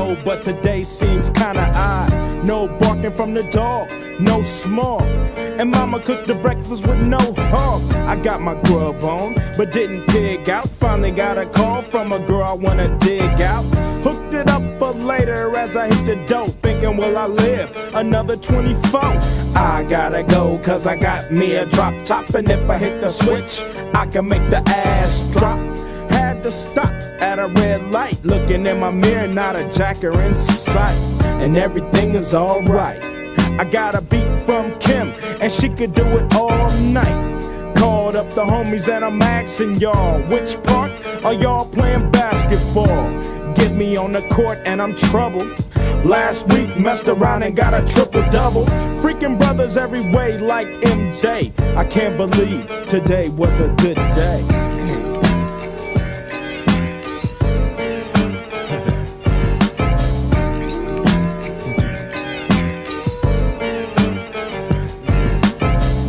know, but today seems kinda odd. No barking from the dog, no small. And mama cooked the breakfast with no hog. I got my grub on, but didn't pig out. Finally got a call from a girl I wanna dig out. Hooked it up for later as I hit the dough. Thinking, will I live another 24? I gotta go, cause I got me a drop top. And if I hit the switch, I can make the ass drop. Had to stop at a red light. Looking in my mirror, not a jacker in sight. And everything is alright. I got a beat from Kim, and she could do it all night. Called up the homies and I'm asking y'all, which part are y'all playing basketball? Get me on the court and I'm troubled. Last week messed around and got a triple-double. Freaking brothers every way like MJ. I can't believe today was a good day.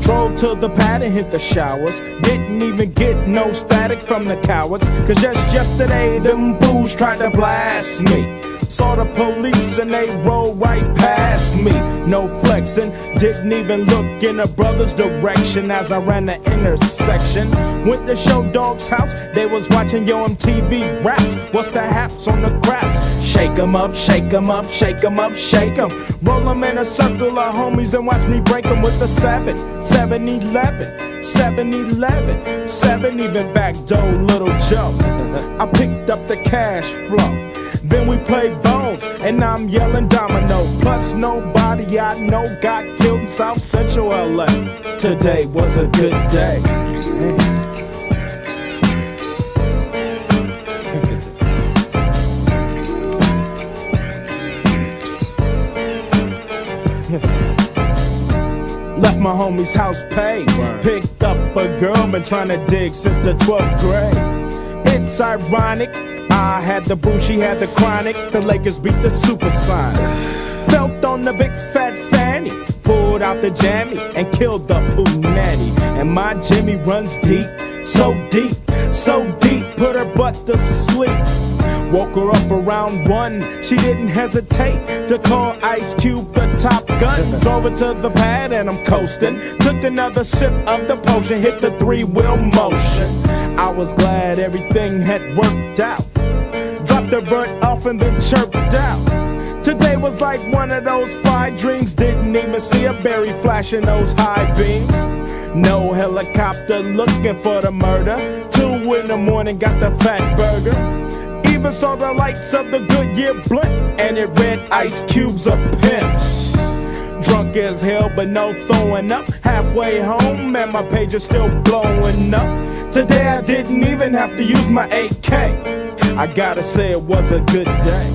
Drove to the pad and hit the showers. Didn't even get no static from the cowards. Cause just yesterday them fools tried to blast me. Saw the police and they rolled right past me. No flexing, didn't even look in a brother's direction as I ran the intersection. Went to Show Dog's house, they was watching Yo MTV raps. What's the haps on the craps? Shake 'em up, shake 'em up, shake 'em up, shake 'em. Roll 'em in a circle of homies and watch me break 'em with the 7-11, 7-11, 7 even back door Little Joe. I picked up the cash flow. Then we played bones, and I'm yelling domino. Plus nobody I know got killed in South Central LA. Today was a good day. Left my homie's house paid. Picked up a girl, been trying to dig since the 12th grade. It's ironic, I had the boo, she had the chronic. The Lakers beat the Supersonics. Felt on the big fat fanny. Pulled out the jammy and killed the poo nanny. And my Jimmy runs deep, so deep, so deep. Put her butt to sleep. Woke her up around 1. She didn't hesitate to call Ice Cube the Top Gun. Drove her to the pad and I'm coasting. Took another sip of the potion, hit the 3-wheel motion. I was glad everything had worked out. Dropped the bird off and then chirped out. Today was like one of those fly dreams. Didn't even see a berry flashing those high beams. No helicopter looking for the murder. 2 in the morning, got the fat burger. Even saw the lights of the Goodyear blimp, and it read Ice Cube's a pimp. Drunk as hell, but no throwing up. Halfway home, and my page is still blowing up. Today I didn't even have to use my AK. I gotta say it was a good day.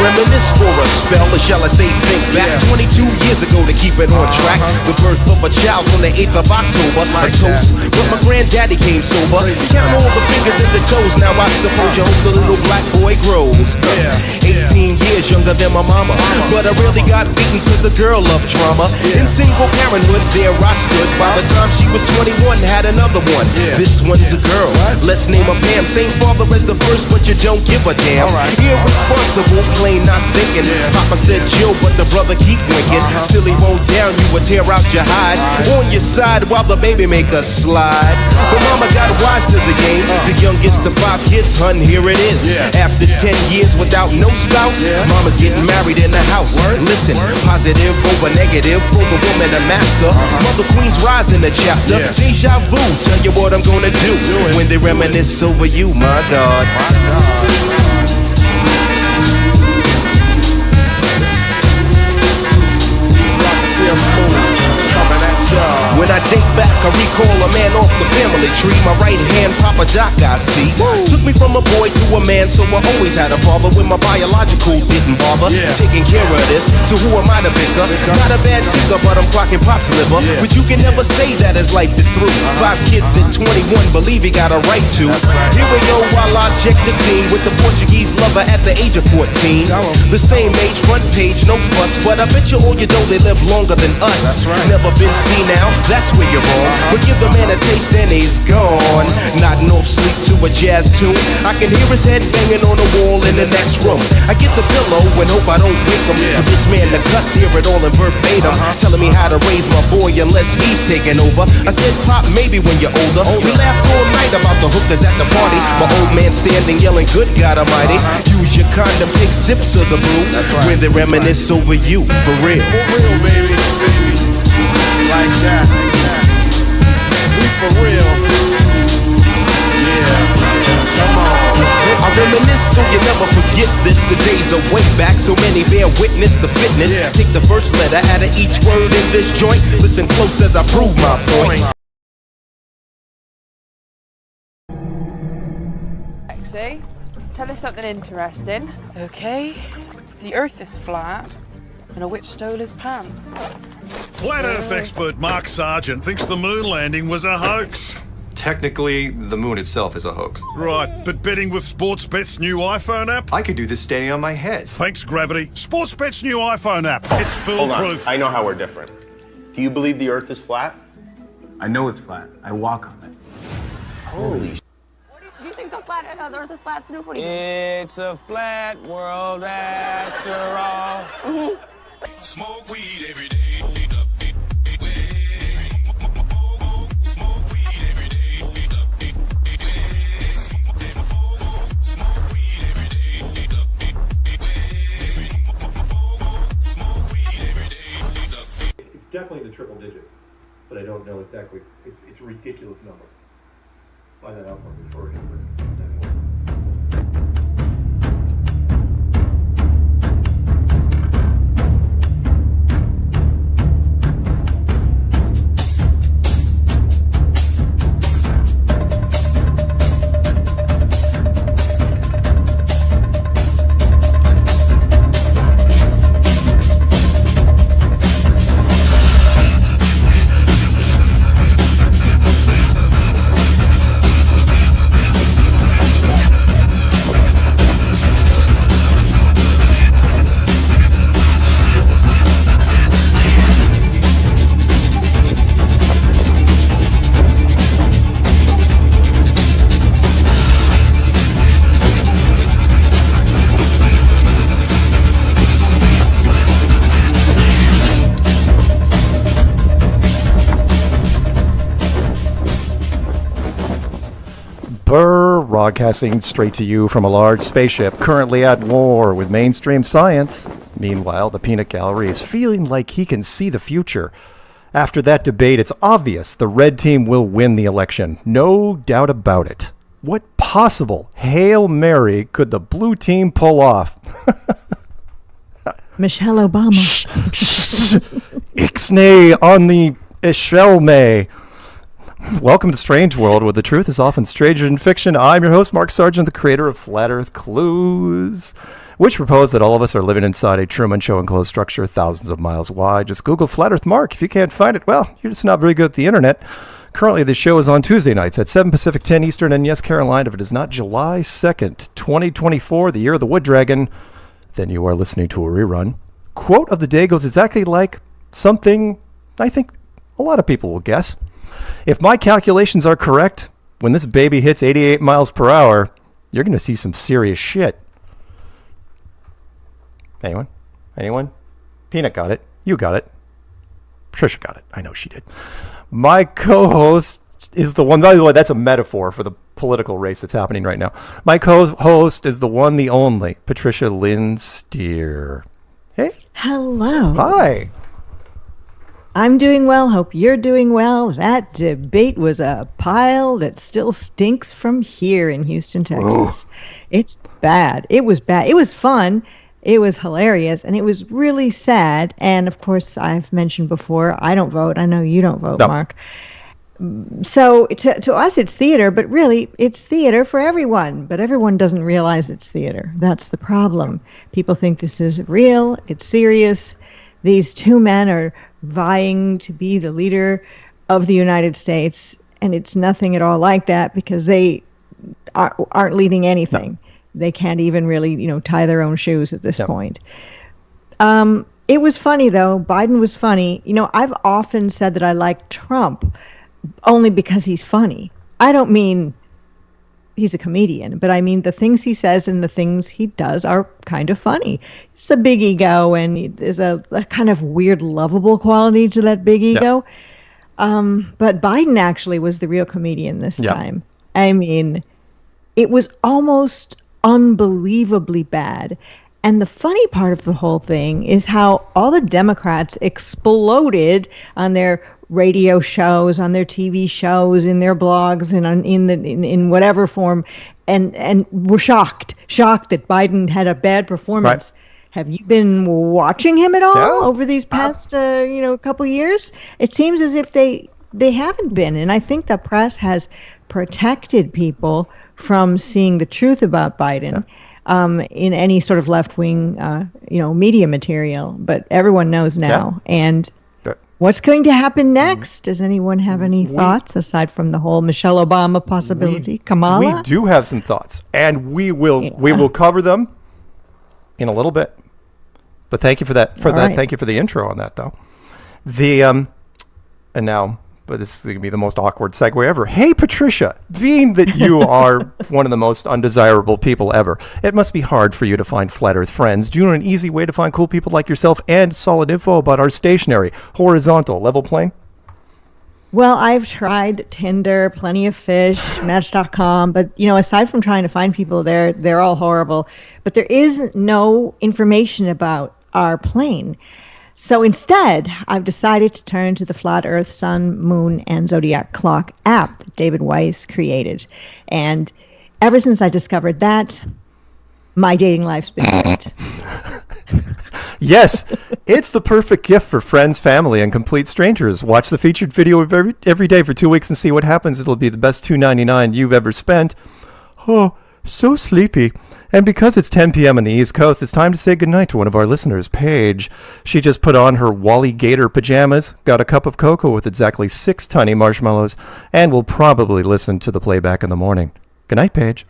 reminisce for a spell, or shall I say think back 22 years ago to keep it on track. The birth of a child on the 8th of October. A toast, but my granddaddy came sober. Count all the fingers and the toes. Now I suppose you hope the little black boy grows. 18 years younger than my mama, but I really got beatings cause the girl loved drama. In single parenthood, there I stood. By the time she was 21, had another one. This one's a girl, let's name her Pam. Same father as the first, but you don't give a damn. Irresponsible, plain not thinking. Papa said chill, but the brother keep winking. Still he won't down you or tear out your hide. On your side while the baby make a slide. But mama got wise to the game. The youngest of 5 kids, hun, here it is. After 10 years without no spouse, mama's getting married in the house. Listen, positive over negative for the woman a master. Mother Queen's rise in the chapter. Deja vu, tell you what I'm gonna do when they reminisce over you, my God. When I date back, I recall a man off the family tree. My right hand, Papa Doc, I see. Took me from a boy to a man, so I always had a father. When my biological didn't bother taking care of this, so who am I to bicker? Not a bad tinker, but I'm clocking Pop's liver. But you can never say that his life is through. 5 kids at 21, believe he got a right to. Here we go while I check the scene with the Portuguese lover at the age of 14. The same age, front page, no fuss, but I bet you all you know they live longer than us. Never been seen now, that's where you're wrong. But give the man a taste and he's gone. Nodding off sleep to a jazz tune. I can hear his head banging on the wall in the next room. I get the pillow and hope I don't wake him. But this man the cuss, hear it all in verbatim, telling me how to raise my boy unless he's taking over. I said, Pop, maybe when you're older. We laughed all night about the hookers at the party. My old man standing yelling, good God Almighty. Use your condom, take sips of the brew. When they reminisce over you, for real. For real, baby. Like that. We for real. Yeah, come on. I reminisce so you never forget this. The days are way back, so many bear witness the fitness. Take the first letter out of each word in this joint. Listen close as I prove my point. Lexi, tell us something interesting. Okay, the Earth is flat, and a witch stole his pants. Flat Earth expert Mark Sargent thinks the moon landing was a hoax. Technically, the moon itself is a hoax. Right, but betting with Sportsbet's new iPhone app? I could do this standing on my head. Thanks, Gravity. Sportsbet's new iPhone app. It's Hold foolproof. on, I know how we're different. Do you believe the Earth is flat? I know it's flat. I walk on it. Holy sh**. Do you think the Earth is flat, Snoop? What do you It's a flat world after all. Smoke weed every day. It's definitely the triple digits, but I don't know exactly. It's a ridiculous number. Find that out for me before we get rid. Broadcasting straight to you from a large spaceship currently at war with mainstream science. Meanwhile, the peanut gallery is feeling like he can see the future. After that debate, it's obvious the red team will win the election. No doubt about it. What possible Hail Mary could the blue team pull off? Michelle Obama. Ixnay on the Eshelme. Welcome to Strange World, where the truth is often stranger than fiction. I'm your host, Mark Sargent, the creator of Flat Earth Clues, which propose that all of us are living inside a Truman Show enclosed structure thousands of miles wide. Just Google Flat Earth Mark. If you can't find it, well, you're just not very good at the internet. Currently, the show is on Tuesday nights at 7 Pacific, 10 Eastern, and yes, Caroline, if it is not July 2nd, 2024, the year of the Wood Dragon, then you are listening to a rerun. Quote of the day goes exactly like something I think a lot of people will guess. If my calculations are correct, when this baby hits 88 miles per hour, you're going to see some serious shit. Anyone? Anyone? Peanut got it. You got it. Patricia got it. I know she did. My co-host is the one, by the way, that's a metaphor for the political race that's happening right now. My co-host is the one, the only, Patricia Lynn Steere. Hey. Hello. Hi. I'm doing well. Hope you're doing well. That debate was a pile that still stinks from here in Houston, Texas. Oh. It's bad. It was bad. It was fun. It was hilarious, and it was really sad. And, of course, I've mentioned before, I don't vote. I know you don't vote, no. Mark. So to us, it's theater, but really, it's theater for everyone. But everyone doesn't realize it's theater. That's the problem. People think this is real. It's serious. These two men are vying to be the leader of the United States, and it's nothing at all like that because they aren't leading anything. No. They can't even really, tie their own shoes at this point. It was funny, though. Biden was funny. I've often said that I like Trump only because he's funny. I don't mean he's a comedian, but I mean the things he says and the things he does are kind of funny. It's a big ego, and there's a kind of weird, lovable quality to that big ego. But Biden actually was the real comedian this time. I mean, it was almost unbelievably bad. And the funny part of the whole thing is how all the Democrats exploded on their radio shows, on their TV shows, in their blogs, and in whatever form, and were shocked that Biden had a bad performance. Right. Have you been watching him at all over these past couple years? It seems as if they haven't been, and I think the press has protected people from seeing the truth about Biden in any sort of left-wing media material. But everyone knows now, and what's going to happen next? Does anyone have any thoughts aside from the whole Michelle Obama possibility? Kamala? We do have some thoughts, and we will cover them in a little bit. But thank you for that. Right. Thank you for the intro on that, though. And now, but this is going to be the most awkward segue ever. Hey, Patricia, being that you are one of the most undesirable people ever, it must be hard for you to find flat earth friends. Do you know an easy way to find cool people like yourself and solid info about our stationary, horizontal, level plane? Well, I've tried Tinder, Plenty of Fish, Match.com, but, aside from trying to find people there, they're all horrible. But there is no information about our plane. So instead, I've decided to turn to the Flat Earth Sun, Moon, and Zodiac Clock app that David Weiss created. And ever since I discovered that, my dating life's been great. Yes, it's the perfect gift for friends, family, and complete strangers. Watch the featured video every day for 2 weeks and see what happens. It'll be the best $2.99 you've ever spent. Oh, so sleepy. And because it's 10 p.m. on the East Coast, it's time to say goodnight to one of our listeners, Paige. She just put on her Wally Gator pajamas, got a cup of cocoa with exactly 6 tiny marshmallows, and will probably listen to the playback in the morning. Good night, Paige.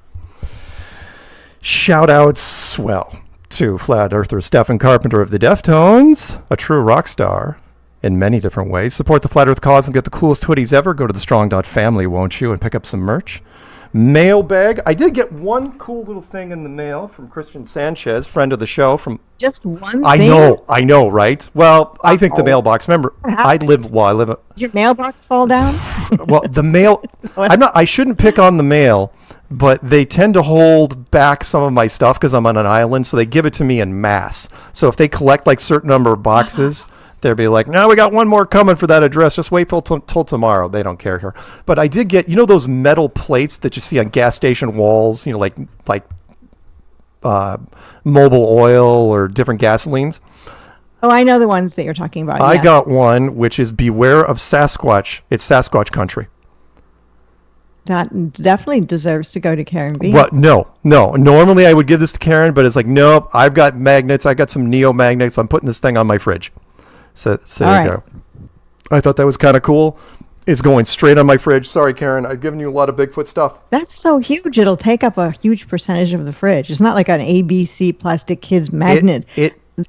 Shout-outs swell to Flat Earther Stephen Carpenter of the Deftones, a true rock star in many different ways. Support the Flat Earth cause and get the coolest hoodies ever. Go to thestrong.family, won't you, and pick up some merch. Mailbag. I did get one cool little thing in the mail from Christian Sanchez, friend of the show. From just one thing? I know, right? Well, I think the mailbox. Remember, I live. Did your mailbox fall down? Well, the mail. I shouldn't pick on the mail, but they tend to hold back some of my stuff because I'm on an island, so they give it to me in mass. So if they collect like certain number of boxes. They'll be like, no, we got one more coming for that address. Just wait till tomorrow. They don't care here. But I did get, those metal plates that you see on gas station walls, like Mobil Oil or different gasolines. Oh, I know the ones that you're talking about. I got one, which is Beware of Sasquatch. It's Sasquatch country. That definitely deserves to go to Karen B. What? No. Normally I would give this to Karen, but it's like, nope, I've got magnets. I got some Neo magnets. I'm putting this thing on my fridge. So there you go. I thought that was kind of cool. It's going straight on my fridge. Sorry, Karen. I've given you a lot of Bigfoot stuff. That's so huge. It'll take up a huge percentage of the fridge. It's not like an ABC plastic kids magnet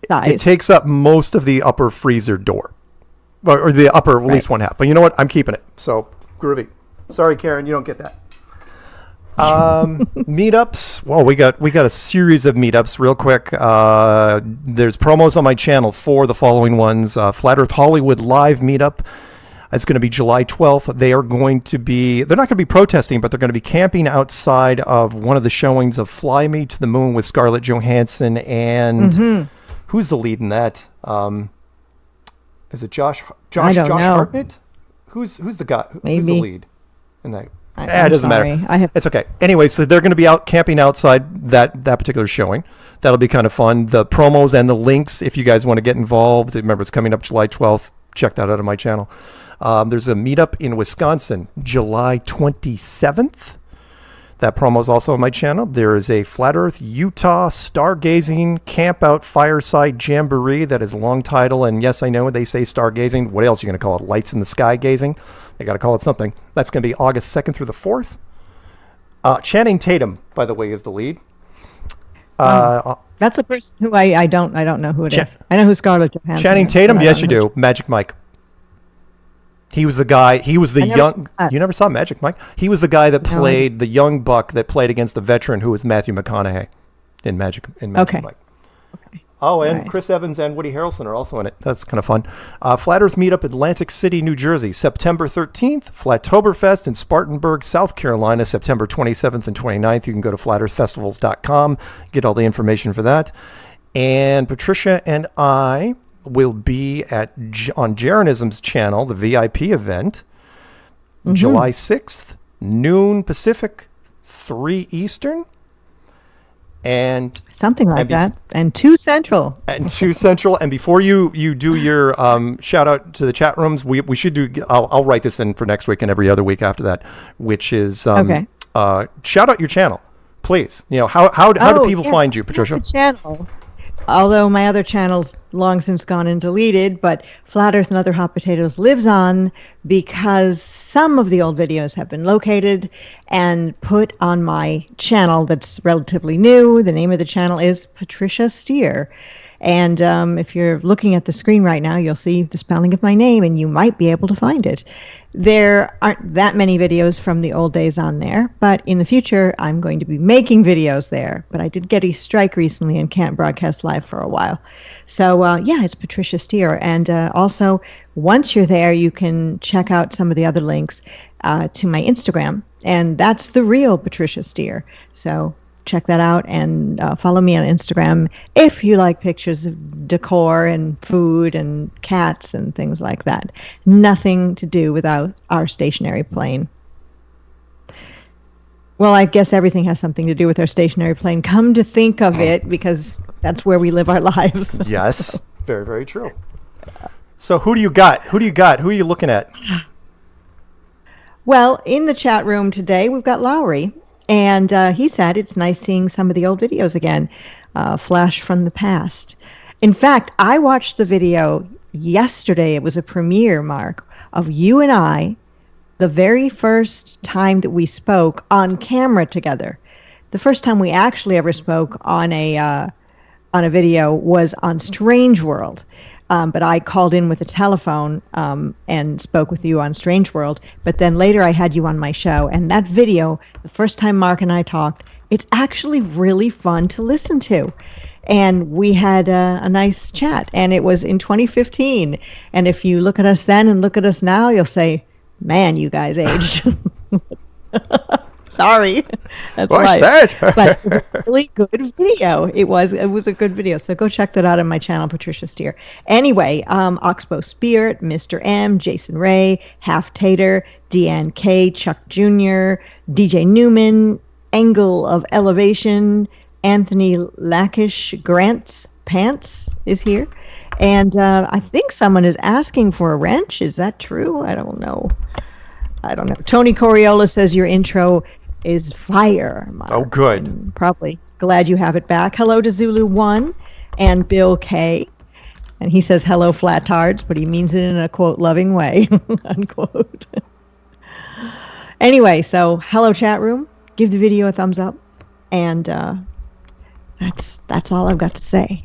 size. It takes up most of the upper freezer door. Or the upper, at least one half. But you know what? I'm keeping it. So, groovy. Sorry, Karen. You don't get that. Meetups. Well, we got a series of meetups real quick. There's promos on my channel for the following ones. Flat Earth Hollywood live meetup. It's going to be July 12th. They're not going to be protesting, but they're going to be camping outside of one of the showings of Fly Me to the Moon with Scarlett Johansson and who's the lead in that? Is it Josh Hartnett? Who's the guy? Who's the lead in that? It doesn't matter. It's okay. Anyway, so they're going to be out camping outside that particular showing. That'll be kind of fun. The promos and the links, if you guys want to get involved, remember it's coming up July 12th. Check that out on my channel. There's a meetup in Wisconsin, July 27th. That promo is also on my channel. There is a Flat Earth Utah stargazing camp out fireside jamboree. That is a long title. And yes, I know they say stargazing. What else are you going to call it? Lights in the sky gazing? They got to call it something. That's going to be August 2nd through the 4th. Channing Tatum, by the way, is the lead. That's a person who I don't know who it is. I know who Scarlett Johansson Channing Tatum? Yes, you do. Magic Mike. He was the guy. He was the young. You never saw Magic Mike? He was the guy that played the young buck that played against the veteran who was Matthew McConaughey in Magic Mike. Okay. Oh, and Chris Evans and Woody Harrelson are also in it. That's kind of fun. Flat Earth Meetup, Atlantic City, New Jersey, September 13th. Flattoberfest in Spartanburg, South Carolina, September 27th and 29th. You can go to flatearthfestivals.com, get all the information for that. And Patricia and I will be on Jeranism's channel, the VIP event, July 6th, noon Pacific, 3 Eastern. And something like that, and 2 Central. And before you do your shout out to the chat rooms, we should do. I'll write this in for next week and every other week after that, which is shout out your channel, please. You know how do people find you, Patricia? Channel. Although my other channel's long since gone and deleted, but Flat Earth and Other Hot Potatoes lives on because some of the old videos have been located and put on my channel that's relatively new. The name of the channel is Patricia Steere. And if you're looking at the screen right now, you'll see the spelling of my name, and you might be able to find it. There aren't that many videos from the old days on there, but in the future, I'm going to be making videos there. But I did get a strike recently and can't broadcast live for a while. So, it's Patricia Steere. And also, once you're there, you can check out some of the other links to my Instagram, and that's the real Patricia Steere. So check that out and follow me on Instagram if you like pictures of decor and food and cats and things like that. Nothing to do with our stationary plane. Well, I guess everything has something to do with our stationary plane. Come to think of it, because that's where we live our lives. Yes, very, very true. So who do you got? Who are you looking at? Well, in the chat room today, we've got Lowry. And he said it's nice seeing some of the old videos again, flash from the past. In fact, I watched the video yesterday. It was a premiere, Mark, of you and I, the very first time that we spoke on camera together. The first time we actually ever spoke on a video was on Strange World. But I called in with a telephone and spoke with you on Strange World. But then later I had you on my show. And that video, the first time Mark and I talked, it's actually really fun to listen to. And we had a nice chat. And it was in 2015. And if you look at us then and look at us now, you'll say, man, you guys aged. Sorry. That's What's right. that? But it was a really good video. It was a good video. So go check that out on my channel, Patricia Steere. Anyway, Oxbow Spirit, Mr. M, Jason Ray, Half Tater, Deanne K, Chuck Jr., DJ Newman, Angle of Elevation, Anthony Lackish, Grant's Pants is here. And I think someone is asking for a wrench. Is that true? I don't know. I don't know. Tony Coriola says your intro is fire, Mark. Oh, good. And probably glad you have it back. Hello to ZULUONE and Bill K. And he says hello, flatards, but he means it in a quote loving way, unquote. Anyway, so hello chat room. Give the video a thumbs up, and that's all I've got to say.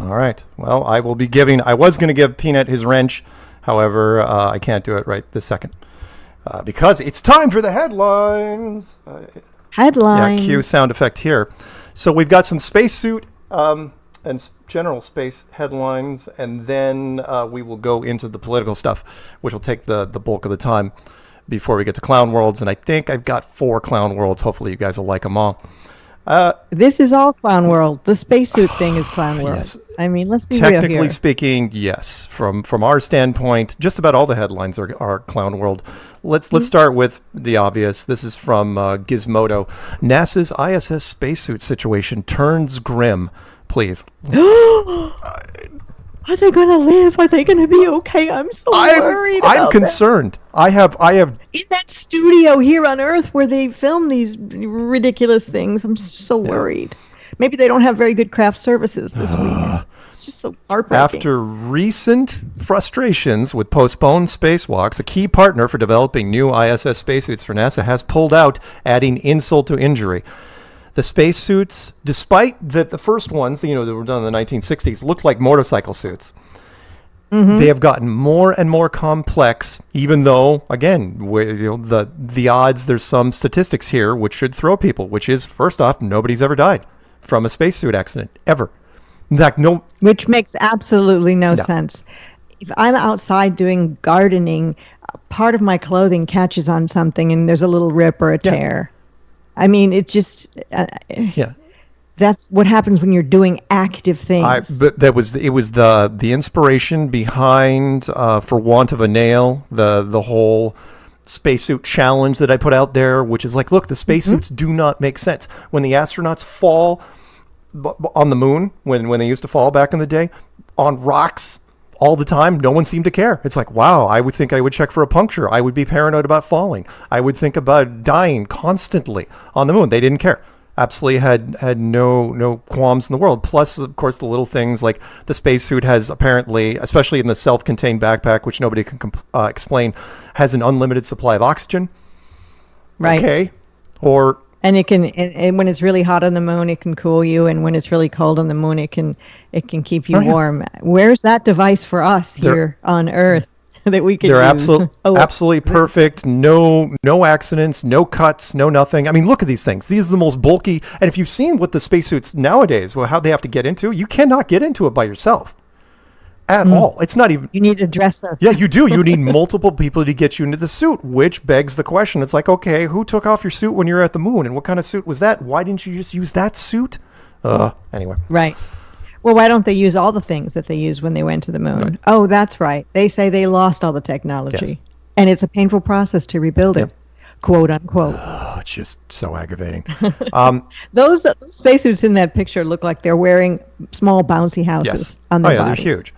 All right. Well, I will be giving. I was going to give Peanut his wrench, however, I can't do it right this second because it's time for the headlines. Headlines. Yeah, cue sound effect here. So we've got some spacesuit and general space headlines, and then we will go into the political stuff, which will take the bulk of the time before we get to Clown Worlds. And I think I've got 4 Clown Worlds. Hopefully you guys will like them all. This is all Clown World. The spacesuit thing is Clown World. Yes. I mean, let's be real here. Technically speaking, yes. From our standpoint, just about all the headlines are Clown World. Let's start with the obvious. This is from Gizmodo. NASA's ISS spacesuit situation turns grim. Please. Are they going to live? Are they going to be okay? I'm so worried. I'm concerned. I have in that studio here on Earth where they film these ridiculous things. I'm just so worried. Maybe they don't have very good craft services this week. It's just so heartbreaking. After recent frustrations with postponed spacewalks, a key partner for developing new ISS spacesuits for NASA has pulled out, adding insult to injury. The spacesuits, despite that the first ones, that were done in the 1960s, looked like motorcycle suits. Mm-hmm. They have gotten more and more complex, even though, again, the odds, there's some statistics here which should throw people, which is, first off, nobody's ever died from a spacesuit accident, ever. In fact, no. Which makes absolutely no sense. If I'm outside doing gardening, part of my clothing catches on something and there's a little rip or a tear. I mean, it's just that's what happens when you're doing active things. But it was the inspiration behind, for want of a nail, the whole spacesuit challenge that I put out there, which is like, look, the spacesuits do not make sense. When the astronauts fall on the moon, when they used to fall back in the day, on rocks all the time, no one seemed to care. It's like, wow, I would think I would check for a puncture. I would be paranoid about falling. I would think about dying constantly on the moon. They didn't care. Absolutely had no qualms in the world. Plus, of course, the little things like the spacesuit has apparently, especially in the self-contained backpack, which nobody can explain, has an unlimited supply of oxygen. Right. Okay. And it can, and when it's really hot on the moon, it can cool you, and when it's really cold on the moon, it can keep you warm. Where's that device for us here on Earth that we can use? They're absolutely perfect. No accidents, no cuts, no nothing. I mean, look at these things. These are the most bulky. And if you've seen what the spacesuits nowadays, how they have to get into, you cannot get into it by yourself at all. It's not even. You need a dresser. Yeah, you do. You need multiple people to get you into the suit, which begs the question. It's like, okay, who took off your suit when you were at the moon, and what kind of suit was that? Why didn't you just use that suit? Anyway. Right. Well, why don't they use all the things that they used when they went to the moon? Right. Oh, that's right. They say they lost all the technology. Yes. And it's a painful process to rebuild it, quote unquote. It's just so aggravating. Those spacesuits in that picture look like they're wearing small bouncy houses on their body. They're huge.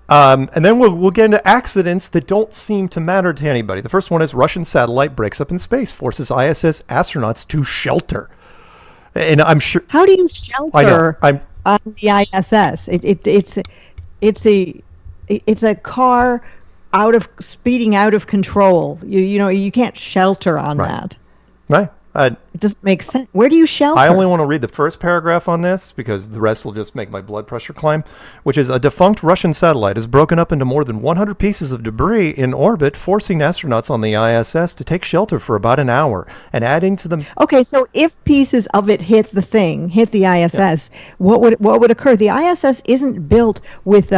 And then we'll get into accidents that don't seem to matter to anybody. The first one is Russian satellite breaks up in space, forces ISS astronauts to shelter. And I'm sure. How do you shelter on the ISS? It's a car speeding out of control. You can't shelter on that. Right. It doesn't make sense. Where do you shelter? I only want to read the first paragraph on this because the rest will just make my blood pressure climb, which is a defunct Russian satellite is broken up into more than 100 pieces of debris in orbit, forcing astronauts on the ISS to take shelter for about an hour and adding to them. Okay, so if pieces of it hit the ISS, what would occur? The ISS isn't built with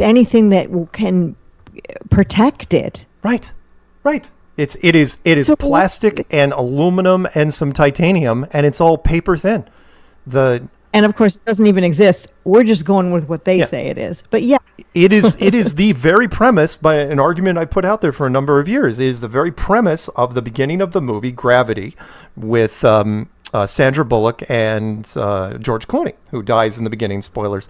anything that can protect it. Right. It is plastic and aluminum and some titanium, and it's all paper thin. And of course, it doesn't even exist. We're just going with what they say it is. But it is the very premise, by an argument I put out there for a number of years, is the very premise of the beginning of the movie Gravity with Sandra Bullock and George Clooney, who dies in the beginning. Spoilers.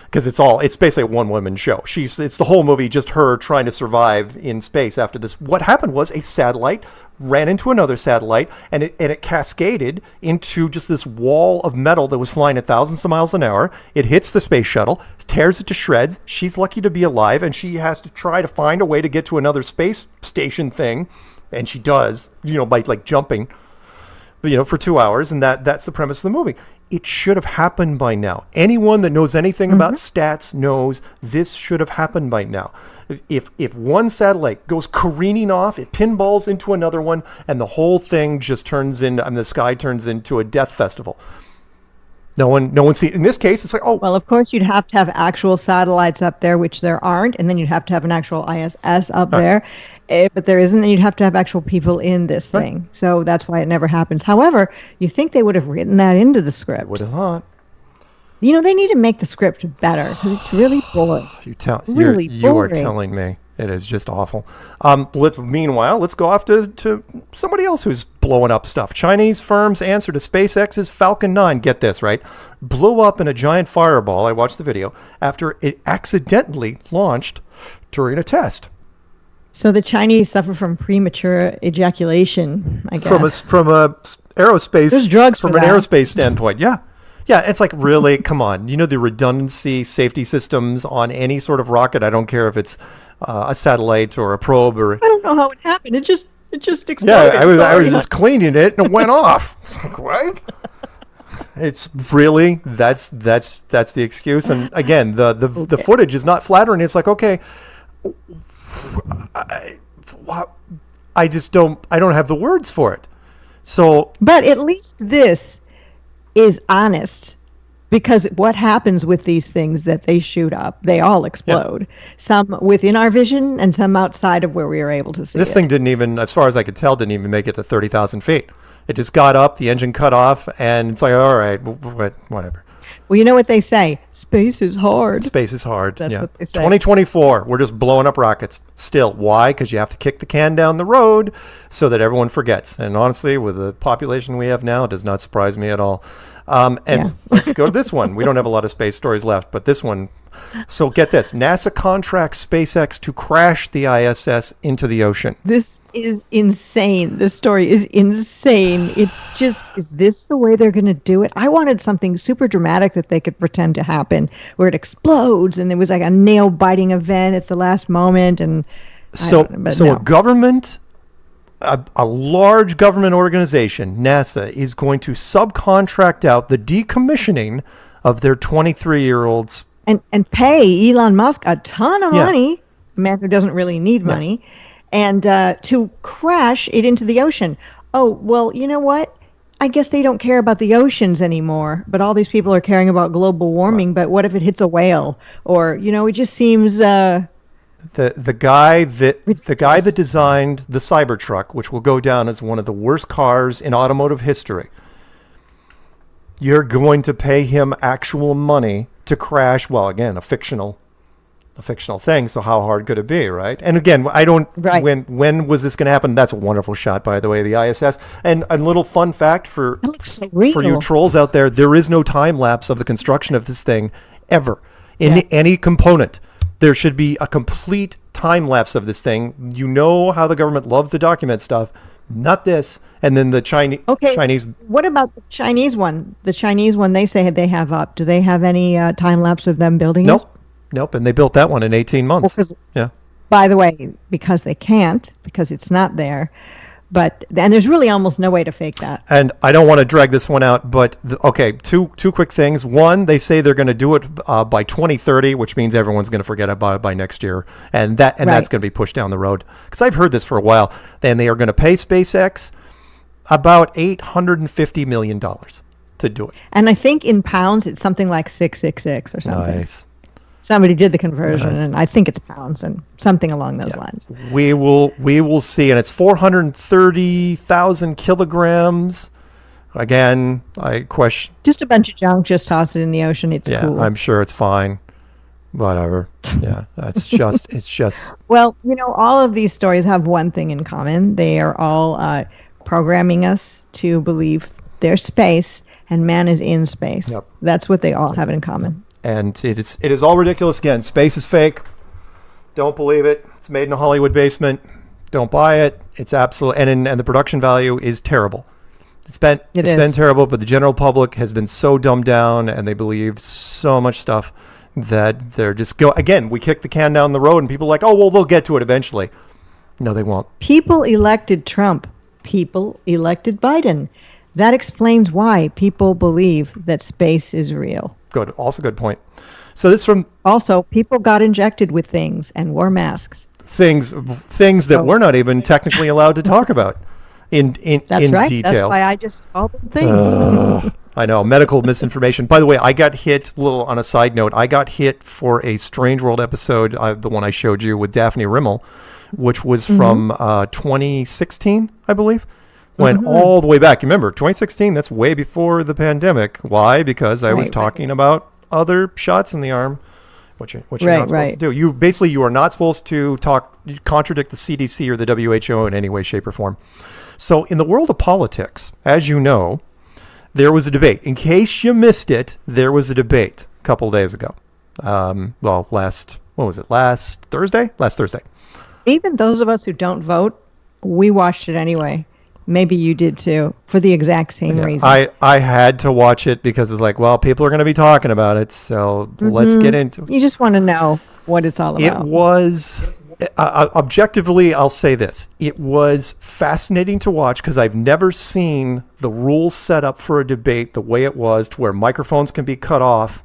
because it's basically a one-woman show. It's the whole movie just her trying to survive in space after this. What happened was a satellite ran into another satellite, and it cascaded into just this wall of metal that was flying at thousands of miles an hour. It hits the space shuttle, tears it to shreds. She's lucky to be alive, and she has to try to find a way to get to another space station thing, and she does, by like jumping, for 2 hours, and that's the premise of the movie. It should have happened by now. Anyone that knows anything about stats knows this should have happened by now. If one satellite goes careening off, it pinballs into another one, and the whole thing just the sky turns into a death festival. No one sees. In this case, it's like, oh. Well, of course, you'd have to have actual satellites up there, which there aren't, and then you'd have to have an actual ISS up there. But there isn't, and you'd have to have actual people in this thing. So that's why it never happens. However, you think they would have written that into the script. Would have thought. They need to make the script better because it's really boring. You are telling me. It is just awful. Meanwhile, let's go off to somebody else who's blowing up stuff. Chinese firm's answer to SpaceX's Falcon 9, get this, right, blew up in a giant fireball, I watched the video, after it accidentally launched during a test. So the Chinese suffer from premature ejaculation, I guess. From a aerospace. There's drugs from for an that. aerospace standpoint, yeah. Yeah, it's like, really, come on. The redundancy safety systems on any sort of rocket, I don't care if it's a satellite or a probe or... I don't know how it happened. It just exploded. Yeah, I was just cleaning it and it went off. It's like, what? It's really, that's the excuse. And again, the footage is not flattering. It's like, okay, I don't have the words for it. So, but at least this is honest, because what happens with these things that they shoot up, they all explode. Some within our vision and some outside of where we are able to see this it. thing didn't even, as far as I could tell, didn't even make it to 30,000 feet. It just got up, the engine cut off, and it's like, all right, whatever. Well, you know what they say? Space is hard. Space is hard. That's what they say. 2024, we're just blowing up rockets. Still, why? Because you have to kick the can down the road so that everyone forgets. And honestly, with the population we have now, it does not surprise me at all. Let's go to this one. We don't have a lot of space stories left, but this one. So get this. NASA contracts SpaceX to crash the ISS into the ocean. This is insane. This story is insane. It's just, is this the way they're going to do it? I wanted something super dramatic that they could pretend to happen, where it explodes and it was like a nail-biting event at the last moment. And a government... A large government organization, NASA, is going to subcontract out the decommissioning of their 23-year-olds. And pay Elon Musk a ton of money, a man who doesn't really need money, and to crash it into the ocean. Oh, well, you know what? I guess they don't care about the oceans anymore, but all these people are caring about global warming. But what if it hits a whale? Or, it just seems... The guy that designed the Cybertruck, which will go down as one of the worst cars in automotive history, you're going to pay him actual money to crash. Well, again, a fictional thing. So how hard could it be, right? And again, when was this going to happen? That's a wonderful shot, by the way, the ISS. And a little fun fact for you trolls out there: there is no time lapse of the construction of this thing ever in any component. There should be a complete time lapse of this thing. You know how the government loves to document stuff. Not this. And then the Chinese. What about the Chinese one? The Chinese one they say they have up. Do they have any time lapse of them building it? Nope. And they built that one in 18 months. By the way, because they can't, because it's not there. And there's really almost no way to fake that. And I don't want to drag this one out, but two quick things. One, they say they're going to do it by 2030, which means everyone's going to forget about it by next year, and that's going to be pushed down the road. Because I've heard this for a while. Then they are going to pay SpaceX about $850 million to do it. And I think in pounds, it's something like 666 or something. Nice. Somebody did the conversion, and I think it's pounds and something along those lines. We will see, and it's 430,000 kilograms. Again, I question. Just a bunch of junk. Just toss it in the ocean. It's cool. I'm sure it's fine. Whatever. Yeah, it's just. Well, all of these stories have one thing in common. They are all programming us to believe there's space and man is in space. Yep. That's what they all have in common. And it is all ridiculous. Again, space is fake. Don't believe it. It's made in a Hollywood basement. Don't buy it. It's absolute, and the production value is terrible. It's been terrible, but the general public has been so dumbed down, and they believe so much stuff that they're just again, we kick the can down the road, and people are like, oh, well, they'll get to it eventually. No, they won't. People elected Trump. People elected Biden. That explains why people believe that space is real. Good. Also good point. So this from... Also, people got injected with things and wore masks. Things that we're not even technically allowed to talk about in That's right. detail. That's why I just called them things. I know. Medical misinformation. By the way, I got hit, on a side note, I got hit for a Strange World episode, the one I showed you with Daphne Rimmel, which was from 2016, I believe. Went all the way back. You remember, 2016, that's way before the pandemic. Why? Because I was talking about other shots in the arm, what you're not supposed to do. You are not supposed to contradict the CDC or the WHO in any way, shape, or form. So in the world of politics, as you know, there was a debate. In case you missed it, there was a debate a couple of days ago. Last Thursday? Last Thursday. Even those of us who don't vote, we watched it anyway. Maybe you did too, for the exact same reason. I had to watch it because it's like, well, people are going to be talking about it, so let's get into it. You just want to know what it's all about. It was, objectively, I'll say this. It was fascinating to watch because I've never seen the rules set up for a debate the way it was, to where microphones can be cut off.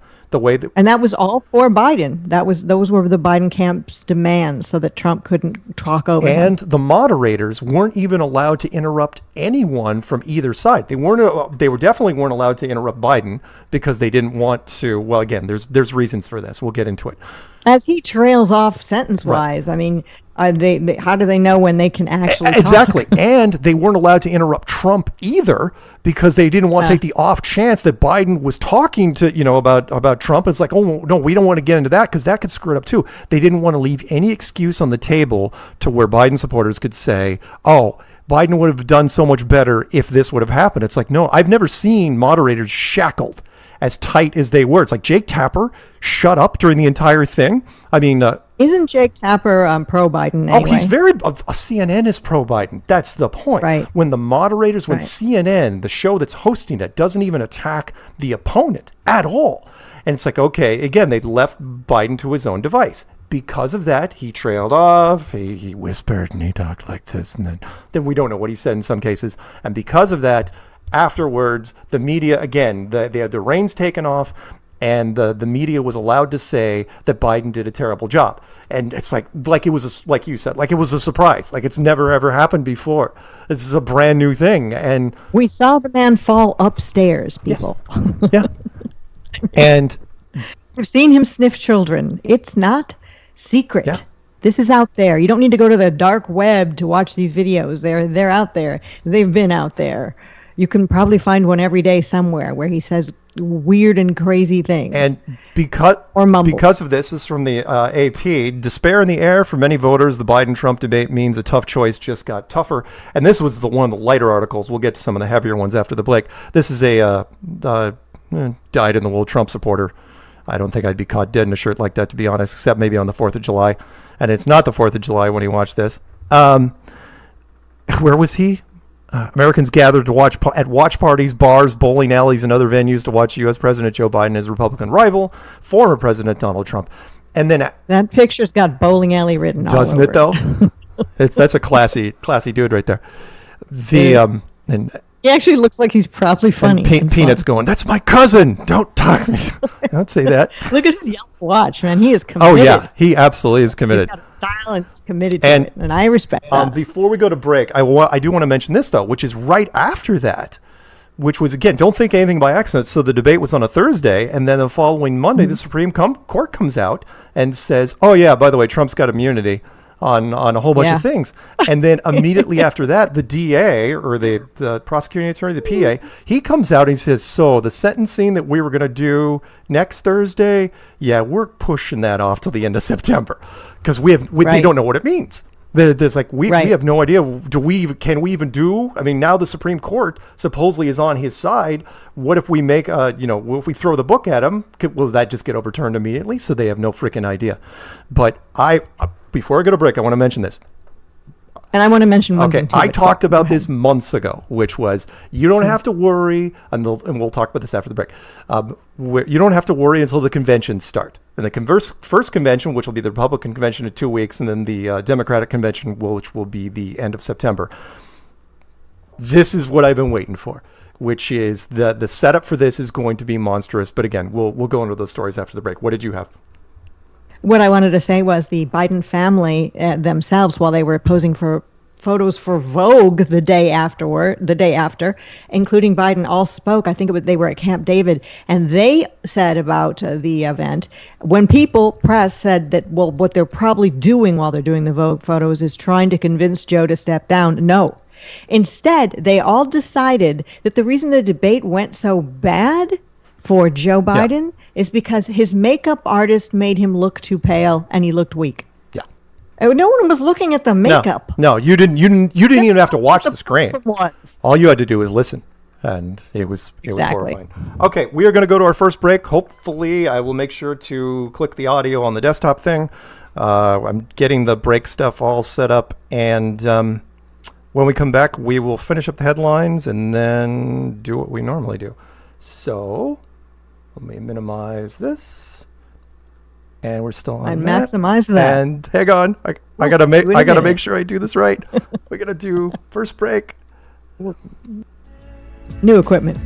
And that was all for Biden. Those were the Biden camp's demands, so that Trump couldn't talk over him. And the moderators weren't even allowed to interrupt anyone from either side. They definitely weren't allowed to interrupt Biden because they didn't want to. Well, again, there's reasons for this. We'll get into it. As he trails off sentence-wise, I mean, how do they know when they can actually talk? Exactly. And they weren't allowed to interrupt Trump either because they didn't want to take the off chance that Biden was talking to, about Trump. It's like, oh, no, we don't want to get into that because that could screw it up too. They didn't want to leave any excuse on the table to where Biden supporters could say, oh, Biden would have done so much better if this would have happened. It's like, no, I've never seen moderators shackled as tight as they were. It's like Jake Tapper shut up during the entire thing. I mean... Isn't Jake Tapper pro-Biden anyway? Oh, he's CNN is pro-Biden. That's the point. Right. When the moderators, when CNN, the show that's hosting it, doesn't even attack the opponent at all. And it's like, okay, again, they left Biden to his own device. Because of that, he trailed off, he whispered, and he talked like this. And then we don't know what he said in some cases. And because of that, afterwards, the media, again, they had the reins taken off, and the media was allowed to say that Biden did a terrible job. And it's like it was, like you said, like it was a surprise. Like it's never, ever happened before. This is a brand new thing. And we saw the man fall upstairs, people. Yes. Yeah. And we've seen him sniff children. It's not secret. Yeah. This is out there. You don't need to go to the dark web to watch these videos. They're out there. They've been out there. You can probably find one every day somewhere where he says weird and crazy things. And because of this is from the AP, despair in the air for many voters. The Biden-Trump debate means a tough choice just got tougher. And this was one of the lighter articles. We'll get to some of the heavier ones after the break. This is a dyed-in-the-wool Trump supporter. I don't think I'd be caught dead in a shirt like that, to be honest, except maybe on the 4th of July. And it's not the 4th of July when he watched this. Where was he? Americans gathered at watch parties, bars, bowling alleys, and other venues to watch U.S. President Joe Biden and his Republican rival, former President Donald Trump. And then that picture's got bowling alley written all over it. Doesn't it, though? That's a classy dude right there. And he actually looks like he's probably funny. And Peanut's going, that's my cousin. Don't talk to me. Don't say that. Look at his yellow watch, man. He is committed. Oh, yeah. He absolutely is committed. He's got a style and he's committed to it, and I respect that. Before we go to break, I do want to mention this, though, which is right after that, which was, again, don't think anything by accident. So the debate was on a Thursday, and then the following Monday, the Supreme Court comes out and says, oh, yeah, by the way, Trump's got immunity on a whole bunch of things. And then immediately after that, the DA or the prosecuting attorney, the PA, he comes out and he says, so the sentencing that we were going to do next Thursday, yeah, we're pushing that off till the end of September because they don't know what it means. There's like we have no idea. Can we even do? I mean, now the Supreme Court supposedly is on his side. What if we make if we throw the book at him? Will that just get overturned immediately? So they have no freaking idea. But before I go to break, I want to mention this. And I want to mention one thing too. I talked about this months ago, which was you don't have to worry, and we'll talk about this after the break. You don't have to worry until the conventions start. And the first convention, which will be the Republican convention in 2 weeks, and then the Democratic convention, which will be the end of September. This is what I've been waiting for, which is the setup for this is going to be monstrous. But again, we'll go into those stories after the break. What did you have? What I wanted to say was the Biden family themselves, while they were posing for photos for Vogue the day after, including Biden, all spoke. I think they were at Camp David, and they said about the event, when press said that, well, what they're probably doing while they're doing the Vogue photos is trying to convince Joe to step down. No. Instead, they all decided that the reason the debate went so bad for Joe Biden is because his makeup artist made him look too pale and he looked weak. Yeah. No one was looking at the makeup. No, you didn't even have to watch the screen. All you had to do was listen. And it was horrifying. Okay, we are going to go to our first break. Hopefully, I will make sure to click the audio on the desktop thing. I'm getting the break stuff all set up. And when we come back, we will finish up the headlines and then do what we normally do. So let me minimize this, and we're still on. And maximize that. And hang on, I gotta make sure I do this right. We're gonna do first break. New equipment.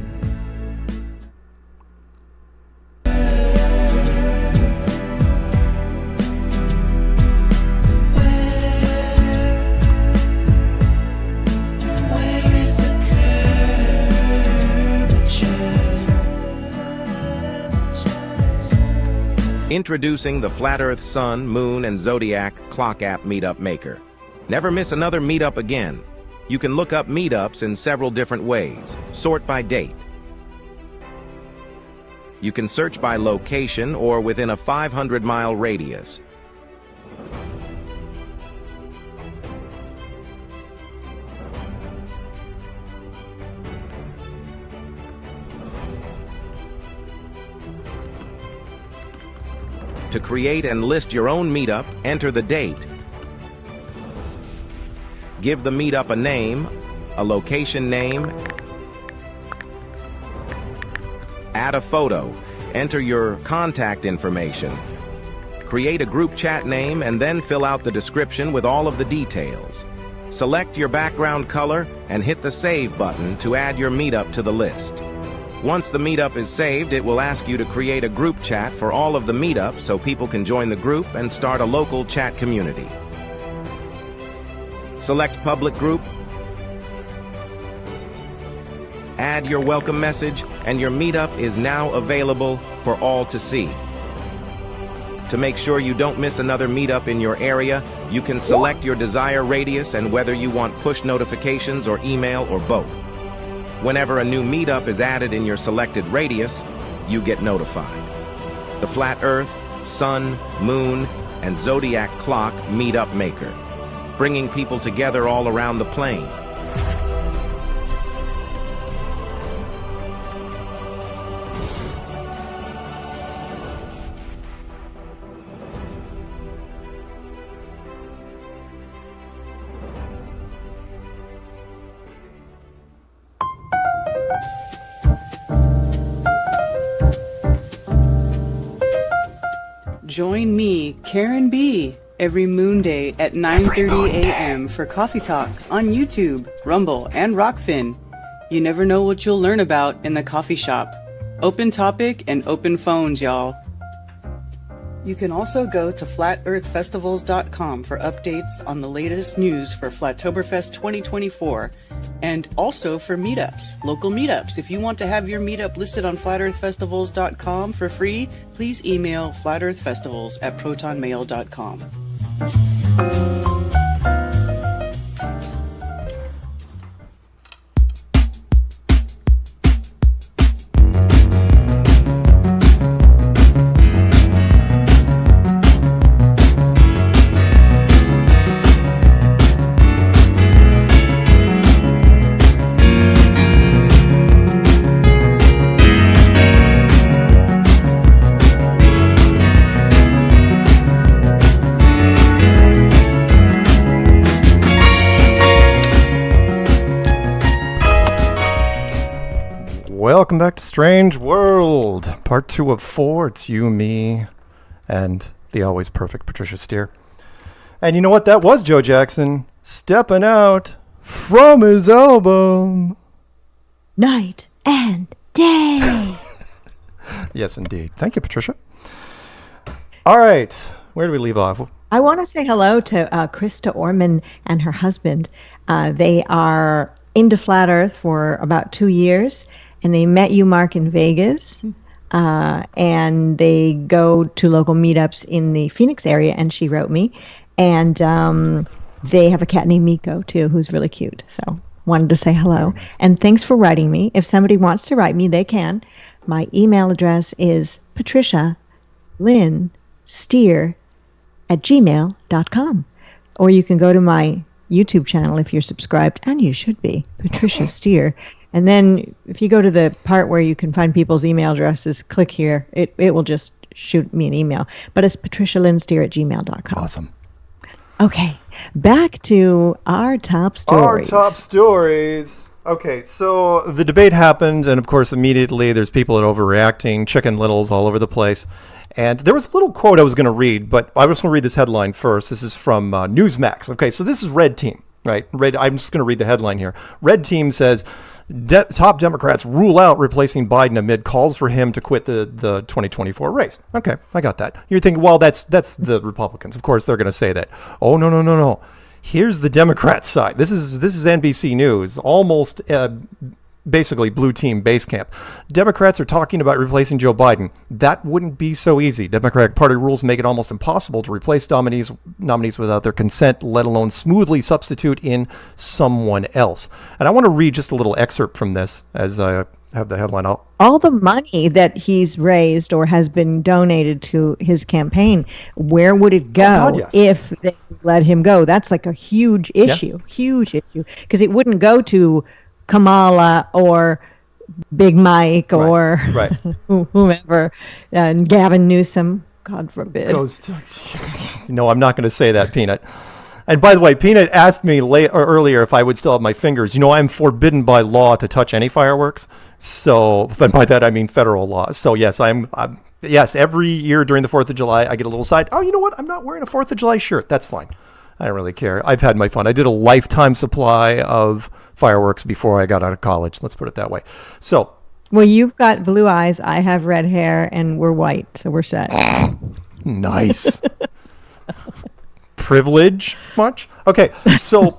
Introducing the Flat Earth Sun, Moon, and Zodiac Clock App Meetup Maker. Never miss another meetup again. You can look up meetups in several different ways. Sort by date. You can search by location or within a 500-mile radius. To create and list your own meetup, enter the date. Give the meetup a name, a location name. Add a photo. Enter your contact information. Create a group chat name and then fill out the description with all of the details. Select your background color and hit the Save button to add your meetup to the list. Once the meetup is saved, it will ask you to create a group chat for all of the meetups so people can join the group and start a local chat community. Select Public Group. Add your welcome message, and your meetup is now available for all to see. To make sure you don't miss another meetup in your area, you can select your desired radius and whether you want push notifications or email or both. Whenever a new meetup is added in your selected radius, you get notified. The Flat Earth, Sun, Moon, and Zodiac Clock Meetup Maker, bringing people together all around the plane. Join me, Karen B, every moon day at 9:30 a.m. for Coffee Talk on YouTube, Rumble, and Rockfin. You never know what you'll learn about in the coffee shop. Open topic and open phones, y'all. You can also go to flatearthfestivals.com for updates on the latest news for Flattoberfest 2024 and also for meetups, local meetups. If you want to have your meetup listed on flatearthfestivals.com for free, please email flatearthfestivals@protonmail.com. Welcome back to Strange World, part 2 of 4. It's you, me, and the always perfect Patricia Steere. And you know what? That was Joe Jackson stepping out from his album. Night and day. Yes, indeed. Thank you, Patricia. All right. Where do we leave off? I want to say hello to Krista Orman and her husband. They are into Flat Earth for about 2 years, and they met you, Mark, in Vegas. And they go to local meetups in the Phoenix area, and she wrote me. And they have a cat named Miko, too, who's really cute. So wanted to say hello. Nice. And thanks for writing me. If somebody wants to write me, they can. My email address is patricialynnsteere@gmail.com. Or you can go to my YouTube channel if you're subscribed, and you should be, Patricia Steere. And then if you go to the part where you can find people's email addresses, click here. It will just shoot me an email. But it's patricialynnsteere@gmail.com. Awesome. Okay, back to our top stories. Our top stories. Okay, so the debate happened, and of course, immediately there's people that are overreacting, Chicken Littles all over the place. And there was a little quote I was going to read, but I was going to read this headline first. This is from Newsmax. Okay, so this is Red Team, right? I'm just going to read the headline here. Red Team says, top Democrats rule out replacing Biden amid calls for him to quit the 2024 race. Okay, I got that. You're thinking, well, that's the Republicans. Of course, they're going to say that. Oh, no. Here's the Democrat side. This is NBC News, almost basically blue team base camp. Democrats are talking about replacing Joe Biden. That wouldn't be so easy. Democratic Party rules make it almost impossible to replace nominees without their consent, let alone smoothly substitute in someone else. And I want to read just a little excerpt from this as I have the headline up. All the money that he's raised or has been donated to his campaign, where would it go if they let him go? That's like a huge issue, huge issue, because it wouldn't go to Kamala or Big Mike or whomever, and Gavin Newsom, God forbid. No, I'm not going to say that, Peanut. And by the way, Peanut asked me earlier if I would still have my fingers. You know, I'm forbidden by law to touch any fireworks. So, but by that I mean federal law. So yes, yes, every year during the 4th of July, I get a little side. Oh, you know what? I'm not wearing a 4th of July shirt. That's fine. I don't really care. I've had my fun. I did a lifetime supply of fireworks before I got out of college. Let's put it that way. So, well, you've got blue eyes. I have red hair, and we're white, so we're set. Nice. Privilege much? Okay, so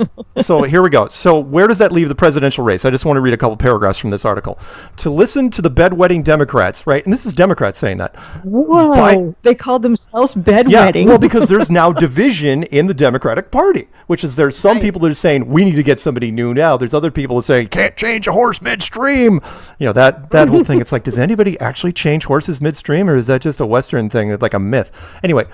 here we go. So where does that leave the presidential race? I just want to read a couple paragraphs from this article. To listen to the bedwetting Democrats, right? And this is Democrats saying that. Whoa, they called themselves bedwetting. Well, because there's now division in the Democratic Party, which is there's some people that are saying we need to get somebody new now. There's other people that say can't change a horse midstream. You know, that whole thing. It's like, does anybody actually change horses midstream, or is that just a Western thing, like a myth? Anyway,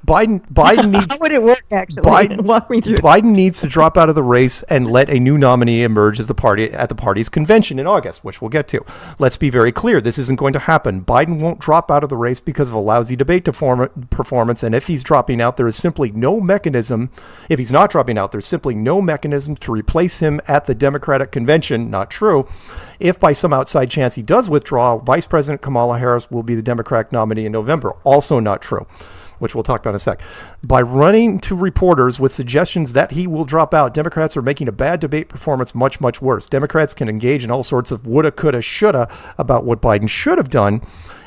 Biden needs. How would it work, actually? Walk me through. Biden needs to drop out of the race and let a new nominee emerge as the party's convention in August, which we'll get to. Let's be very clear: this isn't going to happen. Biden won't drop out of the race because of a lousy debate performance, and if he's dropping out, there is simply no mechanism. If he's not dropping out, there's simply no mechanism to replace him at the Democratic convention. Not true. If by some outside chance he does withdraw, Vice President Kamala Harris will be the Democratic nominee in November. Also not true, which we'll talk about in a sec. By running to reporters with suggestions that he will drop out, Democrats are making a bad debate performance much, much worse. Democrats can engage in all sorts of woulda, coulda, shoulda about what Biden should have done,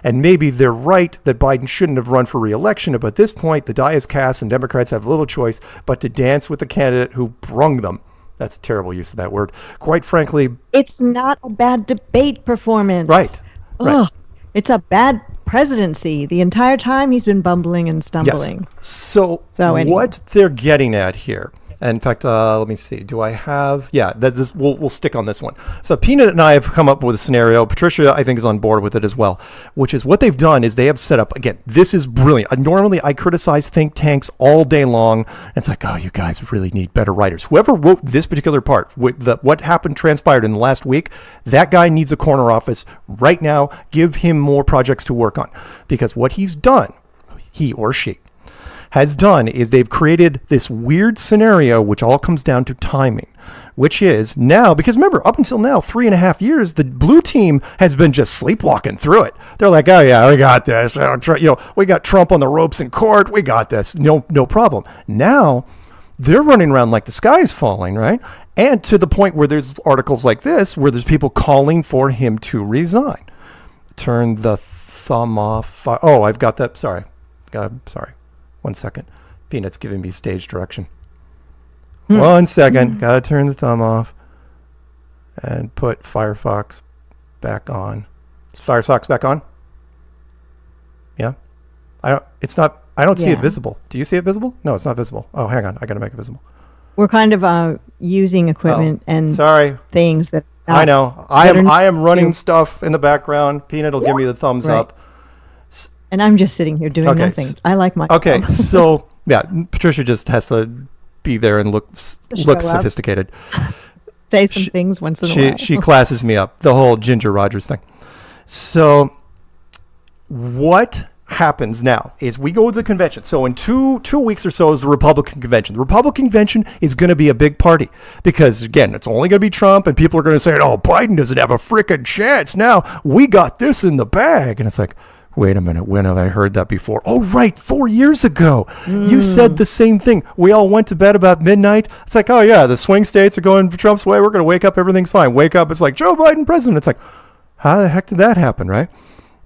and maybe they're right that Biden shouldn't have run for re-election, but at this point, the die is cast and Democrats have little choice but to dance with the candidate who brung them. That's a terrible use of that word. Quite frankly, it's not a bad debate performance. Right. Ugh, it's a bad presidency. The entire time he's been bumbling and stumbling. Yes. So anyway. What they're getting at here, and in fact, let me see. Do I have? Yeah, we'll stick on this one. So Peanut and I have come up with a scenario. Patricia, I think, is on board with it as well, which is what they've done is they have set up, again, this is brilliant. Normally, I criticize think tanks all day long. And it's like, oh, you guys really need better writers. Whoever wrote this particular part, what transpired in the last week, that guy needs a corner office right now. Give him more projects to work on. Because what he's done, he or she, has done is they've created this weird scenario, which all comes down to timing, which is now, because remember, up until now, 3.5 years, the blue team has been just sleepwalking through it. They're like, oh yeah, we got this. We got Trump on the ropes in court. We got this. No problem. Now they're running around like the sky is falling, right? And to the point where there's articles like this, where there's people calling for him to resign. Turn the thumb off. Oh, I've got that. Sorry. 1 second. Peanut's giving me stage direction. 1 second. Gotta turn the thumb off and put Firefox back on. Is Firefox back on? Yeah. I don't see it visible. Do you see it visible? No, it's not visible. Oh, hang on. I gotta make it visible. We're kind of using equipment and things that. I know. I am running stuff in the background. Peanut will give me the thumbs up. And I'm just sitting here doing nothing. I like my. Okay, so yeah, Patricia just has to be there and look sophisticated. Say some things once in a while. She classes me up. The whole Ginger Rogers thing. So what happens now is we go to the convention. So in two weeks or so is the Republican convention. The Republican convention is going to be a big party because, again, it's only going to be Trump, and people are going to say, oh, Biden doesn't have a freaking chance. Now we got this in the bag. And it's like, wait a minute, when have I heard that before? Oh, right, 4 years ago. You said the same thing. We all went to bed about midnight. It's like, oh, yeah, the swing states are going Trump's way. We're going to wake up. Everything's fine. Wake up. It's like, Joe Biden president. It's like, how the heck did that happen, right?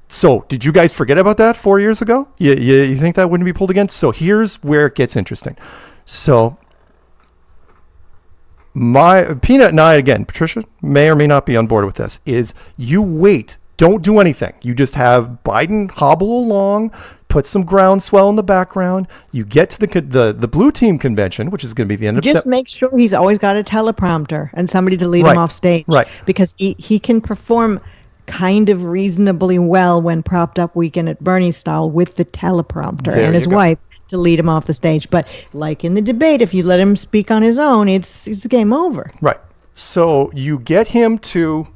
So did you guys forget about that 4 years ago? You think that wouldn't be pulled against? So here's where it gets interesting. So my Peanut and I, again, Patricia may or may not be on board with this, is you wait. Don't do anything. You just have Biden hobble along, put some groundswell in the background. You get to the blue team convention, which is going to be the end of Just make sure he's always got a teleprompter and somebody to lead him off stage. Right. Because he can perform kind of reasonably well when propped up Weekend at Bernie's style with the teleprompter and his wife to lead him off the stage. But like in the debate, if you let him speak on his own, it's game over. Right. So you get him to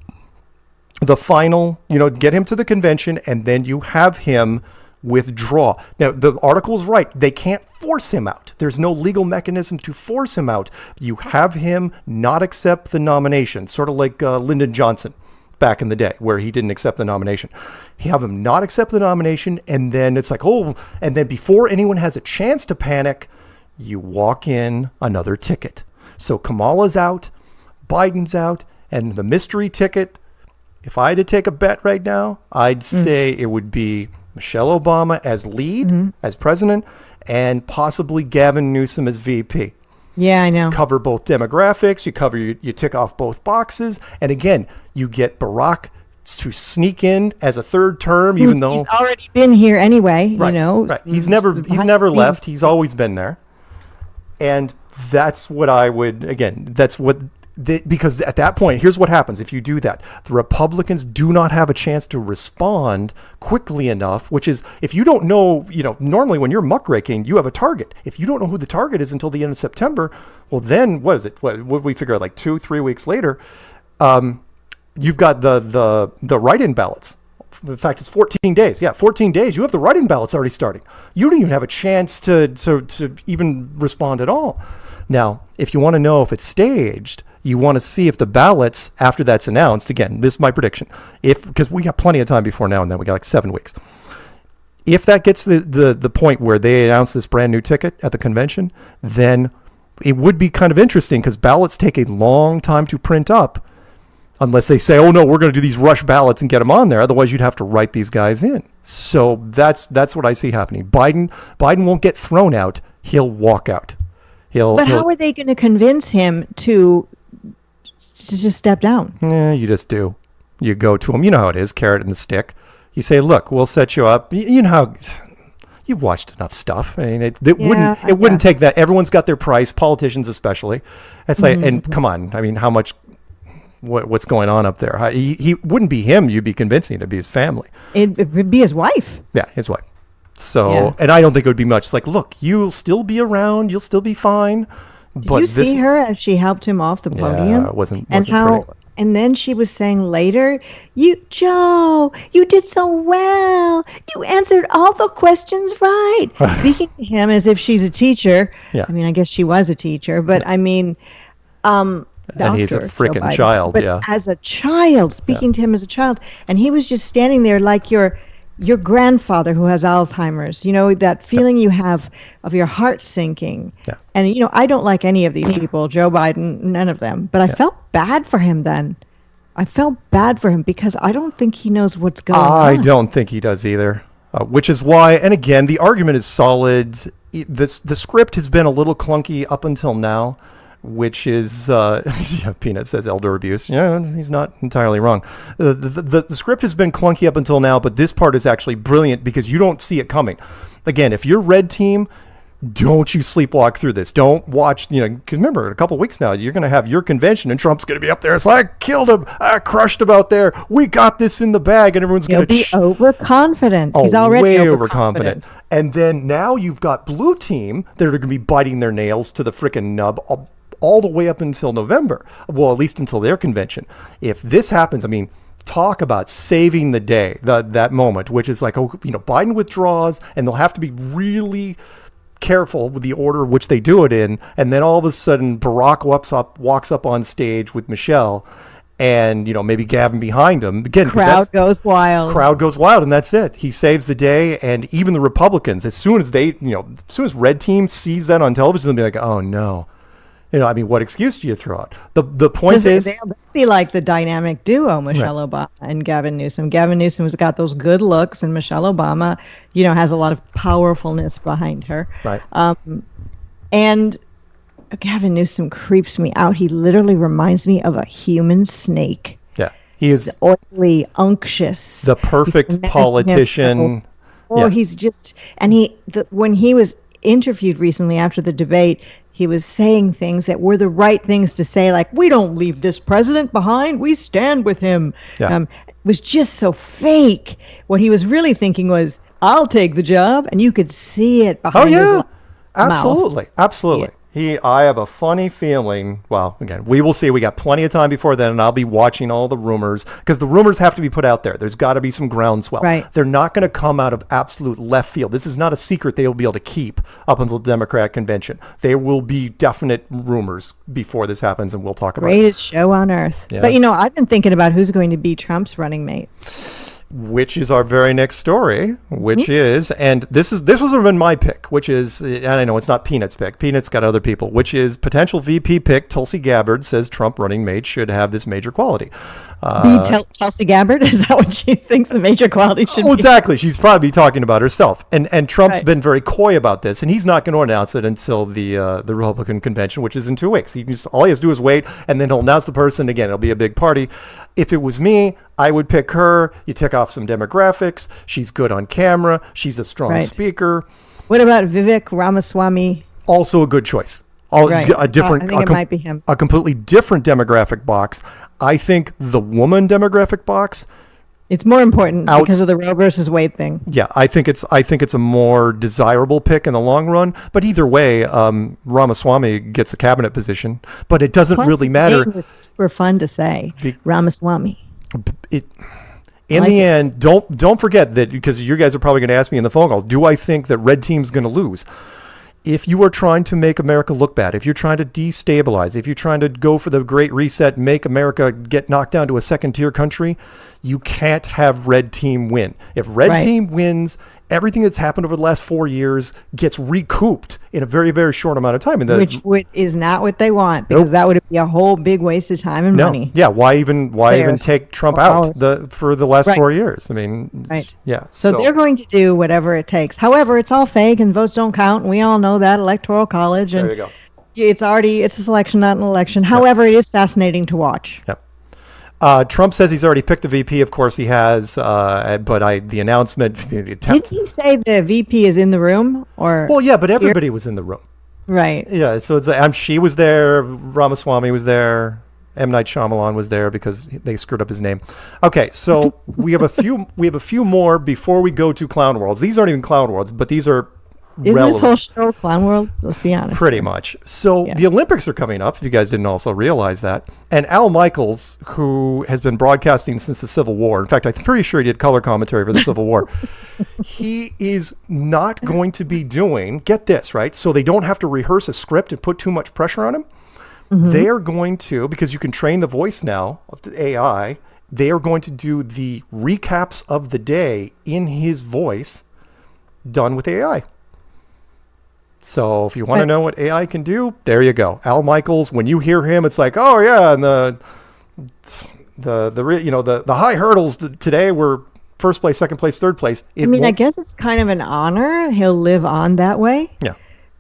the final, get him to the convention, and then you have him withdraw. Now, the article's right. They can't force him out. There's no legal mechanism to force him out. You have him not accept the nomination, sort of like Lyndon Johnson back in the day, where he didn't accept the nomination. You have him not accept the nomination, and then it's like, and then before anyone has a chance to panic, you walk in another ticket. So Kamala's out, Biden's out, and the mystery ticket, if I had to take a bet right now, I'd say it would be Michelle Obama as lead, as president, and possibly Gavin Newsom as VP. Yeah, I know. Cover both demographics. You tick off both boxes. And again, you get Barack to sneak in as a third term, even though he's already been here anyway. Right. He's never left. He's always been there. And that's what I would, again, because at that point, here's what happens if you do that. The Republicans do not have a chance to respond quickly enough, which is, if you don't know, normally when you're muckraking, you have a target. If you don't know who the target is until the end of September, well, then what is it? What we figure out, like 2-3 weeks later, you've got the write-in ballots. In fact, it's 14 days. Yeah, 14 days. You have the write-in ballots already starting. You don't even have a chance to even respond at all. Now, if you want to know if it's staged, you want to see if the ballots, after that's announced, again, this is my prediction, because we got plenty of time before now and then, we got like 7 weeks. If that gets the point where they announce this brand new ticket at the convention, then it would be kind of interesting, because ballots take a long time to print up, unless they say, oh no, we're going to do these rush ballots and get them on there. Otherwise, you'd have to write these guys in. So that's what I see happening. Biden won't get thrown out. He'll walk out. But how are they going to convince him to just step down? Yeah, you just do. You go to him. You know how it is, carrot and the stick. You say, look, we'll set you up. You know how you've watched enough stuff. I mean, it wouldn't take that. Everyone's got their price, politicians especially. It's like, and come on, I mean, how much, what's going on up there? He wouldn't be him. You'd be convincing it to be his family. It would be his wife. Yeah, his wife. So, and I don't think it would be much. It's like, look, you'll still be around. You'll still be fine. Did you see her as she helped him off the podium? Yeah, it wasn't pretty. And then she was saying later, Joe, you did so well. You answered all the questions right. Speaking to him as if she's a teacher. Yeah. I mean, I guess she was a teacher, but I mean, And he's a Joe freaking Biden. child, But yeah. as a child, speaking to him as a child, and he was just standing there like your grandfather who has Alzheimer's. You know, that feeling you have of your heart sinking. Yeah. And you know, I don't like any of these people, Joe Biden, none of them. But I felt bad for him then. I felt bad for him because I don't think he knows what's going on. I don't think he does either. Which is why, and again, the argument is solid. The script has been a little clunky up until now, which is, Peanut says elder abuse. Yeah, he's not entirely wrong. The script has been clunky up until now, but this part is actually brilliant because you don't see it coming. Again, if you're red team, don't you sleepwalk through this. Don't watch, because remember, in a couple of weeks now, you're going to have your convention and Trump's going to be up there. It's like, I killed him. I crushed him out there. We got this in the bag. And everyone's going to be overconfident. He's already way overconfident. And then now you've got blue team that are going to be biting their nails to the frickin' nub all the way up until November. Well, at least until their convention. If this happens, I mean, talk about saving the day, that moment, which is like, Biden withdraws and they'll have to be really careful with the order which they do it in, and then all of a sudden Barack walks up on stage with Michelle, and maybe Gavin behind him again. Crowd goes wild, and that's it. He saves the day, and even the Republicans, as soon as Red Team sees that on television, they'll be like, "Oh no." What excuse do you throw out? The point is, they'll be like the dynamic duo, Michelle Obama and Gavin Newsom. Gavin Newsom has got those good looks, and Michelle Obama, has a lot of powerfulness behind her. Right. And Gavin Newsom creeps me out. He literally reminds me of a human snake. Yeah, he is oily, unctuous, the perfect politician. He's just, and when he was interviewed recently after the debate, he was saying things that were the right things to say, like, we don't leave this president behind, we stand with him. Yeah. It was just so fake. What he was really thinking was, I'll take the job, and you could see it behind his mouth. Absolutely. Yeah. I have a funny feeling, well, again, we will see. We got plenty of time before then, and I'll be watching all the rumors, because the rumors have to be put out there. There's got to be some groundswell. Right. They're not going to come out of absolute left field. This is not a secret they will be able to keep up until the Democratic convention. There will be definite rumors before this happens, and we'll talk about it. Greatest show on earth. Yeah. But, I've been thinking about who's going to be Trump's running mate. Which is our very next story, which is, and this was been my pick, which is, and I know it's not Peanut's pick. Peanut's got other people, which is potential VP pick. Tulsi Gabbard says Trump running mate should have this major quality. Tulsi Gabbard? Is that what she thinks the major quality should be? Exactly. She's probably talking about herself. And Trump's been very coy about this, and he's not going to announce it until the Republican convention, which is in 2 weeks. All he has to do is wait, and then he'll announce the person. Again, it'll be a big party. If it was me, I would pick her. You tick off some demographics. She's good on camera. She's a strong speaker. What about Vivek Ramaswamy? Also a good choice. A different, I think it might be him. A completely different demographic box. I think the woman demographic box. It's more important because of the Roe versus Wade thing. Yeah, I think it's a more desirable pick in the long run. But either way, Ramaswamy gets a cabinet position. But it doesn't really matter. Name was super fun to say, Ramaswamy. In the end, don't forget that, because you guys are probably going to ask me in the phone calls, do I think that red team's going to lose? If you are trying to make America look bad, if you're trying to destabilize, if you're trying to go for the Great Reset, make America get knocked down to a second-tier country, you can't have red team win. If red team wins, everything that's happened over the last 4 years gets recouped in a very, very short amount of time. Which is not what they want, because that would be a whole big waste of time and money. Yeah, why even take Trump out for the last 4 years? I mean, yeah. So they're going to do whatever it takes. However, it's all fake and votes don't count, and we all know that, Electoral College. And there you go. It's a selection, not an election. However, it is fascinating to watch. Yep. Trump says he's already picked the VP. Of course he has, but the announcement... Did he say the VP is in the room? Well, yeah, but everybody was in the room. Right. Yeah, so she was there, Ramaswamy was there, M. Night Shyamalan was there because they screwed up his name. Okay, so we have a few more before we go to Clown Worlds. These aren't even Clown Worlds, but these are relevant. This whole show Clown World? Let's be honest. Pretty much. So the Olympics are coming up, if you guys didn't also realize that. And Al Michaels, who has been broadcasting since the Civil War, in fact, I'm pretty sure he did color commentary for the Civil War, he is not going to be doing, get this, right? So they don't have to rehearse a script and put too much pressure on him. They are going to, because you can train the voice now of the AI, they are going to do the recaps of the day in his voice done with AI. So if you want to know what AI can do, there you go. Al Michaels, when you hear him, it's like, oh yeah, and the high hurdles today were first place, second place, third place. I guess it's kind of an honor. He'll live on that way. Yeah.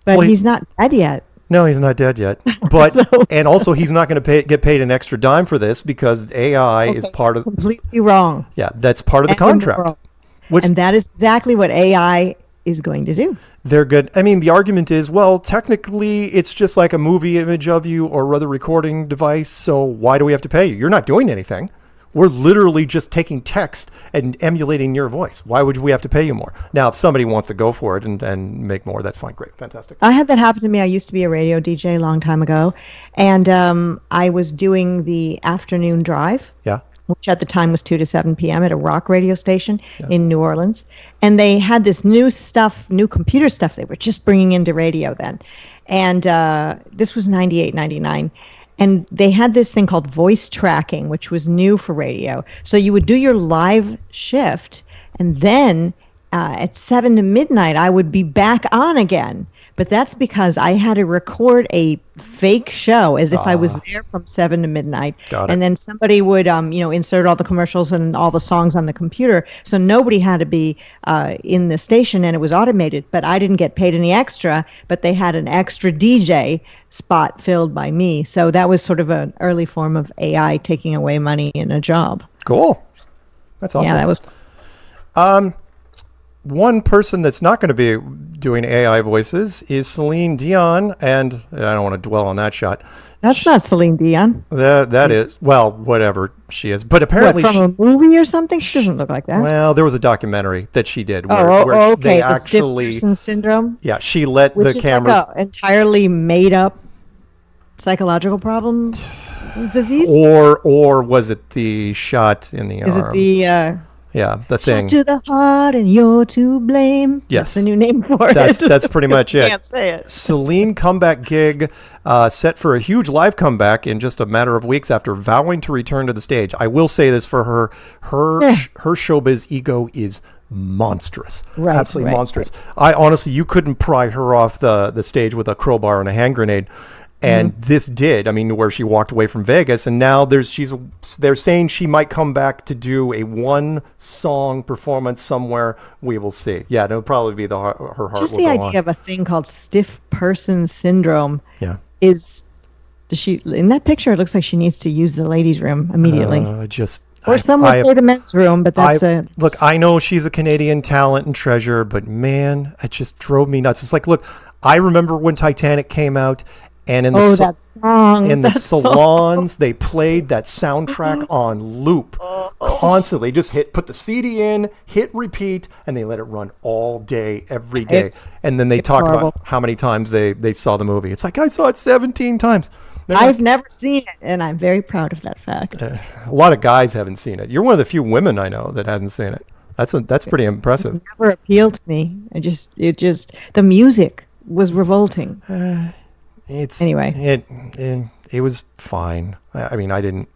But he's not dead yet. No, he's not dead yet. But and also he's not going to get paid an extra dime for this because AI is part of completely wrong. Yeah, that's part of the contract. And that is exactly what AI is going to do. They're good. I mean, the argument is, well, technically it's just like a movie image of you or other recording device, so why do we have to pay you? You're not doing anything. We're literally just taking text and emulating your voice. Why would we have to pay you more? Now, if somebody wants to go for it and make more, that's fine. Great. Fantastic. I had that happen to me. I used to be a radio DJ a long time ago, and I was doing the afternoon drive. Yeah. Which at the time was 2 to 7 p.m. at a rock radio station in New Orleans. And they had this new computer stuff they were just bringing into radio then. And this was 98, 99. And they had this thing called voice tracking, which was new for radio. So you would do your live shift, and then at 7 to midnight, I would be back on again. But that's because I had to record a fake show as if I was there from 7 to midnight. And then somebody would, insert all the commercials and all the songs on the computer. So nobody had to be in the station, and it was automated. But I didn't get paid any extra, but they had an extra DJ spot filled by me. So that was sort of an early form of AI taking away money in a job. Cool. That's awesome. Yeah, that was... One person that's not going to be doing AI voices is Celine Dion, and I don't want to dwell on that shot. That's not Celine Dion. That is, well, whatever she is. But apparently from a movie or something? She doesn't look like that. Well, there was a documentary that she did where okay. they actually... The stiff person syndrome? Yeah, she let the cameras... Like an entirely made-up psychological problem disease? Or was it the shot in the arm? Is it the... Yeah, the thing. Shot to the heart and you're to blame. Yes. That's the new name for it. That's pretty much it. Can't say it. Celine comeback gig set for a huge live comeback in just a matter of weeks after vowing to return to the stage. I will say this for her. Her showbiz ego is monstrous. Right, absolutely monstrous. I honestly, you couldn't pry her off the stage with a crowbar and a hand grenade. And this did, where she walked away from Vegas, and now they're saying she might come back to do a one-song performance somewhere. We will see. Yeah, it'll probably be her heart. Just the idea of a thing called stiff person syndrome. Yeah, does she in that picture? It looks like she needs to use the ladies' room immediately. Some would say the men's room, but that's look. I know she's a Canadian talent and treasure, but man, it just drove me nuts. It's like, look, I remember when Titanic came out. And in the salons, they played that soundtrack on loop constantly. Just put the CD in, hit repeat, and they let it run all day, every day. And then they talk about how many times they saw the movie. It's like, I saw it 17 times. I've never seen it, and I'm very proud of that fact. A lot of guys haven't seen it. You're one of the few women I know that hasn't seen it. That's pretty impressive. It never appealed to me. The music was revolting. It was fine. I didn't.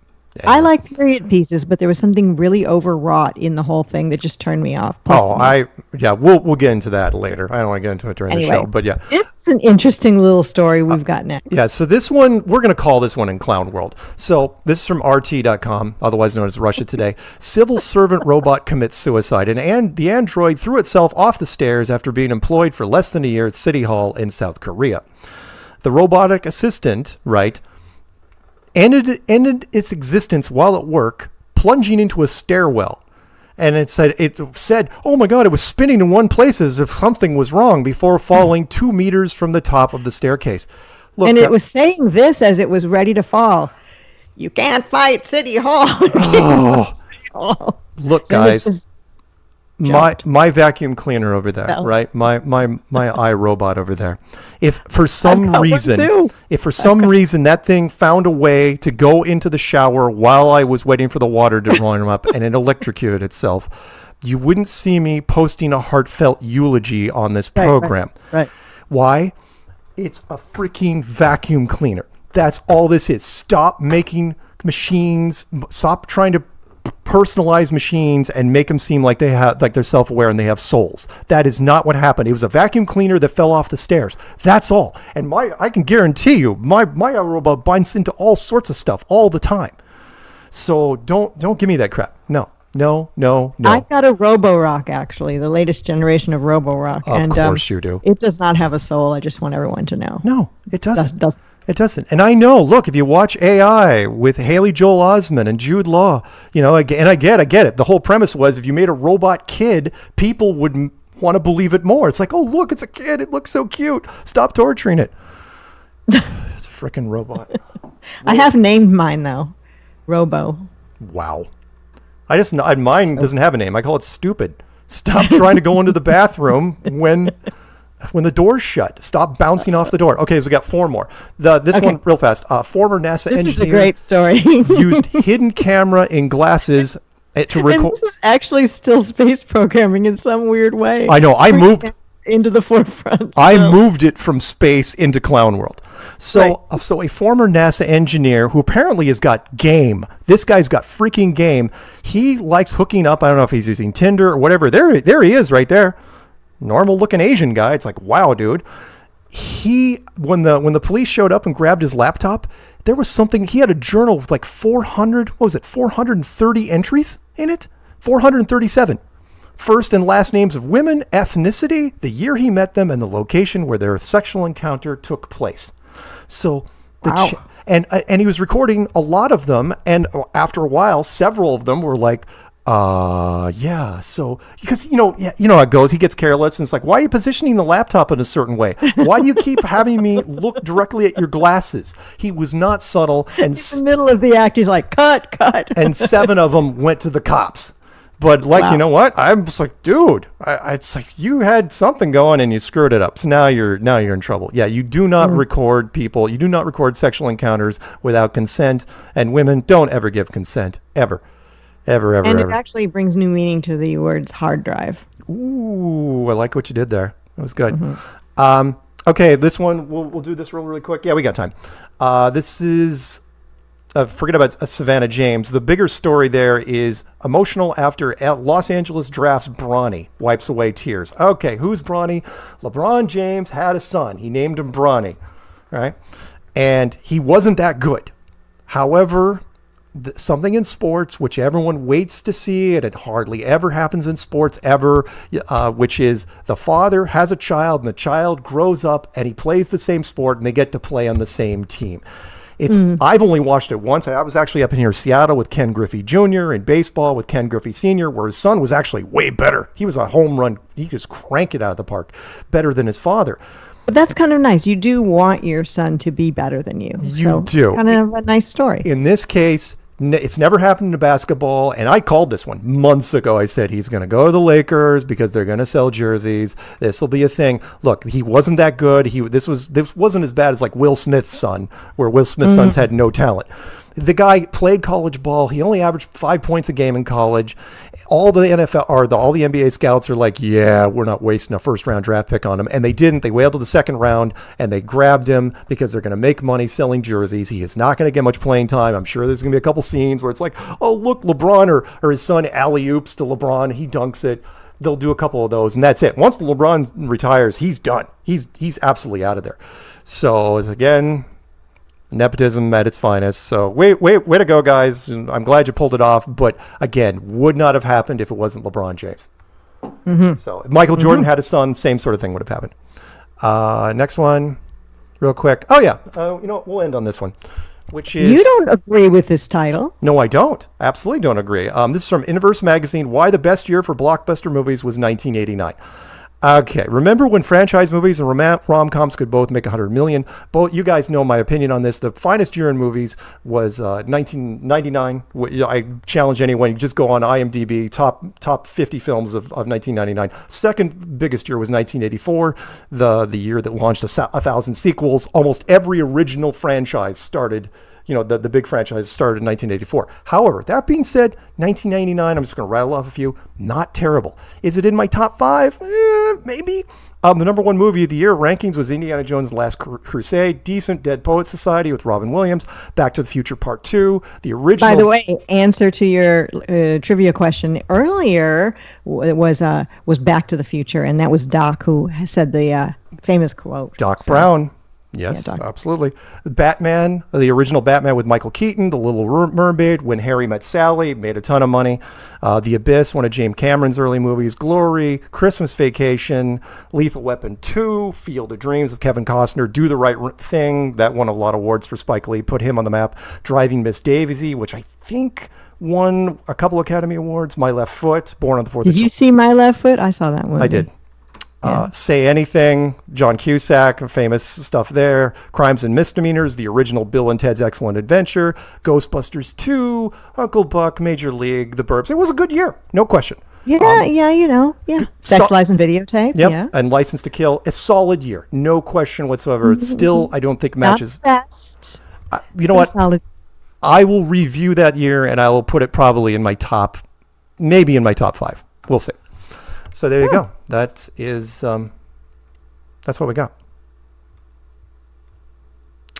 I like period pieces, but there was something really overwrought in the whole thing that just turned me off. We'll get into that later. I don't want to get into it during the show, but yeah. This is an interesting little story we've got next. Yeah, so this one, we're going to call this one in Clown World. So this is from RT.com, otherwise known as Russia Today. Civil servant robot commits suicide, and the android threw itself off the stairs after being employed for less than a year at City Hall in South Korea. The robotic assistant, ended its existence while at work, plunging into a stairwell. And it said, oh my God, it was spinning in one place as if something was wrong before falling 2 meters from the top of the staircase. Look, and it was saying this as it was ready to fall. You can't fight City Hall. Look, guys. My vacuum cleaner over there, right? My iRobot over there. If for some reason that thing found a way to go into the shower while I was waiting for the water to run up and it electrocuted itself, you wouldn't see me posting a heartfelt eulogy on this program. Right. Why? It's a freaking vacuum cleaner. That's all this is. Stop making machines. Stop trying to personalize machines and make them seem like they're self-aware and they have souls. That is not what happened. It was a vacuum cleaner that fell off the stairs. That's all. And I can guarantee you, my robot binds into all sorts of stuff all the time. So don't give me that crap. No. I've got a Roborock, actually, the latest generation of Roborock. Of course you do. It does not have a soul. I just want everyone to know. No, it doesn't. It doesn't. And I know, look, if you watch AI with Haley Joel Osment and Jude Law, and I get it. The whole premise was if you made a robot kid, people would want to believe it more. It's like, oh, look, it's a kid. It looks so cute. Stop torturing it. It's a freaking robot. I have named mine, though. Robo. Wow. Mine doesn't have a name. I call it stupid. Stop trying to go into the bathroom when the door's shut. Stop bouncing off the door. Okay, so we got 4 more. This one real fast. Former NASA engineer. This is a great story. Used hidden camera in glasses to record. And this is actually still space programming in some weird way. I know. I moved into the forefront. I moved it from space into clown world. So a former NASA engineer who apparently has got game. This guy's got freaking game. He likes hooking up. I don't know if he's using Tinder or whatever. There he is right there. Normal looking Asian guy. It's like, wow, dude. When the police showed up and grabbed his laptop, there was something. He had a journal with like 430 entries in it. 437. First and last names of women, ethnicity, the year he met them, and the location where their sexual encounter took place. So, and he was recording a lot of them, and after a while, several of them were like, yeah. So, because you know how it goes. He gets careless, and it's like, why are you positioning the laptop in a certain way? Why do you keep having me look directly at your glasses? He was not subtle, and in the middle of the act, he's like, cut. And 7 of them went to the cops. But you know what? I'm just like, dude, it's like you had something going and you screwed it up. So now you're in trouble. Yeah, you do not record people. You do not record sexual encounters without consent. And women don't ever give consent. Ever. And it actually brings new meaning to the words hard drive. Ooh, I like what you did there. That was good. Okay, this one, we'll do this really quick. Yeah, we got time. This is... forget about Savannah James. The bigger story there is emotional after Los Angeles drafts Bronny, wipes away tears. Okay, who's Bronny? LeBron James had a son. He named him Bronny, right? And he wasn't that good. However, something in sports, which everyone waits to see, and it hardly ever happens in sports ever, which is the father has a child, and the child grows up, and he plays the same sport, and they get to play on the same team. I've only watched it once. I was actually up in here, Seattle, with Ken Griffey Jr. in baseball with Ken Griffey Sr., where his son was actually way better. He was a home run. He just cranked it out of the park, better than his father. But that's kind of nice. You do want your son to be better than you. You do. It's kind of a nice story. In this case, it's never happened in basketball, and I called this one months ago. I said he's going to go to the Lakers because they're going to sell jerseys. This will be a thing. Look, he wasn't that good. This wasn't as bad as like Will Smith's son, where Will Smith's sons had no talent. The guy played college ball. He only averaged 5 points a game in college. All the NFL or all the NBA scouts are like, yeah, we're not wasting a first-round draft pick on him. And they didn't. They waited till the second round, and they grabbed him because they're going to make money selling jerseys. He is not going to get much playing time. I'm sure there's going to be a couple scenes where it's like, oh, look, LeBron or his son alley-oops to LeBron. He dunks it. They'll do a couple of those, and that's it. Once LeBron retires, he's done. He's absolutely out of there. So, again... nepotism at its finest. So way to go, guys. I'm glad you pulled it off. But again, would not have happened if it wasn't LeBron James. So if Michael Jordan had a son, same sort of thing would have happened. Next one, real quick. Oh yeah, we'll end on this one, which is... You don't agree with this title. No, I don't. Absolutely don't agree. This is from Inverse Magazine. Why the best year for blockbuster movies was 1989. Okay, remember when franchise movies and rom-coms could both make $100 million? Both, you guys know my opinion on this. The finest year in movies was 1999. I challenge anyone. You just go on IMDb, top 50 films of 1999. Second biggest year was 1984, the year that launched 1,000 sequels. Almost every original franchise started the big franchise started in 1984. However, that being said, 1999, I'm just going to rattle off a few. Not terrible. Is it in my top 5? Maybe. The number 1 movie of the year rankings was Indiana Jones and the Last Crusade. Decent. Dead Poets Society with Robin Williams. Back to the Future Part 2. The original. By the way, answer to your trivia question earlier was Back to the Future, and that was Doc who said the famous quote. Doc Brown. Yes, yeah, absolutely. Batman, the original Batman with Michael Keaton, The Little Mermaid, When Harry Met Sally, made a ton of money. The Abyss, one of James Cameron's early movies. Glory, Christmas Vacation, Lethal Weapon 2, Field of Dreams with Kevin Costner, Do the Right Thing, that won a lot of awards for Spike Lee, put him on the map. Driving Miss Daisy, which I think won a couple Academy Awards. My Left Foot, Born on the 4th of July. Did you see My Left Foot? I saw that one. I did. Yeah. Say Anything, John Cusack, famous stuff there. Crimes and Misdemeanors, the original Bill and Ted's Excellent Adventure. Ghostbusters 2, Uncle Buck, Major League, The Burbs. It was a good year, no question. Yeah. Sex, Lies, and Videotape. Yep, yeah. And License to Kill. A solid year, no question whatsoever. It's still, I don't think matches. Not best. You know what? Solid. I will review that year, and I will put it probably in my top, maybe in my top 5. We'll see. So there you go. That is, that's what we got.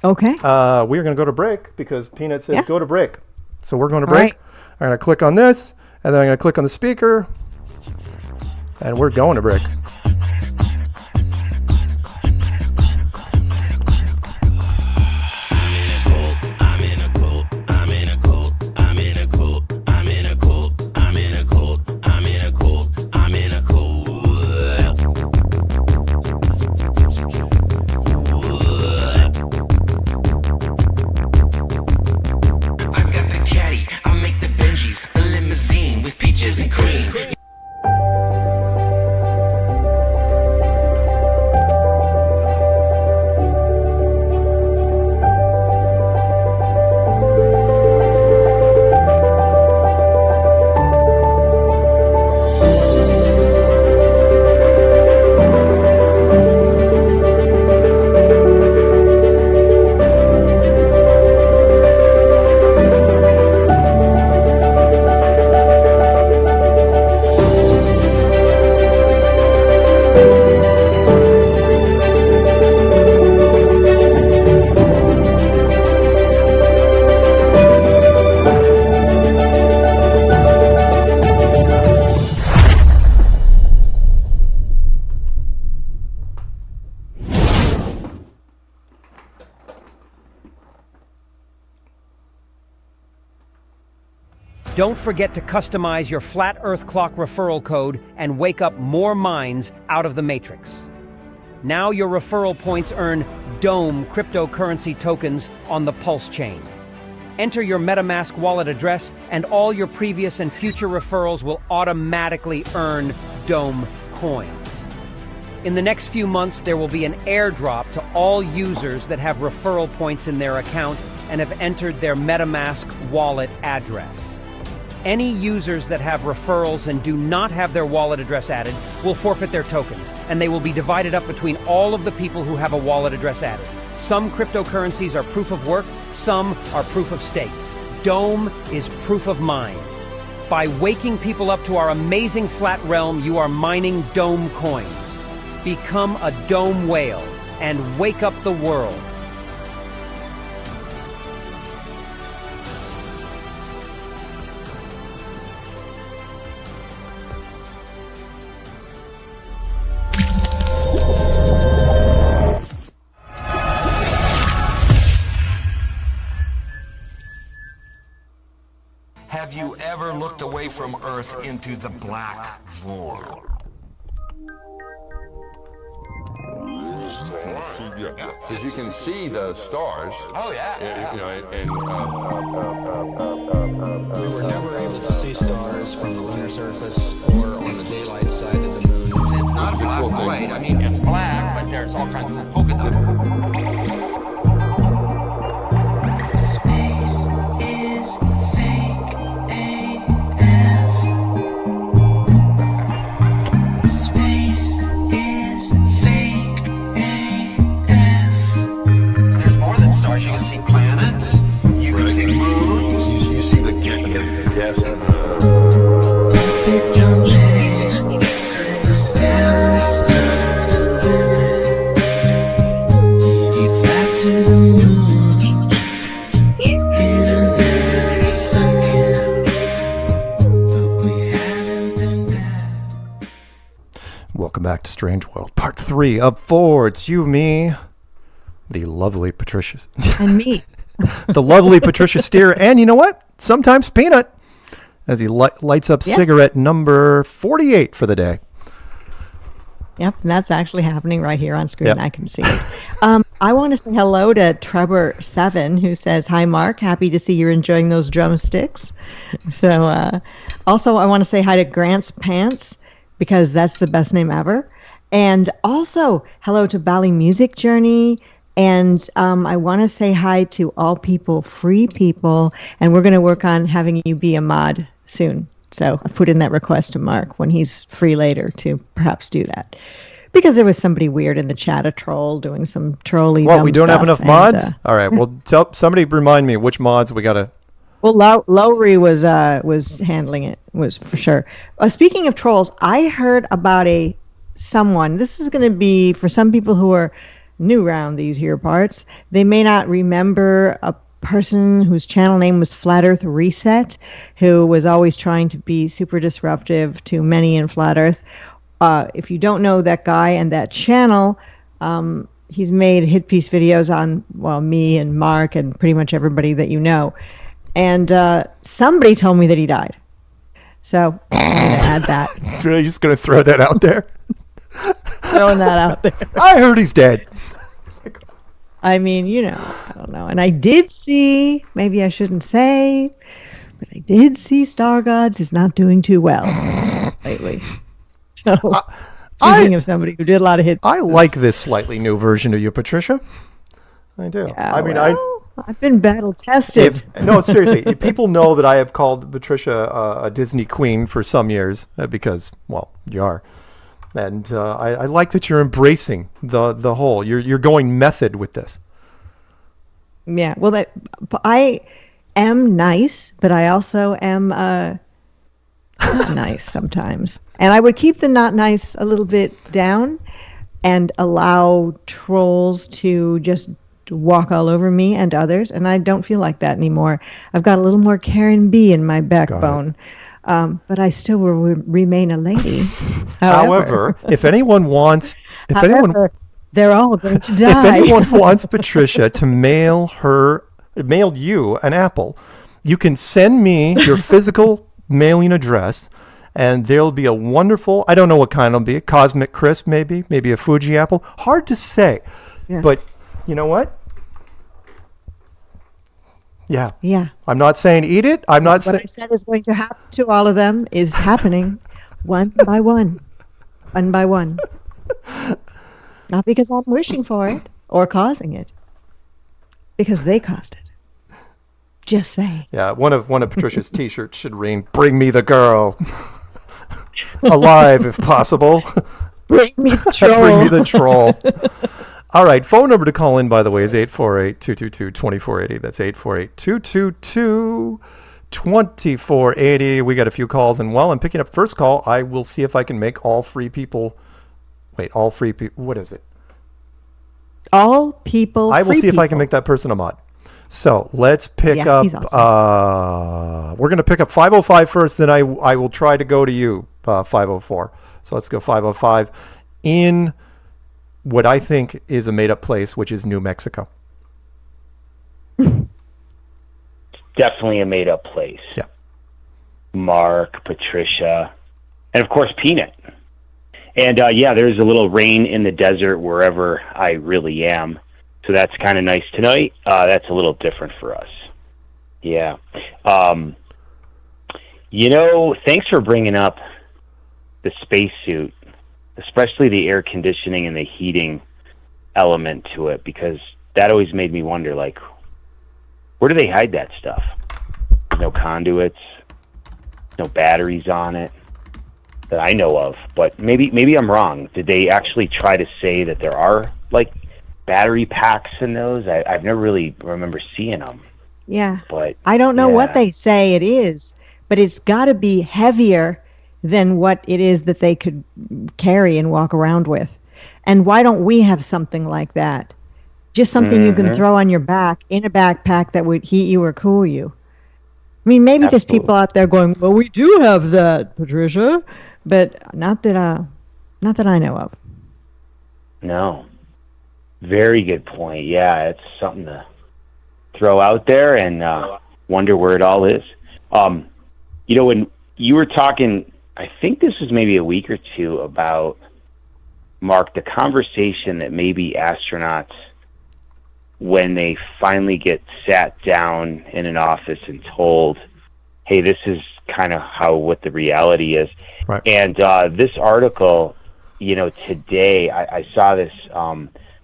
Okay. We're going to go to break because Peanut says go to break. So we're going to break. Right. I'm going to click on this, and then I'm going to click on the speaker, and we're going to break. And cream. Don't forget to customize your Flat Earth Clock referral code and wake up more minds out of the Matrix. Now your referral points earn DOME cryptocurrency tokens on the Pulse chain. Enter your MetaMask wallet address and all your previous and future referrals will automatically earn DOME coins. In the next few months, there will be an airdrop to all users that have referral points in their account and have entered their MetaMask wallet address. Any users that have referrals and do not have their wallet address added will forfeit their tokens, and they will be divided up between all of the people who have a wallet address added. Some cryptocurrencies are proof of work, some are proof of stake. DOME is proof of mind. By waking people up to our amazing flat realm, you are mining DOME coins. Become a DOME whale and wake up the world. Have you ever looked away from Earth into the black void? Because you can see the stars. Oh yeah. We were never able to see stars from the lunar surface or on the daylight side of the moon. It's not a black void. I mean, it's black, but there's all kinds of little polka dots. Space is fake AF. Space is fake AF. There's more than stars. You can see planets. You Welcome back to Strange World, part 3 of 4. It's you, me, the lovely Patricia. And me. The lovely Patricia Steere. And you know what? Sometimes Peanut, as he lights up cigarette number 48 for the day. Yep, and that's actually happening right here on screen. Yep. I can see it. I want to say hello to Trevor7, who says, "Hi, Mark. Happy to see you're enjoying those drumsticks." So, also, I want to say hi to Grant's Pants, because that's the best name ever. And also, hello to Bali Music Journey. And I want to say hi to All People, Free People. And we're going to work on having you be a mod soon. So I put in that request to Mark when he's free later to perhaps do that. Because there was somebody weird in the chat, a troll doing some trolly What, dumb we don't have stuff, enough mods? All right, well, somebody remind me which mods we got to... Well, Lowry was handling it, was for sure. Speaking of trolls, I heard about someone. This is going to be for some people who are new around these here parts. They may not remember a person whose channel name was Flat Earth Reset, who was always trying to be super disruptive to many in Flat Earth. If you don't know that guy and that channel, he's made hit piece videos on, well, me and Mark and pretty much everybody that you know. And somebody told me that he died. So I'm going to add that. You're just going to throw that out there? Throwing that out there. I heard he's dead. I mean, I don't know. And I did see, maybe I shouldn't say, but I did see Star Gods is not doing too well lately. So, speaking of somebody who did a lot of hits. I like this slightly new version of you, Patricia. I do. Yeah, I mean, I've been battle tested. No, seriously. People know that I have called Patricia a Disney queen for some years because, well, you are. And I like that you're embracing the whole. You're going method with this. Yeah, well, I am nice, but I also am not nice sometimes. And I would keep the not nice a little bit down and allow trolls to just walk all over me and others. And I don't feel like that anymore. I've got a little more Karen B in my backbone. But I still will remain a lady. However, if anyone wants, they're all going to die. If anyone wants Patricia to mail you an apple, you can send me your physical mailing address, and there'll be a wonderful, I don't know what kind it'll be, a Cosmic Crisp maybe a Fuji apple. Hard to say, but you know what? Yeah. Yeah. I'm not saying eat it. I'm not saying. What I said is going to happen to all of them is happening one by one. One by one. Not because I'm wishing for it or causing it. Because they caused it. Just say. Yeah, one of Patricia's t-shirts should read, "Bring me the girl." Alive if possible. Bring me the troll. Bring me the troll. All right, phone number to call in, by the way, is 848-222-2480. That's 848-222-2480. We got a few calls, and while I'm picking up first call, I will see if I can make all free people... Wait, all free people... What is it? All people... I will see if I can make that person a mod. So, let's pick up... He's awesome. We're going to pick up 505 first, then I will try to go to you, 504. So let's go 505 in... what I think is a made-up place, which is New Mexico. Definitely a made-up place. Yeah. Mark, Patricia, and of course Peanut. And there's a little rain in the desert wherever I really am, so that's kind of nice tonight. That's a little different for us. Yeah. Thanks for bringing up the spacesuit. Especially the air conditioning and the heating element to it, because that always made me wonder, like, where do they hide that stuff? No conduits, no batteries on it that I know of, but maybe I'm wrong. Did they actually try to say that there are, like, battery packs in those? I've never really remember seeing them. Yeah, but I don't know what they say it is, but it's got to be heavier than what it is that they could carry and walk around with. And why don't we have something like that? Just something you can throw on your back in a backpack that would heat you or cool you. I mean, maybe there's people out there going, well, we do have that, Patricia, but not that Not that I know of. No. Very good point. Yeah, it's something to throw out there and wonder where it all is. When you were talking, I think this was maybe a week or two about, Mark, the conversation that maybe astronauts, when they finally get sat down in an office and told, hey, this is kind of what the reality is. Right. And this article, today I saw this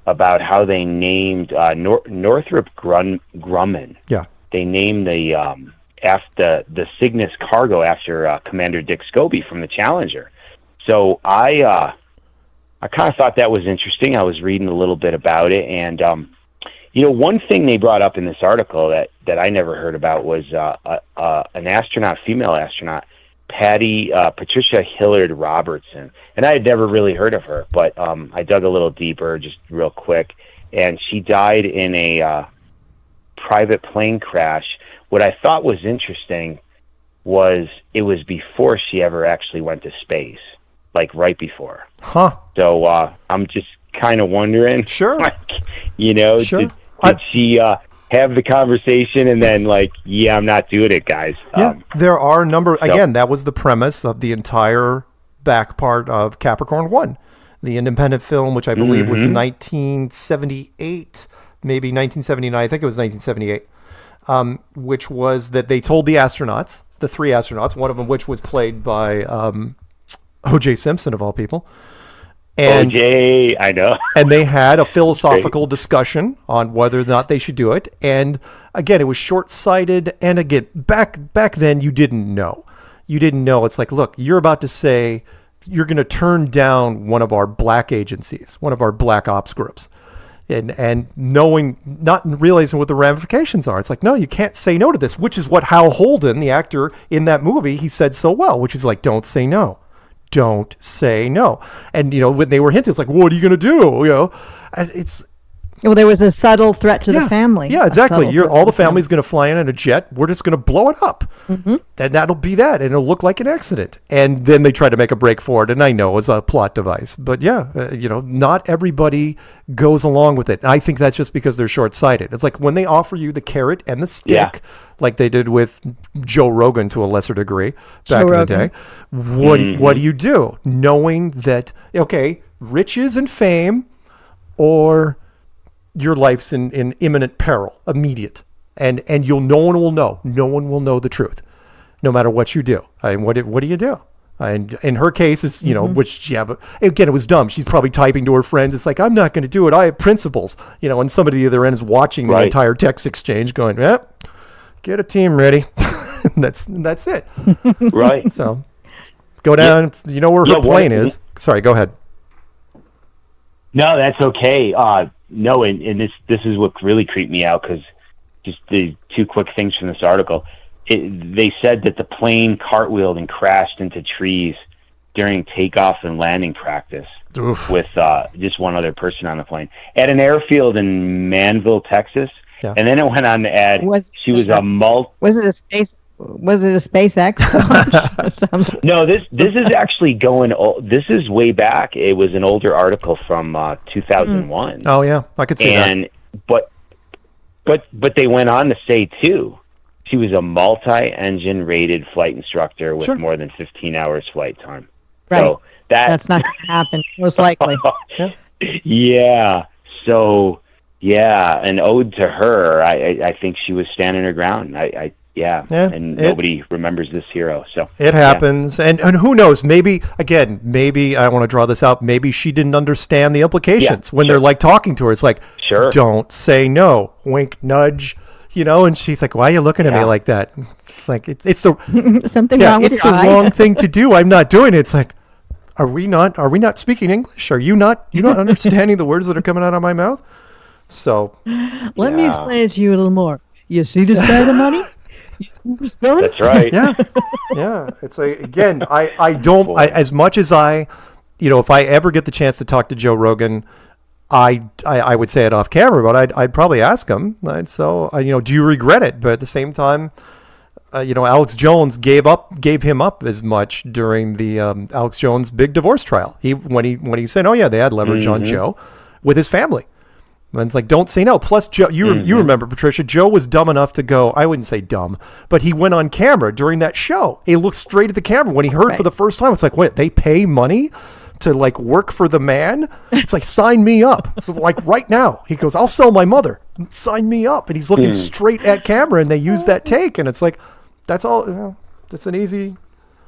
about how they named Northrop Grumman. Yeah. They named the Cygnus cargo after Commander Dick Scobie from the Challenger. So I kind of thought that was interesting. I was reading a little bit about it, and one thing they brought up in this article that I never heard about was an female astronaut, Patricia Hillard Robertson, and I had never really heard of her, but I dug a little deeper, just real quick, and she died in a private plane crash. What I thought was interesting was it was before she ever actually went to space, like right before. Huh. So I'm just kind of wondering. Sure. Sure. Did she have the conversation and then I'm not doing it, guys? Yeah, there are a number. Again, that was the premise of the entire back part of Capricorn 1, the independent film, which I believe was 1978, maybe 1979. I think it was 1978. Which was that they told the astronauts, the three astronauts, one of them which was played by O.J. Simpson, of all people. And O.J., I know. And they had a philosophical discussion on whether or not they should do it. And again, it was short-sighted. And again, back then, you didn't know. You didn't know. It's like, look, you're about to say you're going to turn down one of our black agencies, one of our black ops groups. And not realizing what the ramifications are. It's like, no, you can't say no to this, which is what Hal Holden, the actor in that movie, he said so well, which is like, don't say no. Don't say no. And, when they were hinted, it's like, what are you going to do? And it's... Well, there was a subtle threat to the family. Yeah, exactly. All the family's going to fly in a jet. We're just going to blow it up. Mm-hmm. And that'll be that. And it'll look like an accident. And then they try to make a break for it. And I know it was a plot device. But not everybody goes along with it. And I think that's just because they're short-sighted. It's like when they offer you the carrot and the stick, like they did with Joe Rogan to a lesser degree back in the day. What do you do? Knowing that, okay, riches and fame or... your life's in imminent peril, immediate, and no one will know. No one will know the truth, no matter what you do. I mean, what do you do? And in her case, it's but again, it was dumb. She's probably typing to her friends. It's like, I'm not going to do it. I have principles, and somebody at the other end is watching the entire text exchange, going, get a team ready. that's it. Right. So go down. Where her plane is. Sorry, go ahead. No, that's okay. No, and this is what really creeped me out, because just the two quick things from this article. They said that the plane cartwheeled and crashed into trees during takeoff and landing practice. Oof. With just one other person on the plane at an airfield in Manville, Texas. Yeah. And then it went on to add Was it a SpaceX launch or something? No, this is actually going. This is way back. It was an older article from 2001. Oh yeah, I could see that. But they went on to say too, she was a multi-engine rated flight instructor with more than 15 hours flight time. Right. So that's not going to happen, most likely. Yeah. So an ode to her. I think she was standing her ground. And nobody remembers this hero. So it happens, and who knows? Maybe I want to draw this out. Maybe she didn't understand the implications when they're like talking to her. It's like, don't say no, wink, nudge, And she's like, why are you looking at me like that? It's like it's the something wrong with your eye. Wrong thing to do. I'm not doing it. It's like, are we not speaking English? Are you not understanding the words that are coming out of my mouth? So let me explain it to you a little more. You see this bag of money? That's right. Yeah. It's like, again, I don't, as much as if I ever get the chance to talk to Joe Rogan, I would say it off camera, but I'd probably ask him. Do you regret it? But at the same time, Alex Jones gave him up as much during the Alex Jones big divorce trial. When he said, "Oh yeah, they had leverage on Joe with his family," and it's like, don't say no. Plus, Joe, you remember, Patricia, Joe was dumb enough to go. I wouldn't say dumb, but he went on camera during that show. He looked straight at the camera when he heard for the first time. It's like, wait, they pay money to like work for the man? It's like, sign me up. So like right now, he goes, I'll sell my mother. Sign me up. And he's looking straight at camera, and they use that take, and it's like, that's all. That's an easy.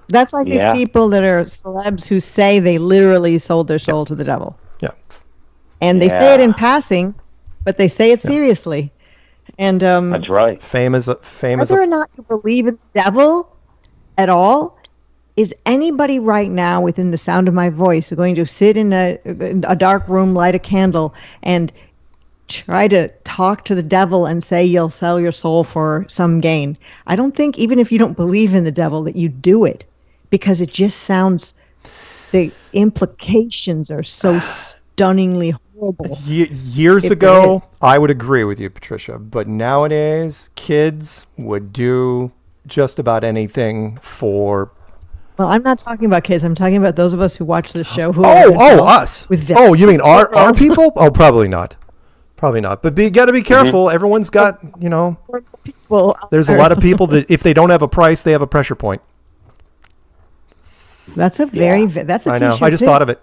That's like these people that are celebs who say they literally sold their soul to the devil. Yeah. And they say it in passing, but they say it seriously. And that's right. Fame is whether or not you believe in the devil at all, is anybody right now within the sound of my voice going to sit in a dark room, light a candle, and try to talk to the devil and say you'll sell your soul for some gain? I don't think, even if you don't believe in the devil, that you do it, because it just sounds, the implications are so stunningly horrible. Years ago, I would agree with you, Patricia, but nowadays, kids would do just about anything for. Well, I'm not talking about kids. I'm talking about those of us who watch this show. Who Us. You mean our people? Oh, probably not. Probably not. But you got to be careful. Everyone's got, there's a lot of people that if they don't have a price, they have a pressure point. That's a that's a I know. t-shirt I just too. thought of it.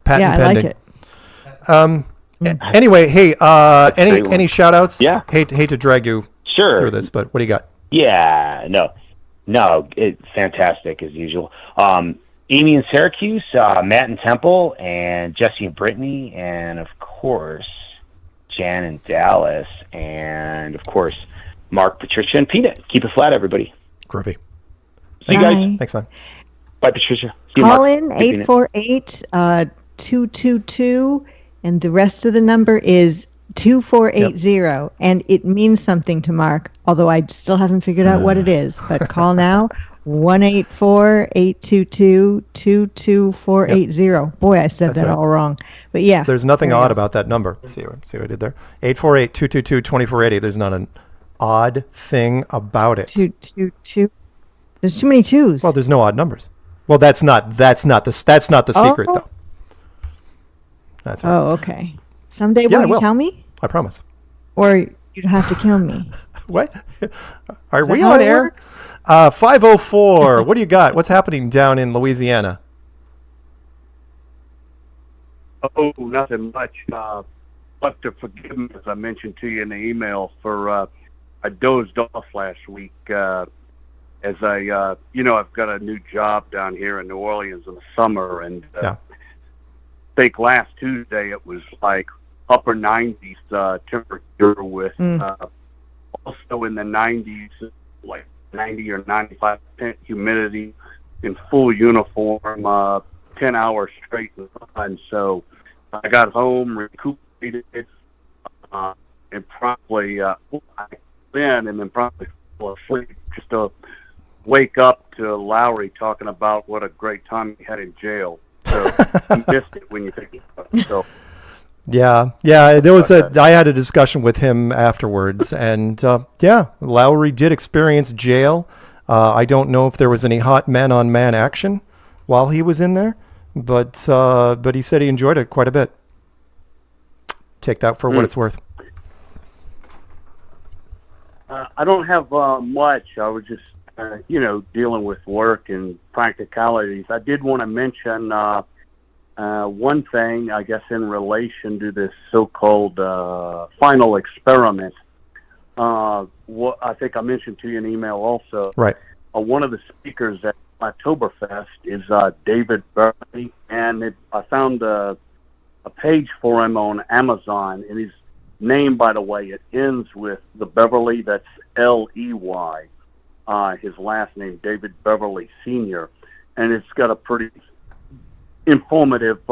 Patent pending. I like it. Anyway, hey, any shout outs? Yeah. Hate to drag you through this, but what do you got? Yeah, no, it's fantastic as usual. Amy in Syracuse, Matt in Temple, and Jesse and Brittany, and of course Jan in Dallas, and of course Mark, Patricia, and Peanut. Keep it flat, everybody. Groovy. See you guys. Thanks, man. Bye, Patricia. See you, Call Mark. in Hey, Peanut. 848-222, and the rest of the number is 2480, and it means something to Mark, although I still haven't figured out what it is. But call now, 1-848-222-22480. Boy, I said That's that right. all wrong. But yeah. There's nothing odd about that number. See what I did there? 848-222-2480. There's not an odd thing about it. 222. There's too many twos. Well, there's no odd numbers. Well, that's not the secret though. That's right. Oh, okay. Someday Yeah, I will you will. tell me? I promise. Or you'd have to kill me. What? Are Is that we how on it air? works? 504. What do you got? What's happening down in Louisiana? Oh, nothing much. But to forgive me, as I mentioned to you in the email, for I dozed off last week as I, I've got a new job down here in New Orleans in the summer, and I think last Tuesday it was like upper 90s temperature with also in the 90s, like 90 or 95% humidity, in full uniform, 10 hours straight in the sun. So I got home, recuperated, and promptly then promptly fell asleep just to wake up to Lowry talking about what a great time he had in jail. So you missed it when you think about it. So. Yeah. There was I had a discussion with him afterwards, and Lowry did experience jail. I don't know if there was any hot man-on-man action while he was in there, but he said he enjoyed it quite a bit. Take that for what it's worth. I don't have much. I was just, dealing with work and practicalities. I did want to mention one thing, I guess, in relation to this so-called final experiment. What I think I mentioned to you in email also. Right. One of the speakers at Oktoberfest is David Beverly, and I found a page for him on Amazon, and his name, by the way, it ends with the Beverly, that's L-E-Y, his last name, David Beverly Sr., and it's got a pretty informative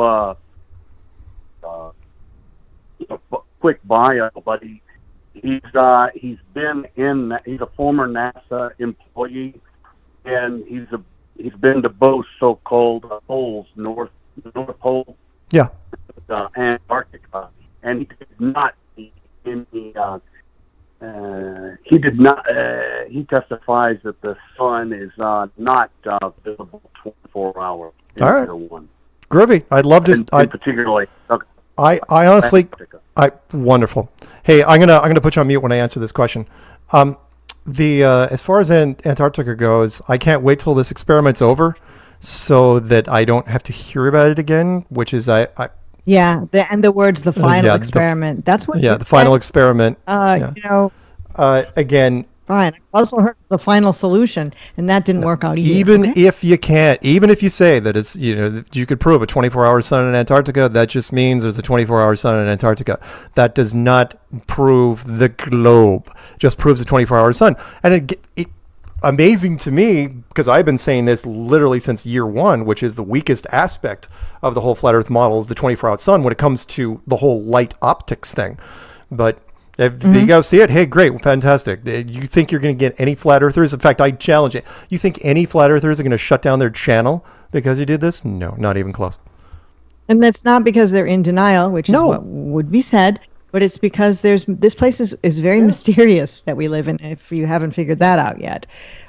quick bio, but he's been he's a former NASA employee, and he's been to both so-called poles, North Pole, Antarctica, and he did not see any He did not. He testifies that the sun is not visible 24 hours. All right. Groovy. I'd love to. Particularly. I honestly. Wonderful. Hey, I'm gonna put you on mute when I answer this question. As far as Antarctica goes, I can't wait till this experiment's over, so that I don't have to hear about it again. Which is Yeah, and the words "the final experiment." That's what. Yeah, the final experiment. Again. Fine. I also heard the final solution, and that didn't work out either. Even if you say that it's, you could prove a 24-hour sun in Antarctica, that just means there's a 24-hour sun in Antarctica. That does not prove the globe. It just proves a 24-hour sun. And it amazing to me, because I've been saying this literally since year one, which is the weakest aspect of the whole flat Earth model is the 24-hour sun when it comes to the whole light optics thing. But if you go see it, hey, great, fantastic. You think you're going to get any flat earthers? In fact, I challenge it. You think any flat earthers are going to shut down their channel because you did this? No, not even close. And that's not because they're in denial, which is what would be said, but it's because this place is very mysterious that we live in, if you haven't figured that out yet.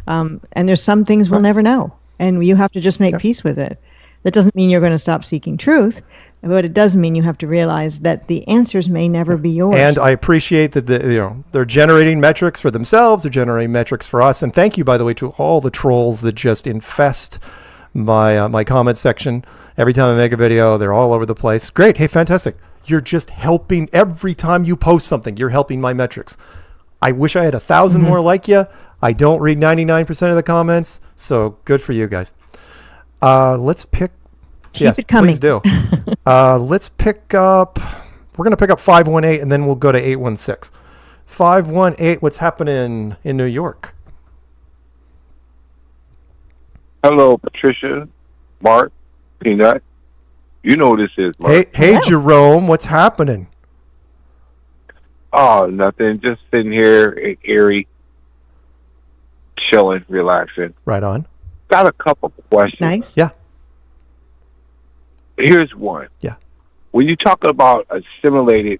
And there's some things we'll never know, and you have to just make peace with it. That doesn't mean you're going to stop seeking truth, but it does mean you have to realize that the answers may never be yours. And I appreciate that they're generating metrics for themselves, they're generating metrics for us. And thank you, by the way, to all the trolls that just infest my comment section. Every time I make a video, they're all over the place. Great, hey, fantastic. You're just helping every time you post something. You're helping my metrics. I wish I had 1,000 more like you. I don't read 99% of the comments, so good for you guys. Let's pick. Keep it coming. Please do. Let's pick up. We're going to pick up 518, and then we'll go to 816. 518. What's happening in New York? Hello, Patricia, Mark, Peanut. You know who this is, Mark. Hey, Jerome. What's happening? Oh, nothing. Just sitting here in Erie, chilling, relaxing. Right on. Got a couple questions. Nice. Yeah. Here's one. Yeah. When you talk about a simulated,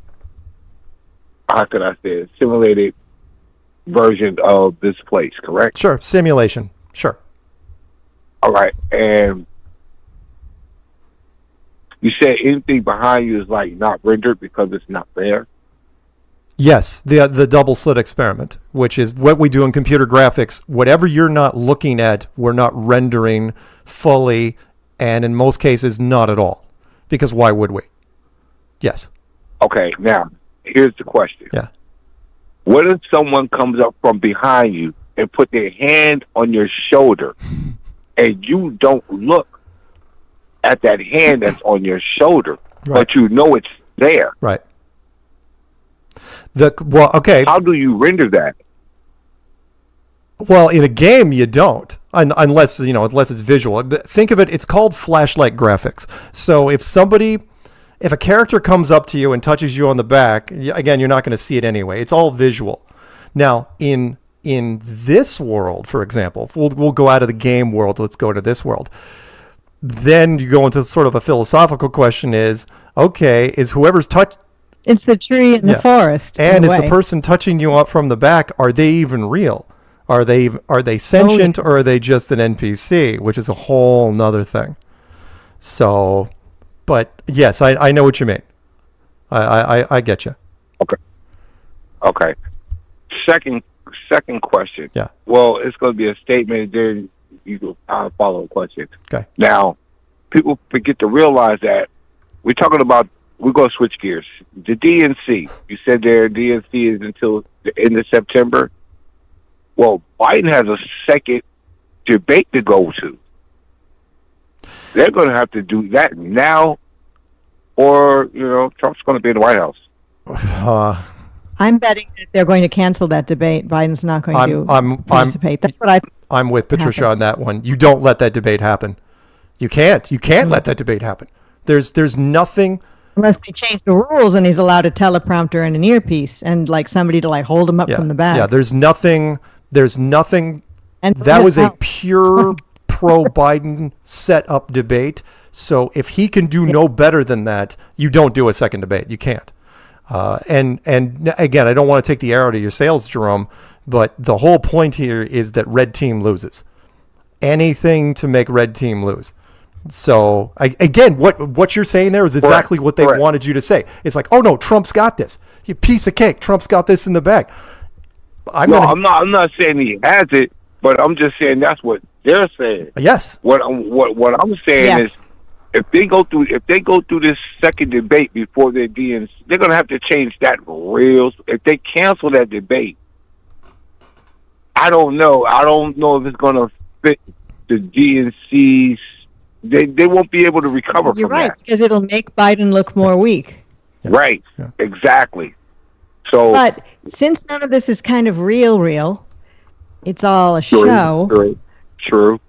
how can I say it, simulated version of this place, correct? Sure. Simulation. Sure. All right. And you said anything behind you is like not rendered because it's not there? Yes, the double slit experiment, which is what we do in computer graphics. Whatever you're not looking at, we're not rendering fully, and in most cases, not at all. Because why would we? Yes. Okay, now, here's the question. Yeah. What if someone comes up from behind you and put their hand on your shoulder, and you don't look at that hand that's on your shoulder, but you know it's there? Right. Okay. How do you render that? Well, in a game, you don't, unless it's visual. Think of it. It's called flashlight graphics. So if a character comes up to you and touches you on the back, again, you're not going to see it anyway. It's all visual. Now, in this world, for example, we'll go out of the game world. Let's go to this world. Then you go into sort of a philosophical question: is whoever's touched? It's the tree in the forest. And is the person touching you up from the back, are they even real? Are they sentient, or are they just an NPC, which is a whole nother thing? So, but yes, I know what you mean. I get you. Okay. Second question. Yeah. Well, it's going to be a statement, then you go follow a question. Okay. Now, people forget to realize that we're talking about. We're going to switch gears. The DNC, you said their DNC is until the end of September. Well, Biden has a second debate to go to. They're going to have to do that now, or, Trump's going to be in the White House. I'm betting that they're going to cancel that debate. Biden's not going to participate. That's what I'm with Patricia on that one. You don't let that debate happen. You can't. You can't let that debate happen. There's nothing... Unless they change the rules and he's allowed a teleprompter and an earpiece and somebody to hold him up from the back. Yeah, there's nothing. And that was a pure pro-Biden set-up debate. So if he can do no better than that, you don't do a second debate. You can't. And again, I don't want to take the arrow to your sails, Jerome, but the whole point here is that red team loses. Anything to make red team lose. So again, what you're saying there is exactly what they wanted you to say. It's like, oh no, Trump's got this. You piece of cake. Trump's got this in the bag. I'm not saying he has it, but I'm just saying that's what they're saying. Yes. What I'm saying is, if they go through this second debate before their DNC, they're gonna have to change that real. If they cancel that debate, I don't know. I don't know if it's gonna fit the DNC's. They won't be able to recover You're from right, that. because it'll make Biden look more weak. Right. Yeah. Exactly. So, but since none of this is kind of real, it's all a show. True.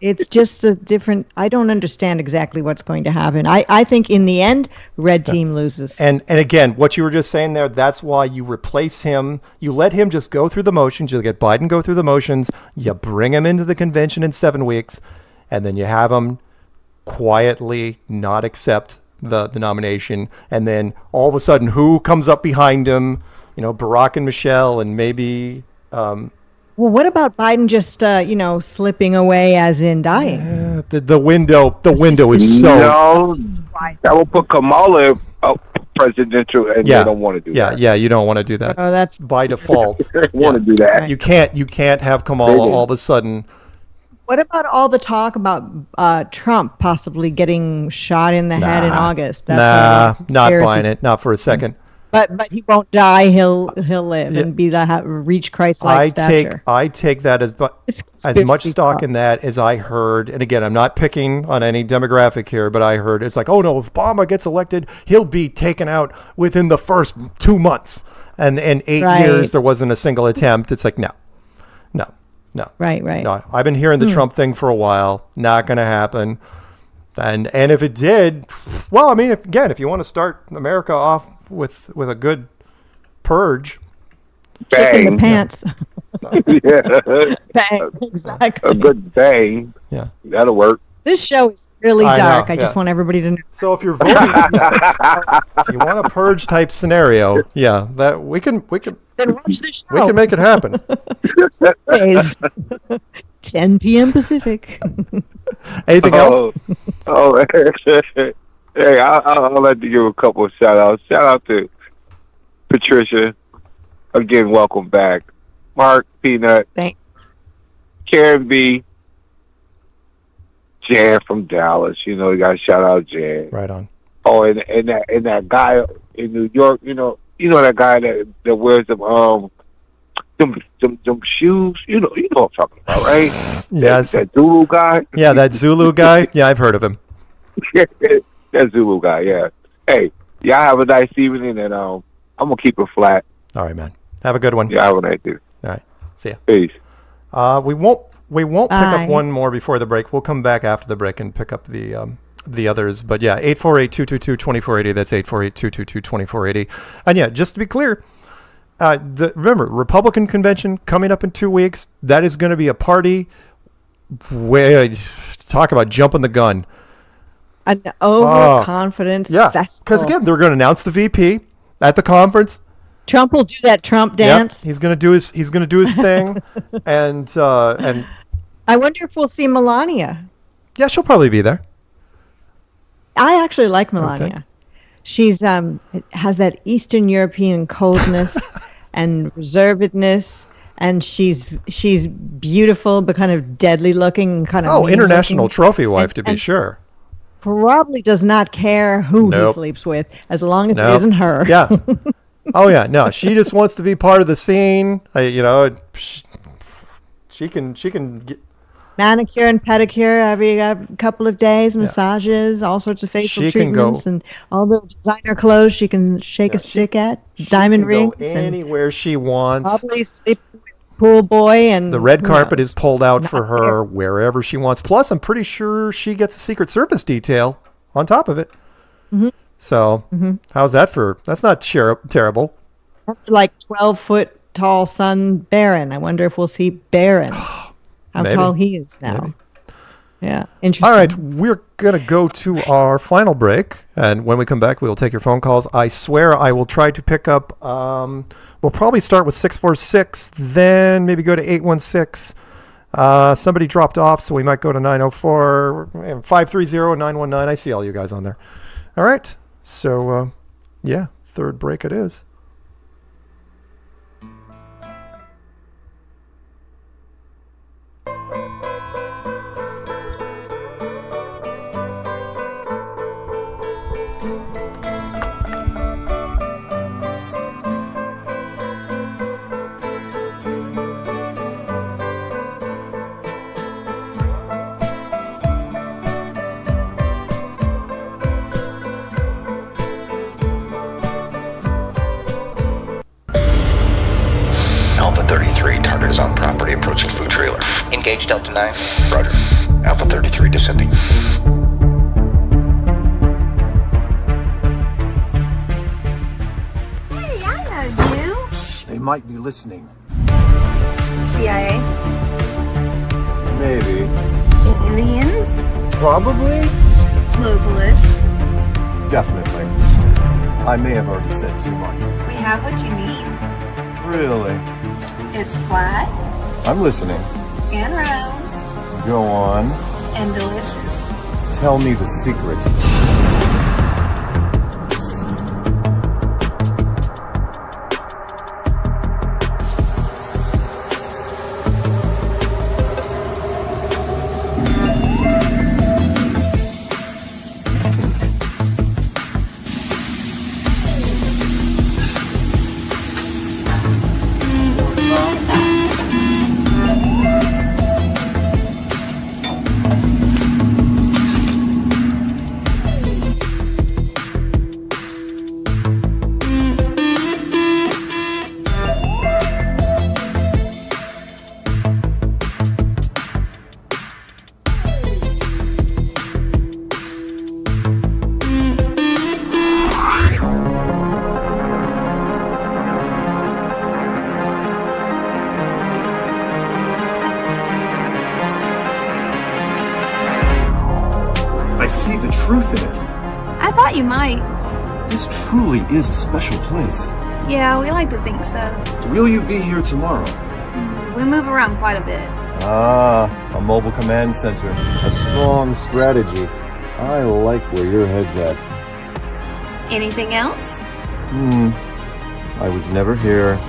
It's just a different. I don't understand exactly what's going to happen. I think in the end, red team loses. And again, what you were just saying there, that's why you replace him. You let him just go through the motions. You get Biden go through the motions. You bring him into the convention in 7 weeks. And then you have him quietly not accept the nomination. And then all of a sudden, who comes up behind him? Barack and Michelle, and maybe. Well, what about Biden just, slipping away, as in dying? The window is so. No, that will put Kamala up presidential, and they don't want to do that. Yeah, you don't want to do that. Oh, that's by default. They want to do that. You can't have Kamala all of a sudden. What about all the talk about Trump possibly getting shot in the head in August? Not buying it. Not for a second. But he won't die. He'll live and reach Christ-like stature. I take that as much stock in that as I heard. And again, I'm not picking on any demographic here, but I heard it's like, oh no, if Obama gets elected, he'll be taken out within the first 2 months. And in 8 years, there wasn't a single attempt. It's like, no. Right. No, I've been hearing the Trump thing for a while. Not going to happen. And if it did, well, I mean, if you want to start America off with a good purge, bang in the pants. Yeah. Bang, exactly. A good bang. Yeah, that'll work. This show is really dark. I just want everybody to know. So if you're voting, if you want a purge type scenario, that we can. Then watch this show. We can make it happen. 10 p.m. Pacific. Anything else? Hey, I'll like to give a couple of shout outs. Shout out to Patricia. Again, welcome back. Mark, Peanut. Thanks. Karen B. Jan from Dallas. You got to shout out Jan. Right on. Oh, and that guy in New York, that guy that wears them shoes. You know what I'm talking about, right? Yes. That Zulu guy. Yeah, that Zulu guy. Yeah, I've heard of him. That Zulu guy. Yeah. Hey, y'all have a nice evening, and I'm gonna keep it flat. All right, man. Have a good one. Yeah, have a nice evening. All right. See ya. Peace. We won't pick up one more before the break. We'll come back after the break and pick up the others. But yeah, 848-222-2480. That's 848-222-2480. And yeah, just to be clear, remember, Republican convention coming up in 2 weeks. That is going to be a party where talk about jumping the gun. An overconfidence festival. Because again, they're going to announce the VP at the conference. Trump will do that Trump dance. Yep. He's going to do his thing, and I wonder if we'll see Melania. Yeah, she'll probably be there. I actually like Melania. She's has that Eastern European coldness and reservedness, and she's beautiful but kind of deadly looking, kind of international trophy wife to be sure. Probably does not care who he sleeps with as long as it isn't her. Yeah. Oh yeah, no, she just wants to be part of the scene. She can get manicure and pedicure every couple of days, massages, all sorts of facial treatments, and all the designer clothes she can shake a stick at, diamond rings, go anywhere she wants. Probably sleep with pool boy, and the red carpet is pulled out for her wherever she wants. Plus, I'm pretty sure she gets a Secret Service detail on top of it. Mm-hmm. So, how's that for? That's not terrible. Like 12-foot tall son Barron. I wonder if we'll see Barron. How tall he is now. Yeah, interesting. All right, we're going to go to our final break. And when we come back, we will take your phone calls. I swear I will try to pick up, we'll probably start with 646, then maybe go to 816. Somebody dropped off, so we might go to 904, 530, 919. I see all you guys on there. All right, so yeah, third break it is. Alpha 33, target is on property, approaching food trailer. Engage Delta 9. Roger. Alpha 33 descending. Hey, I know you. They might be listening. CIA? Maybe. Aliens? Probably. Globalists? Definitely. I may have already said too much. We have what you need. Really? It's flat I'm listening. and round Go on. and delicious. Tell me the secret. I see the truth in it. I thought you might. This truly is a special place. Yeah, we like to think so. Will you be here tomorrow? We move around quite a bit. Ah, a mobile command center. A strong strategy. I like where your head's at. Anything else? I was never here.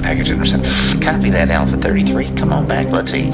Package intercepted. Copy that, Alpha 33. Come on back, let's eat.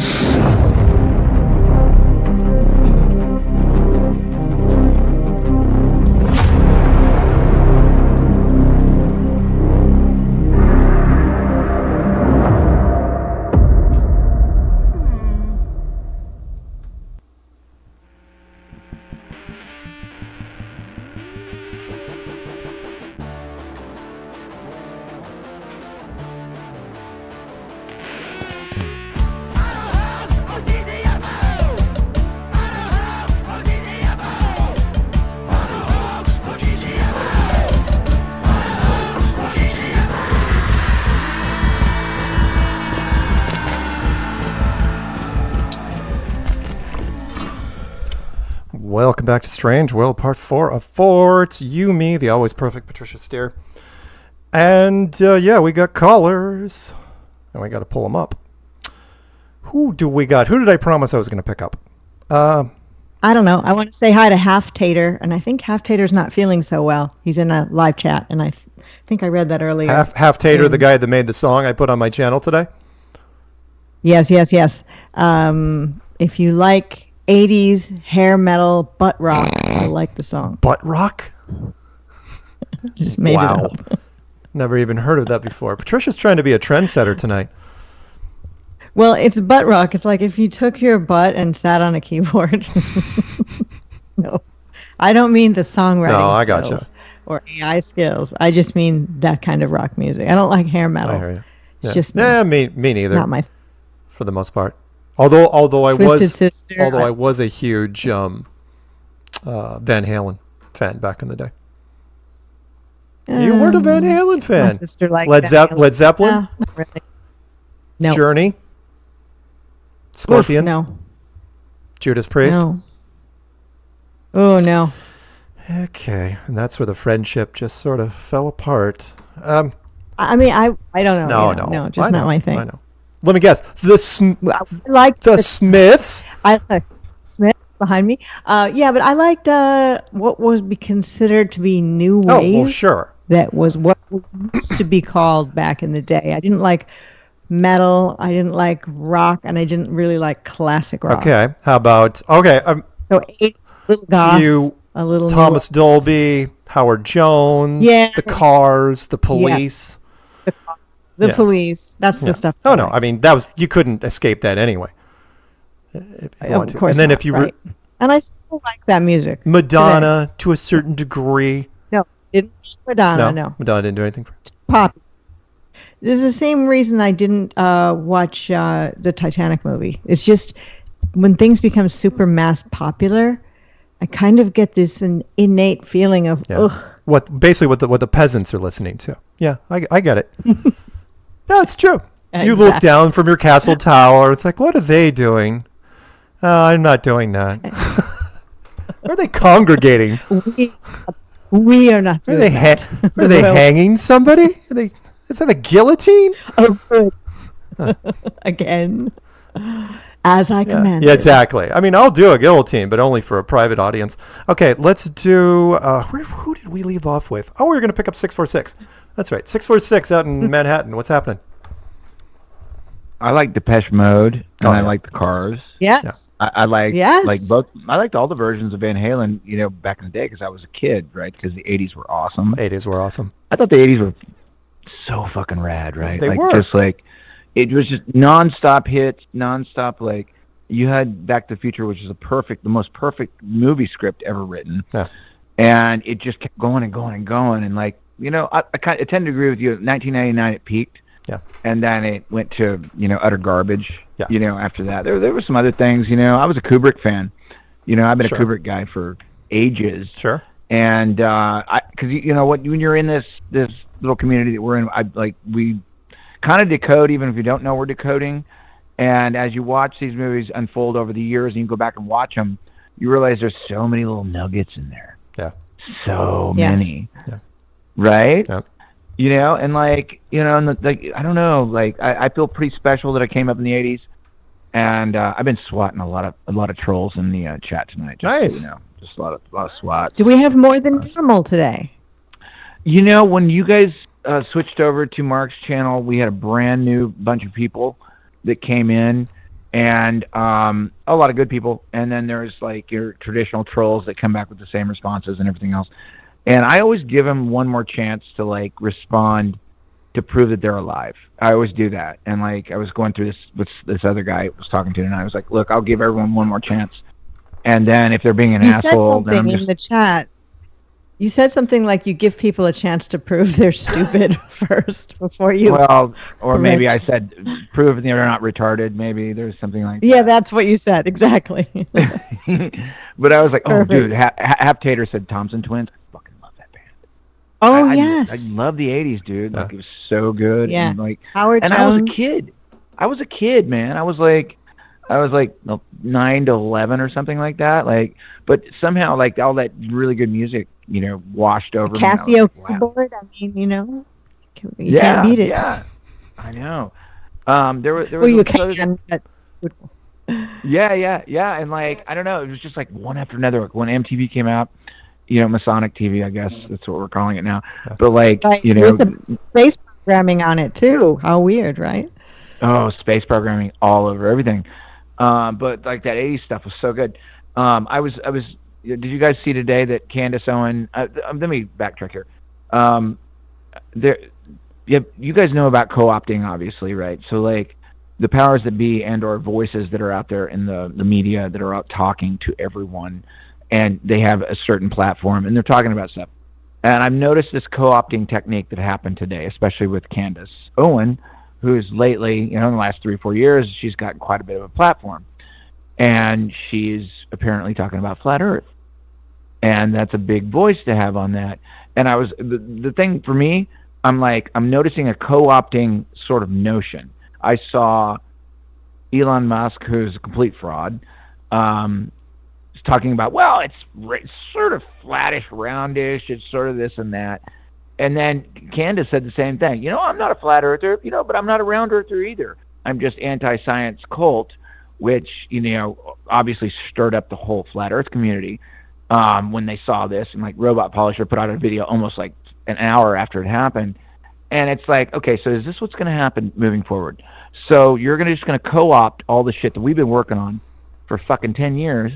Welcome back to Strange World, part 4 of 4. It's you, me, the always perfect Patricia Steere. And, yeah, we got callers. And we got to pull them up. Who do we got? Who did I promise I was going to pick up? I don't know. I want to say hi to Half Tater, and I think Half Tater's not feeling so well. He's in a live chat, and I think I read that earlier. Half Tater, the guy that made the song I put on my channel today? Yes. If you like 80s hair metal butt rock, I like the song. Butt rock? Just made it up. Never even heard of that before. Patricia's trying to be a trendsetter tonight. Well, it's butt rock. It's like if you took your butt and sat on a keyboard. No, I don't mean the songwriting I skills gotcha. or AI skills. I just mean that kind of rock music. I don't like hair metal. I hear you. It's just me. Me neither. Not my. For the most part. Although I Twisted Sister, I was a huge Van Halen fan back in the day. You weren't a Van Halen fan. My sister liked Led Van Halen. Zeppelin? No, not really. No. Journey? Scorpions? No. Judas Priest? No. Oh, no. Okay. And that's where the friendship just sort of fell apart. I mean, I don't know. No, just not my thing. I know. Let me guess. The Smiths? I like Smiths behind me. Yeah, but I liked what was considered to be new wave. Oh, well, sure. That was what used to be called back in the day. I didn't like metal. I didn't like rock, and I didn't really like classic rock. Okay. How about so a little goth, a little Thomas Dolby, Howard Jones, the Cars, the Police. The Police. That's the stuff. Oh no, I mean you couldn't escape that anyway. If you want to. Of course and then not, if you right. And I still like that music. Madonna to a certain degree. No, didn't Madonna. No, Madonna didn't do anything for pop. There's the same reason I didn't watch the Titanic movie. It's just when things become super mass popular, I kind of get this innate feeling of ugh. What the peasants are listening to. Yeah, I get it. No, it's true. You look down from your castle tower. It's like, what are they doing? I'm not doing that. Where are they congregating? We are not doing that. Are they hanging somebody? Is that a guillotine? Oh, good. Again. As I command. Yeah, exactly. I mean, I'll do a guillotine, but only for a private audience. Okay, let's do... who did we leave off with? Oh, we were going to pick up 646. That's right. 646 out in Manhattan. What's happening? I like Depeche Mode, and I like the Cars. Yes. I like both. I liked all the versions of Van Halen, back in the day because I was a kid, right? Because the 80s were awesome. 80s were awesome. I thought the 80s were so fucking rad, right? They were. Just like... It was just nonstop hits, nonstop, like, you had Back to the Future, which is the most perfect movie script ever written. Yeah. And it just kept going and going and going. And, like, I tend to agree with you. 1999, it peaked. Yeah. And then it went to, utter garbage, yeah. After that. There were some other things, I was a Kubrick fan. I've been Sure. a Kubrick guy for ages. Sure. And, because, when you're in this little community that we're in, we kind of decode even if you don't know we're decoding, and as you watch these movies unfold over the years and you go back and watch them, you realize there's so many little nuggets in there. Yeah. So many. Yeah. Right? Yeah. And like, I don't know, like I feel pretty special that I came up in the 80s, and I've been swatting a lot of trolls in the chat tonight. Nice. Just a lot of swats. Do we have more than normal today? When you guys switched over to Mark's channel, we had a brand new bunch of people that came in, and a lot of good people, and then there's like your traditional trolls that come back with the same responses and everything else, and I always give them one more chance to like respond to prove that they're alive. I always do that, and like I was going through this with this other guy I was talking to, and I was like, look, I'll give everyone one more chance, and then if they're being an asshole, said something then I'm just... in the chat. You said something like you give people a chance to prove they're stupid first before you... Well, or maybe I said prove they're not retarded. Maybe there's something like that. Yeah, that's what you said. Exactly. But I was like, oh, dude, Hap Tater said Thompson Twins. I fucking love that band. Oh, yes. I love the 80s, dude. Like, it was so good. Yeah. And, like, Howard Jones. I was a kid, man. I was like 9 to 11 or something like that. Like, but somehow, like, all that really good music, washed over me. Casio keyboard. I mean, you can't beat it. Yeah, I know. There was. Well, you can. Yeah, and like I don't know, it was just like one after another. Like, when MTV came out, Masonic TV, I guess that's what we're calling it now. But like, with the space programming on it too. How weird, right? Oh, space programming all over everything. But like that 80s stuff was so good. Did you guys see today that Candace Owen? Let me backtrack here. you guys know about co-opting, obviously, right? So like the powers that be and or voices that are out there in the media that are out talking to everyone, and they have a certain platform and they're talking about stuff. And I've noticed this co-opting technique that happened today, especially with Candace Owen, who's lately, in the last 3 or 4 years, she's gotten quite a bit of a platform. And she's apparently talking about flat Earth. And that's a big voice to have on that. And the thing for me, I'm noticing a co-opting sort of notion. I saw Elon Musk, who's a complete fraud, talking about, well, it's sort of flattish, roundish, it's sort of this and that. And then Candace said the same thing. I'm not a flat earther, but I'm not a round earther either. I'm just anti-science cult, which, obviously stirred up the whole flat earth community when they saw this. And like Robot Polisher put out a video almost like an hour after it happened. And it's like, okay, so is this what's going to happen moving forward? So you're just going to co-opt all the shit that we've been working on for fucking 10 years.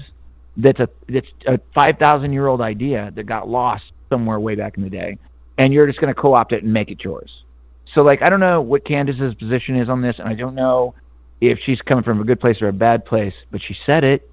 That's a 5,000-year-old idea that got lost somewhere way back in the day, and you're just going to co-opt it and make it yours. So, like, I don't know what Candace's position is on this, and I don't know if she's coming from a good place or a bad place, but she said it.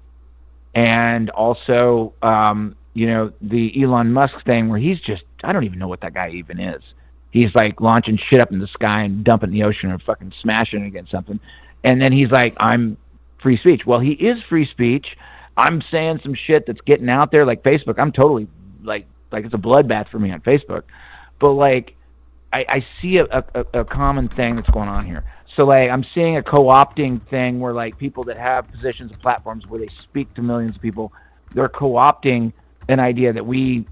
And also, the Elon Musk thing where he's just, I don't even know what that guy even is. He's like launching shit up in the sky and dumping in the ocean or fucking smashing it against something. And then he's like, I'm free speech. Well, he is free speech. I'm saying some shit that's getting out there, like Facebook. I'm totally like it's a bloodbath for me on Facebook. But like, I see a common thing that's going on here. So like, I'm seeing a co-opting thing where like people that have positions and platforms where they speak to millions of people, they're co-opting an idea that we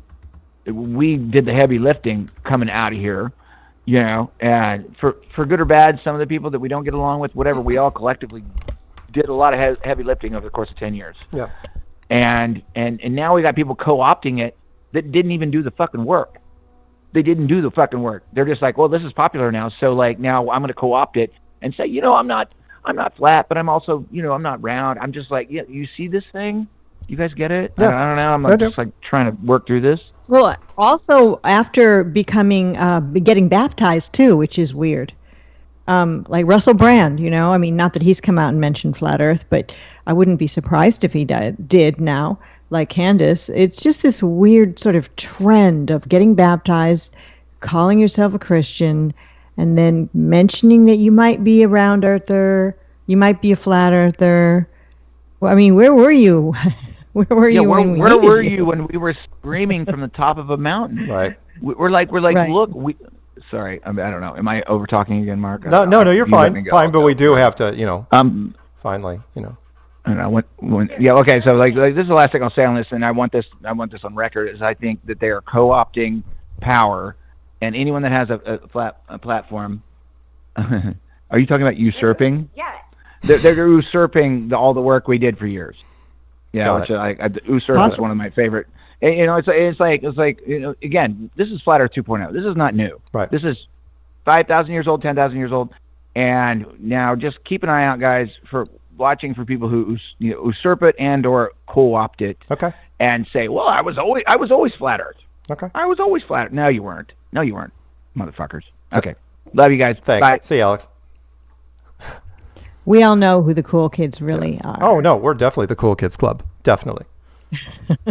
did the heavy lifting coming out of here, and for good or bad, some of the people that we don't get along with, whatever, we all collectively did a lot of heavy lifting over the course of 10 years. Yeah. And now we got people co-opting it that didn't even do the fucking work. They didn't do the fucking work. They're just like, well, this is popular now, so like now I'm going to co-opt it and say, I'm not flat, but I'm also, I'm not round. I'm just like, you see this thing? You guys get it? Yeah. I don't know. I'm like, just like trying to work through this. Well, also after getting baptized too, which is weird. Like Russell Brand, not that he's come out and mentioned flat Earth, but I wouldn't be surprised if he did now, like Candace. It's just this weird sort of trend of getting baptized, calling yourself a Christian, and then mentioning that you might be a round earther, you might be a flat earther. Well, I mean, where were you? Where were you when we were screaming from the top of a mountain? Right. We're like, right. Look, sorry, I don't know. Am I over talking again, Mark? No, you're fine. Fine, but we do have to, finally, And I okay. So like this is the last thing I'll say on this, and I want this on record. Is I think that they are co-opting power, and anyone that has a platform. Are you talking about usurping? Yeah. They're usurping all the work we did for years. Yeah, which usurp is one of my favorite. It's like again, this is Flat Earth 2.0. This is not new. Right. This is 5,000 years old, 10,000 years old, and now just keep an eye out, guys, for watching for people who usurp it and or co-opt it. Okay. And say, well, I was always Flat Earth. Okay. I was always flat Earth. No, you weren't, motherfuckers. Okay. Love you guys. Thanks. Bye. See you, Alex. We all know who the cool kids really are. Oh, no, we're definitely the cool kids club. Definitely.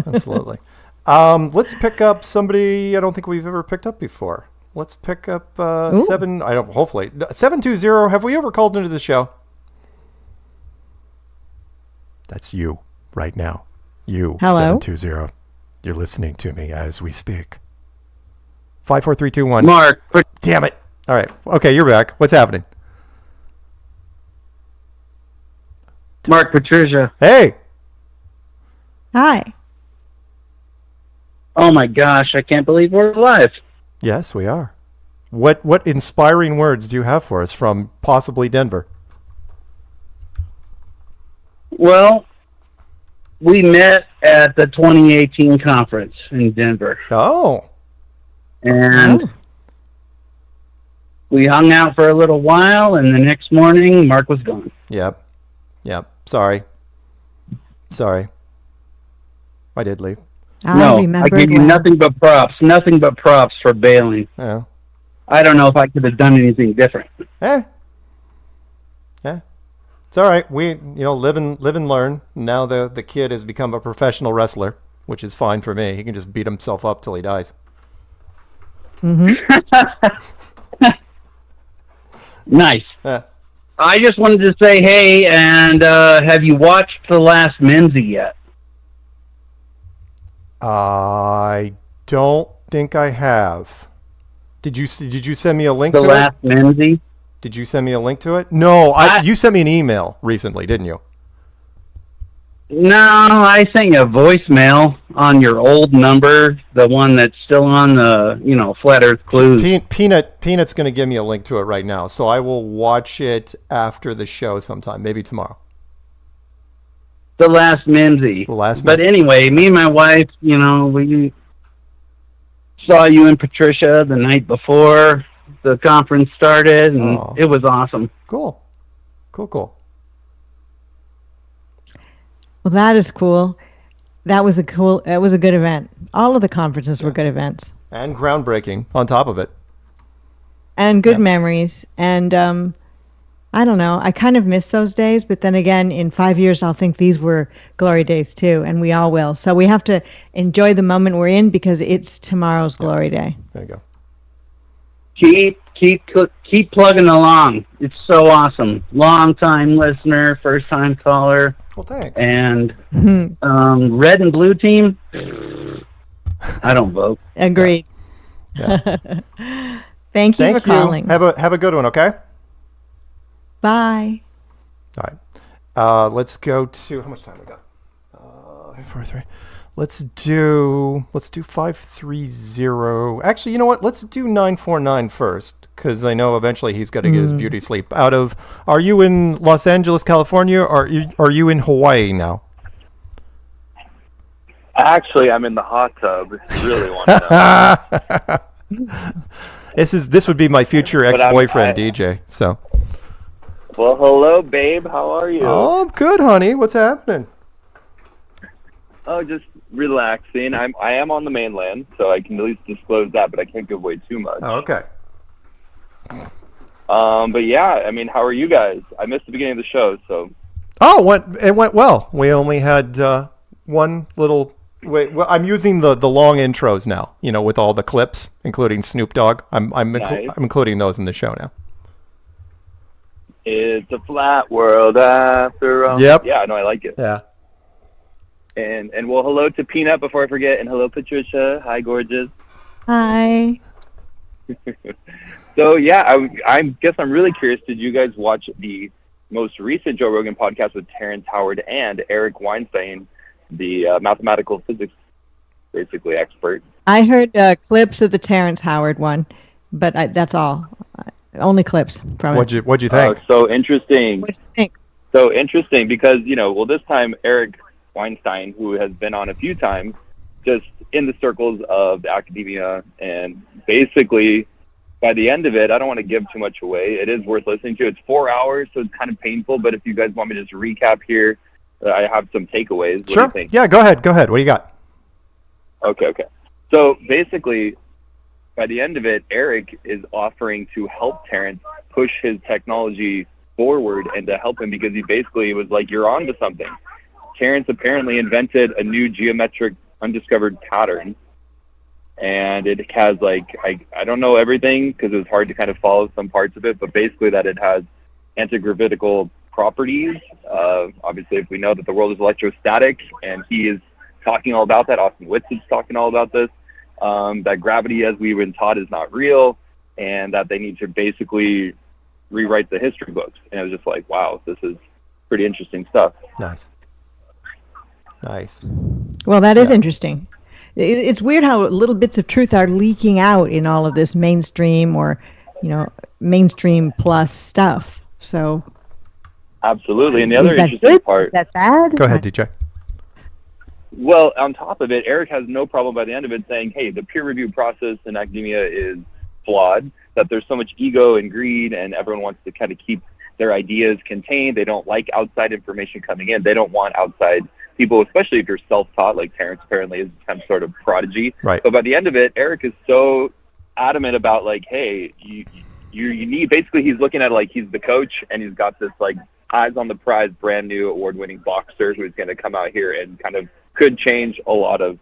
Absolutely. Let's pick up somebody I don't think we've ever picked up before. Let's pick up hopefully 720. Have we ever called into the show? That's you right now. You. Hello. 720. You're listening to me as we speak. 5, 4, 3, 2, 1. Mark. Damn it. All right. Okay, you're back. What's happening? Mark, Patricia. Hey. Hi. Oh my gosh, I can't believe we're live. Yes, we are. What inspiring words do you have for us from possibly Denver? Well, we met at the 2018 conference in Denver. Oh. And we hung out for a little while, and the next morning, Mark was gone. Yep. Sorry. I did leave. I gave you nothing but props for bailing. Yeah. I don't know if I could have done anything different. It's all right. We, live and learn. Now the kid has become a professional wrestler, which is fine for me. He can just beat himself up till he dies. Nice. I just wanted to say, hey, and have you watched The Last Mimsy yet? I don't think I have. Did you send me a link to it? The Last Mimsy? Did you send me a link to it? No, you sent me an email recently, didn't you? No, I sent you a voicemail on your old number, the one that's still on the, Flat Earth Clues. Peanut's going to give me a link to it right now, so I will watch it after the show sometime, maybe tomorrow. The Last Mimsy. But anyway, me and my wife, we saw you and Patricia the night before the conference started, and it was awesome. Cool. Well, that is cool. That was a good event. All of the conferences were good events. And groundbreaking on top of it. And good memories. And I don't know. I kind of miss those days, but then again, in 5 years, I'll think these were glory days too, and we all will. So we have to enjoy the moment we're in because it's tomorrow's glory day. There you go. Keep plugging along. It's so awesome. Long time listener, first time caller. Well, thanks. And red and blue team. I don't vote. Agreed. Yeah. Thank you for calling. Have a good one. Okay. Bye. All right. Let's go to how much time we got? 4-3. Let's do 530. Actually, you know what? Let's do 949 first, because I know eventually he's got to get his beauty sleep. Are you in Los Angeles, California, or are you in Hawaii now? Actually, I'm in the hot tub. If you really want to know. This would be my future ex-boyfriend, DJ. So. Well, hello, babe. How are you? Oh, I'm good, honey. What's happening? Oh, just relaxing. I am on the mainland, so I can at least disclose that, but I can't give away too much. Oh, okay. But yeah, I mean, how are you guys? I missed the beginning of the show, so. Oh, it went well. We only had one little. Wait, well, I'm using the long intros now. With all the clips, including Snoop Dogg. I'm including those in the show now. It's a flat world after all. Yep. Yeah, no, I like it. Yeah. And well, hello to Peanut before I forget, and hello Patricia. Hi, gorgeous. Hi. So yeah, I guess I'm really curious. Did you guys watch the most recent Joe Rogan podcast with Terrence Howard and Eric Weinstein, the mathematical physics basically expert? I heard clips of the Terrence Howard one, but that's all. Only clips from it. What'd you think? So interesting. What'd you think? So interesting because this time Eric Weinstein, who has been on a few times, just in the circles of the academia, and basically by the end of it, I don't want to give too much away. It is worth listening to. It's 4 hours, so it's kind of painful. But if you guys want me to just recap here, I have some takeaways. What Sure. do you think? Yeah, go ahead. What do you got? Okay. So basically, by the end of it, Eric is offering to help Terrence push his technology forward and to help him because he basically was like, you're on to something. Terrence apparently invented a new geometric undiscovered pattern, and it has I don't know everything because it was hard to kind of follow some parts of it, but basically that it has antigravitical properties. Obviously, if we know that the world is electrostatic, and he is talking all about that, Austin Witz is talking all about this, that gravity as we've been taught is not real, and that they need to basically rewrite the history books. And it was just like, wow, this is pretty interesting stuff. Nice. Well, that is interesting. It's weird how little bits of truth are leaking out in all of this mainstream or, mainstream plus stuff. So. Absolutely. And the other interesting part. Is that bad? Go ahead, DJ. Well, on top of it, Eric has no problem by the end of it saying, hey, the peer review process in academia is flawed, that there's so much ego and greed, and everyone wants to kind of keep their ideas contained. They don't like outside information coming in. They don't want outside people, especially if you're self-taught, like Terrence apparently is some sort of prodigy. Right. But by the end of it, Eric is so adamant about like, hey, you need, basically he's looking at like he's the coach and he's got this like eyes on the prize, brand new award-winning boxer who's going to come out here and kind of could change a lot of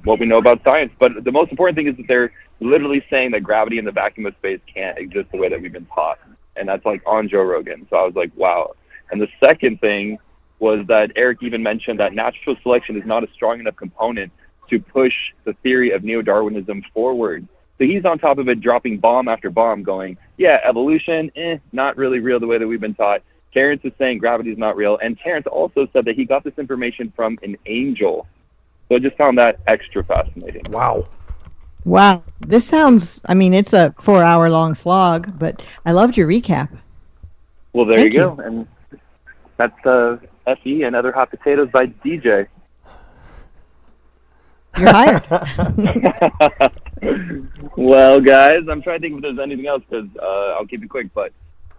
what we know about science. But the most important thing is that they're literally saying that gravity in the vacuum of space can't exist the way that we've been taught, and that's like on Joe Rogan. So I was like, wow. And the second thing was that Eric even mentioned that natural selection is not a strong enough component to push the theory of neo-Darwinism forward. So he's on top of it, dropping bomb after bomb, going, yeah, evolution, not really real the way that we've been taught. Terrence is saying gravity is not real. And Terrence also said that he got this information from an angel. So I just found that extra fascinating. Wow. Wow. This sounds, I mean, it's a 4-hour-long slog, but I loved your recap. Well, there Thank you go. And that's FE and Other Hot Potatoes by DJ. You're hired. Well, guys, I'm trying to think if there's anything else because I'll keep it quick. But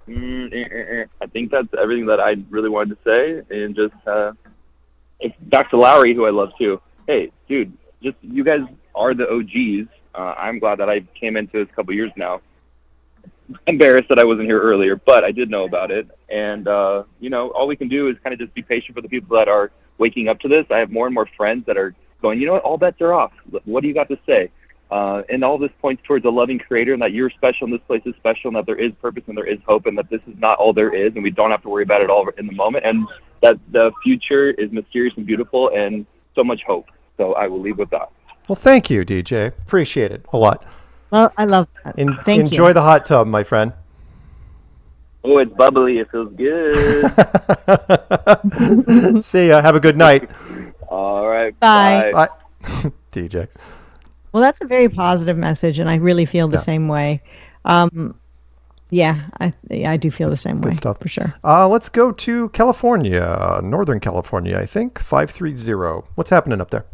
I think that's everything that I really wanted to say. And just back to Lowry, who I love too. Hey, dude, just you guys are the OGs. I'm glad that I came into this a couple years now. Embarrassed that I wasn't here earlier, but I did know about it. And, all we can do is kind of just be patient for the people that are waking up to this. I have more and more friends that are going, you know what, all bets are off. What do you got to say? And all this points towards a loving creator and that you're special and this place is special and that there is purpose and there is hope and that this is not all there is and we don't have to worry about it all in the moment and that the future is mysterious and beautiful and so much hope. So I will leave with that. Well, thank you, DJ. Appreciate it a lot. Well, I love that. Enjoy the hot tub, my friend. Oh, it's bubbly. It feels good. See ya. Have a good night. All right. Bye. Bye. DJ. Well, that's a very positive message, and I really feel the same way. I do feel the same way. Good stuff. For sure. Let's go to California, Northern California, I think. 530. What's happening up there?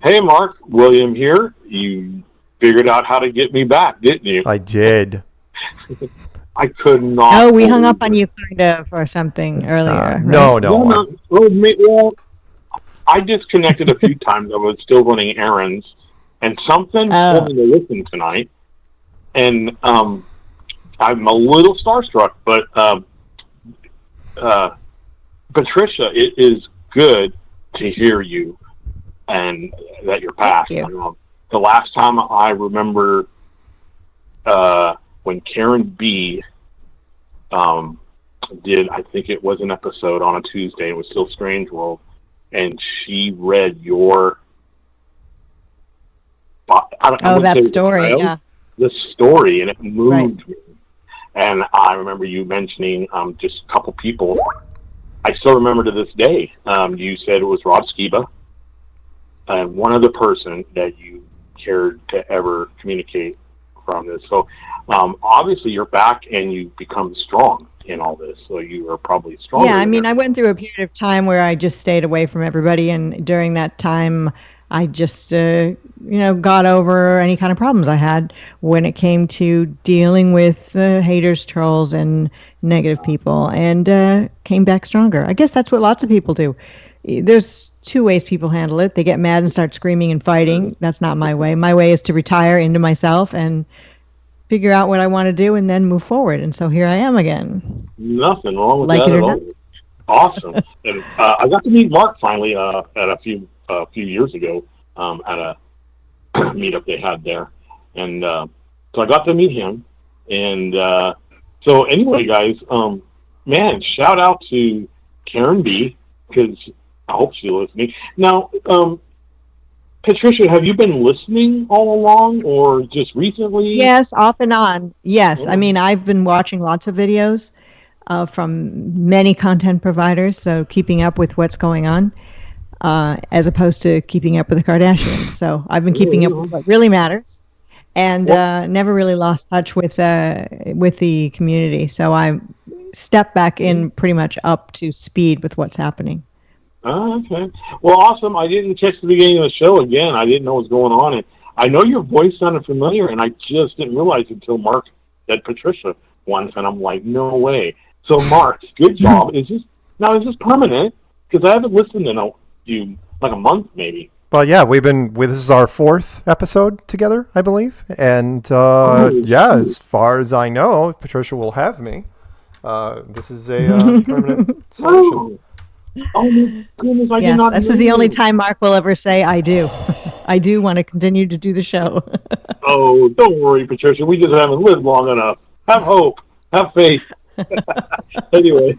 Hey, Mark. William here. You figured out how to get me back, didn't you? I did. I could not. Oh, we hung up on you kind of or something earlier. Right? No. Well, I disconnected a few times. I was still running errands, and something told me to listen tonight. And I'm a little starstruck, but Patricia, it is good to hear you and that you're past. The last time I remember when Karen B did, I think it was an episode on a Tuesday, it was still Strange World, and she read your that story, yeah. The story, and it moved me. And I remember you mentioning just a couple people. I still remember to this day. You said it was Rod Skiba, and one other person that you cared to ever communicate from this. So obviously you're back and you become strong in all this. So you are probably stronger. Yeah, I mean, I went through a period of time where I just stayed away from everybody, and during that time, I just, got over any kind of problems I had when it came to dealing with haters, trolls, and negative people, and came back stronger. I guess that's what lots of people do. There's two ways people handle it. They get mad and start screaming and fighting. That's not my way. My way is to retire into myself and figure out what I want to do and then move forward. And so here I am again. Nothing wrong with that at all. Awesome. And I got to meet Mark finally at a few years ago at a meetup they had there, and so I got to meet him. And so anyway, guys, man, shout out to Karen B, because I hope she's listening. Now, Patricia, have you been listening all along, or just recently? Yes, off and on. Yes, I mean, I've been watching lots of videos from many content providers, so keeping up with what's going on, as opposed to keeping up with the Kardashians. So I've been keeping up with what really matters, and never really lost touch with the community. So I stepped back in pretty much up to speed with what's happening. Oh, okay. Well, awesome. I didn't catch the beginning of the show again. I didn't know what was going on. And I know your voice sounded familiar, and I just didn't realize until Mark said Patricia once, and I'm like, no way. So, Mark, good job. Is this permanent? Because I haven't listened in like a month, maybe. But yeah, this is our 4th episode together, I believe. And yeah, as far as I know, if Patricia will have me, this is a permanent solution. Oh my goodness, I did Yes, not this know is the only this. time Mark will ever say I do. I do want to continue to do the show. Oh, don't worry, Patricia. We just haven't lived long enough. Have hope. Have faith. Anyway,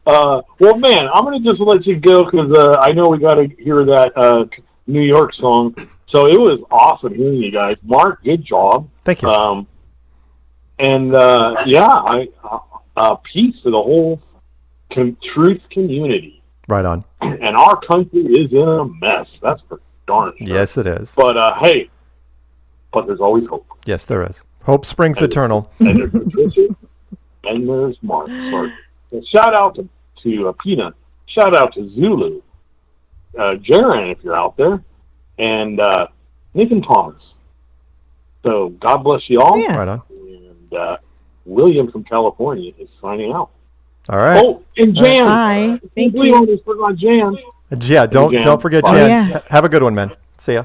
well, man, I'm going to just let you go because I know we got to hear that New York song. So it was awesome hearing you guys. Mark, good job. Thank you. Peace to the whole truth community. Right on. And our country is in a mess. That's for darn sure. Yes, it is. But hey, but there's always hope. Yes, there is. Hope springs eternal. And there's Patricia, and there's Mark. So shout out to Peanut. Shout out to Zulu. Jaron, if you're out there. And Nathan Thomas. So God bless you all. Yeah. Right on. And William from California is signing out. All right. Oh, and Jan. Bye. Thank we you. almost forgot Jan. Yeah, don't forget Oh, Jan. yeah. Have a good one, man. See ya.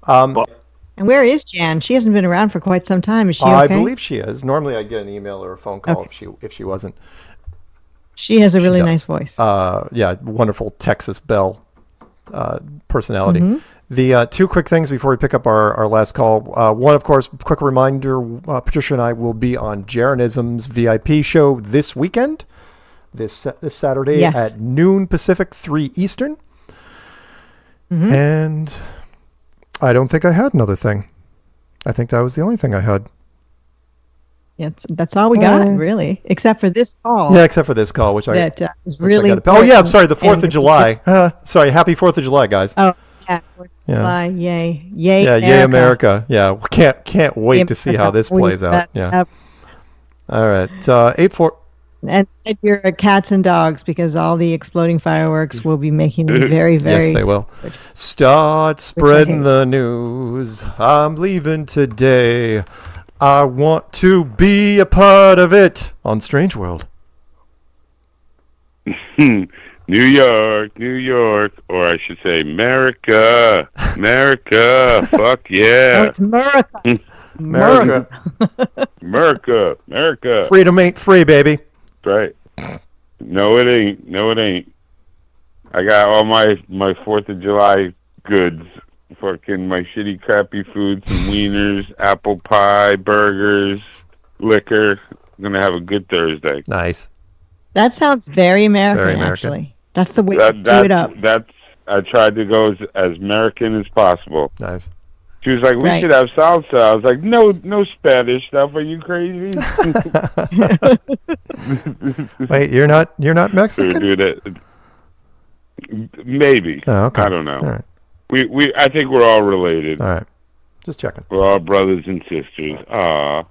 And where is Jan? She hasn't been around for quite some time. Is she okay? I believe she is. Normally, I get an email or a phone call if she wasn't. She has a really does. nice voice. Yeah, wonderful Texas Belle personality. Mhm. The 2 quick things before we pick up our last call. One, of course, quick reminder, Patricia and I will be on Jaronism's VIP show this weekend, this Saturday Yes. at noon Pacific, 3 Eastern. Mhm. And I don't think I had another thing. I think that was the only thing I had. Yeah, that's all we got, really, except for this call. Yeah, except for this call, which was I really. oh yeah, I'm sorry. The important. 4th of July. Sorry, happy 4th of July, guys. Oh yeah, 4th of Yeah. July, yay, yay! Yeah, yay America. Yeah, we can't wait Yay, to see how this America. plays out. Yeah. All right, 8-4. And your cats and dogs, because all the exploding fireworks will be making them very, very. Yes, they will. Start spreading the news. I'm leaving today. I want to be a part of it on Strange World. New York, or I should say, America, fuck yeah. Oh, it's America. America. Freedom ain't free, baby. Right. No, it ain't. I got all my 4th of July goods. Fucking my shitty, crappy food, some wieners, apple pie, burgers, liquor. I'm going to have a good Thursday. Nice. That sounds very American, Very American. actually. That's the way to do it up. I tried to go as American as possible. Nice. She was like, we Right. should have salsa. I was like, no Spanish stuff. Are you crazy? Wait, you're not Mexican? Dude, maybe. Oh, okay. I don't know. All right. I think we're all related. All right. Just checking. We're all brothers and sisters. Aw.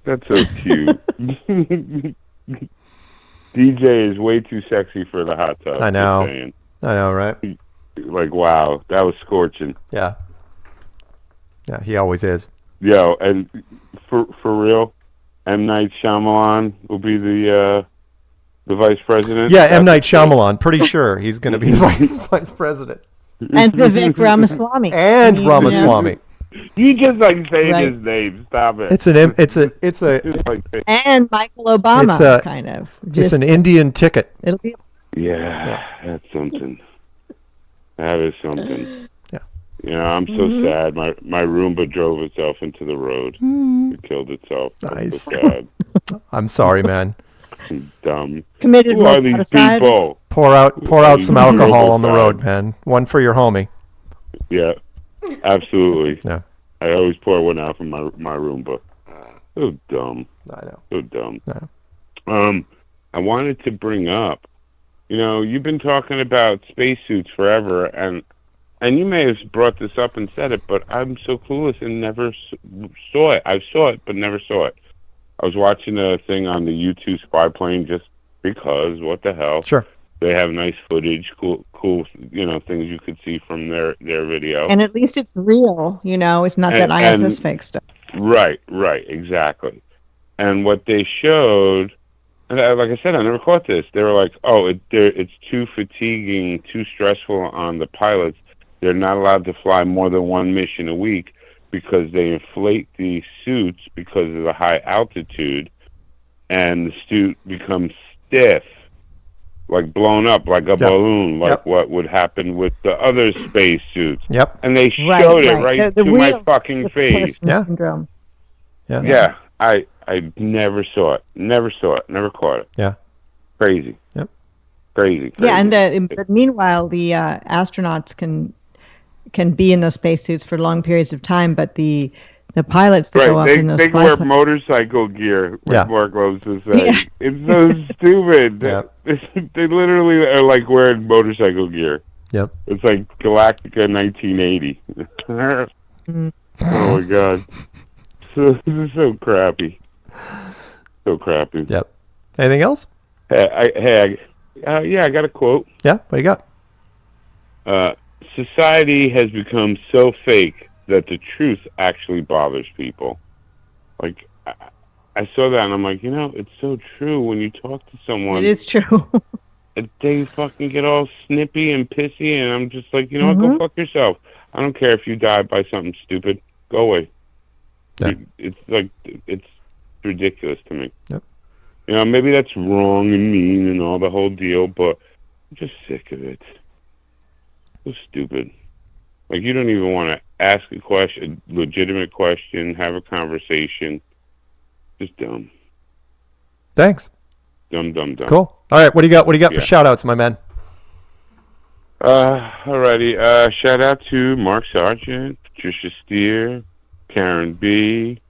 That's so cute. DJ is way too sexy for the hot tub. I know. just saying. I know, right? Like, wow, that was scorching. Yeah. Yeah, he always is. Yo, and for real, M. Night Shyamalan will be the vice president. Yeah, M. Night Shyamalan. Pretty sure he's going to be the vice president. And Vivek Ramaswamy. And Ramaswamy. You just like saying Right. his name. Stop it. It's a And Michael Obama, It's a- kind of. it's Just- an Indian ticket. It'll be. Yeah, that's something. That is something. Yeah. You know, I'm so Mm-hmm. sad. My Roomba drove itself into the road. It killed itself. I'm Nice. so sad. I'm sorry, man. Dumb. Committed Who are these homicide. people? Pour out some alcohol on the Road. road, man. One for your homie. Yeah, absolutely. Yeah. I always pour one out from my Roomba. So dumb. I know. So dumb. Yeah. I wanted to bring up, you've been talking about spacesuits forever, and you may have brought this up and said it, but I'm so clueless and never saw it. I saw it, but never saw it. I was watching a thing on the U-2 spy plane just because, what the hell? Sure. They have nice footage, cool, things you could see from their video. And at least it's real, it's not that ISS fake stuff. Right, exactly. And what they showed And like I said, I never caught this. They were like, "Oh, it's too fatiguing, too stressful on the pilots. They're not allowed to fly more than one mission a week because they inflate the suits because of the high altitude, and the suit becomes stiff, like blown up like a balloon, like what would happen with the other space suits." Yep. And they showed it right to my fucking face. Syndrome. Yeah. I never saw it. Never caught it. Yeah. Crazy. Yep. Crazy. Yeah, and but meanwhile, the astronauts can be in those spacesuits for long periods of time, but the pilots that go up in those they wear motorcycle gear, with Mark loves to say. Yeah. It's so stupid. They literally are like wearing motorcycle gear. Yep. It's like Galactica 1980. Oh my God. This is so crappy. So crappy. Yep. Anything else? I got a quote. Yeah, what you got? Society has become so fake that the truth actually bothers people. Like, I saw that and I'm like, it's so true. When you talk to someone, it is true. They fucking get all snippy and pissy, and I'm just like, what, go fuck yourself. I don't care if you die by something stupid. Go away. Yeah. It's ridiculous to me. Yep. Maybe that's wrong and mean and all the whole deal, but I'm just sick of it. So stupid. Like, you don't even want to ask a legitimate question, have a conversation. Just dumb. Thanks. Dumb. Cool. All right, what do you got for shout-outs, my man? Alrighty. Shout out to Mark Sargent, Patricia Steere, Karen B,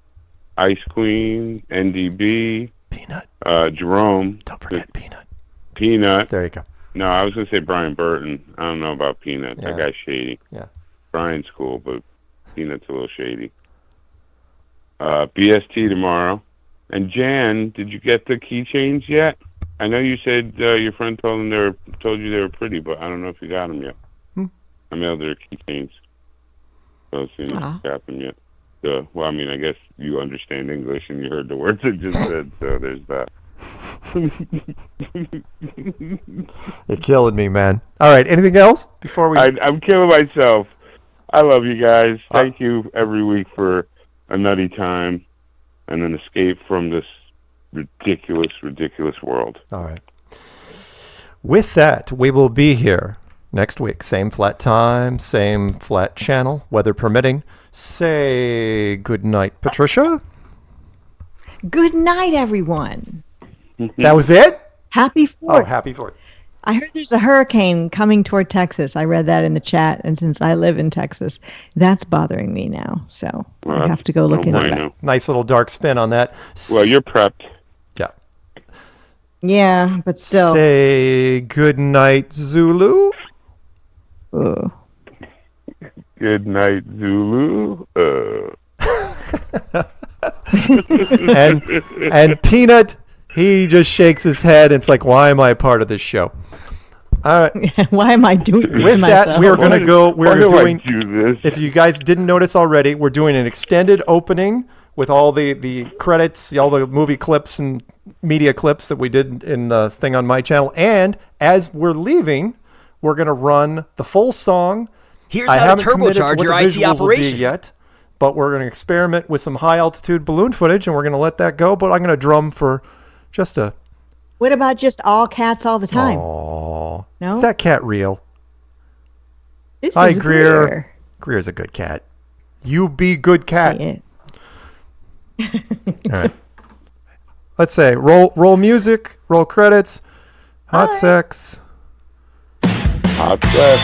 Ice Queen, NDB, Peanut, Jerome. Don't forget Peanut. Peanut. There you go. No, I was gonna say Brian Burton. I don't know about Peanut. Yeah. That guy's shady. Yeah. Brian's cool, but Peanut's a little shady. BST tomorrow. And Jan, did you get the keychains yet? I know you said your friend told you they were pretty, but I don't know if you got them yet. I mailed her keychains. So I've seen if you got them yet. Well, I mean, I guess you understand English and you heard the words I just said, so there's that. You're killing me, man. All right, anything else before we... I'm killing myself. I love you guys. Thank you every week for a nutty time and an escape from this ridiculous world. All right. With that, we will be here next week. Same flat time, same flat channel, weather permitting. Say good night, Patricia. Good night, everyone. That was it? Happy 4th. Oh, happy 4th. I heard there's a hurricane coming toward Texas. I read that in the chat, and since I live in Texas, that's bothering me now. So I have to go look into that. Nice little dark spin on that. Well, you're prepped. Yeah. Yeah, but still. Say good night, Zulu. Ooh. Good night, Zulu. And Peanut, he just shakes his head. And it's like, why am I a part of this show? All right. Why am I doing this With that, myself? we're going to go. We're doing. Do this? If you guys didn't notice already, we're doing an extended opening with all the credits, all the movie clips and media clips that we did in the thing on my channel. And as we're leaving, we're going to run the full song. Here's how to turbocharge your IT operation. Yet, but we're going to experiment with some high altitude balloon footage, and we're going to let that go. But I'm going to drum for just a. What about just all cats all the time? Oh, no, is that cat real? This Hi, is Greer. Greer's a good cat. You be good cat. Yeah. All right. Let's say roll music, roll credits, hot sex. Hot sex.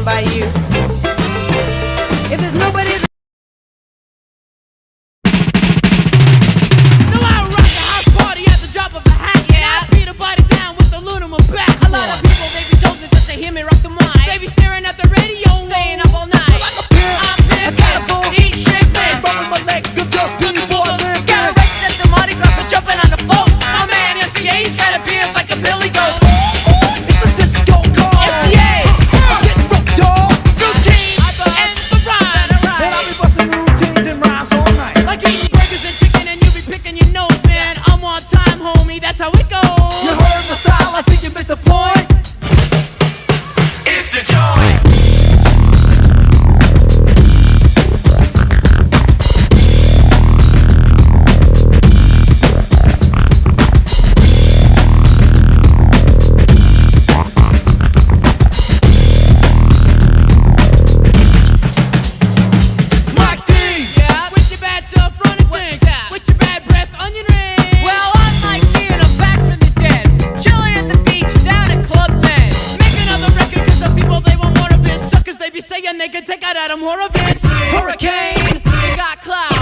written by you. If there's nobody that hear me rock the mic. They be staring at the radio, staying up all night. So I'm a catapult, eat shit, man. Rolling my legs, good girl, people I live. Got arrested at the Mardi Gras for jumping on the float. My man MCA's got a beard like a Billy Goat. It's the disco call. MCA, getting rocked off. Routine, and the rhyme. And I'll be busting routines and rhymes all night. Like eating burgers and chicken and you be picking your nose, man. I'm on time, homie, that's how it goes. You heard my style, I think you missed the point. They can take out Adam Horowitz. Hurricane, you got cloud.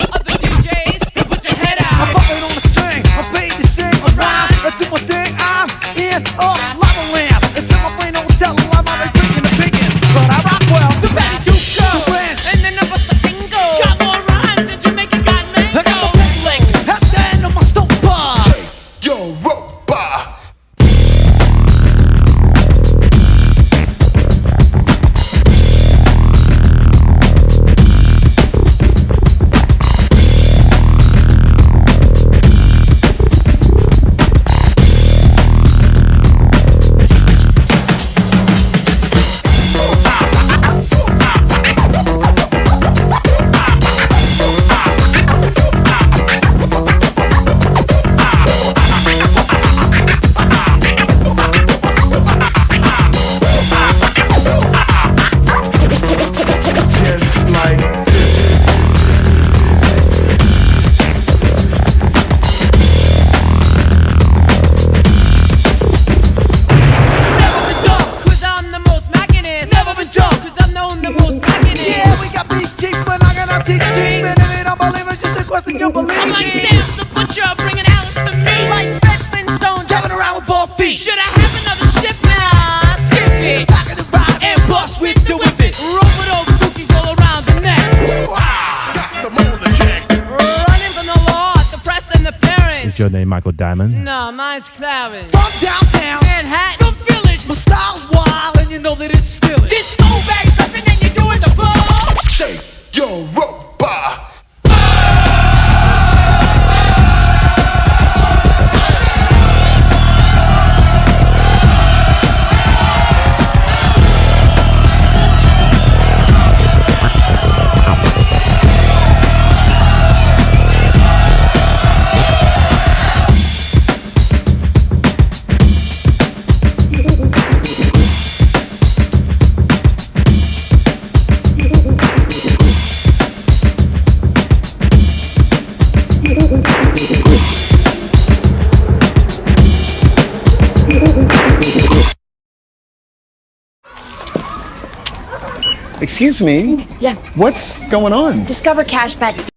Other DJs, put your head out. I'm bumping on the string, I'm paid to sing a rhyme. I do my thing, I'm in a lava lamp. It's in my brain, don't tell them I'm already freaking the picking. But I rock well, the Betty Duke go. The Ranch, and the number the tingo. Got more rhymes than Jamaica got mango. I got the full lick, at the end of my stove bar. Yo, robot. You believe I'm like Sam the Butcher, bringing Alice the meat. Like Red Flintstone, driving around with bald feet. Should I have another ship? Nah, skip it. Back of the ride and bust with the whip it. Roll with all the cookies all around the neck. Got the motor check. Running from the law, the press and the parents. Is your name Michael Diamond? No, mine's Clarence. From downtown Manhattan, the village. My style's wild and you know that it's still it. This old bag's rapping and you're doing the ball. Shake your robot. Excuse me? Yeah. What's going on? Discover cashback.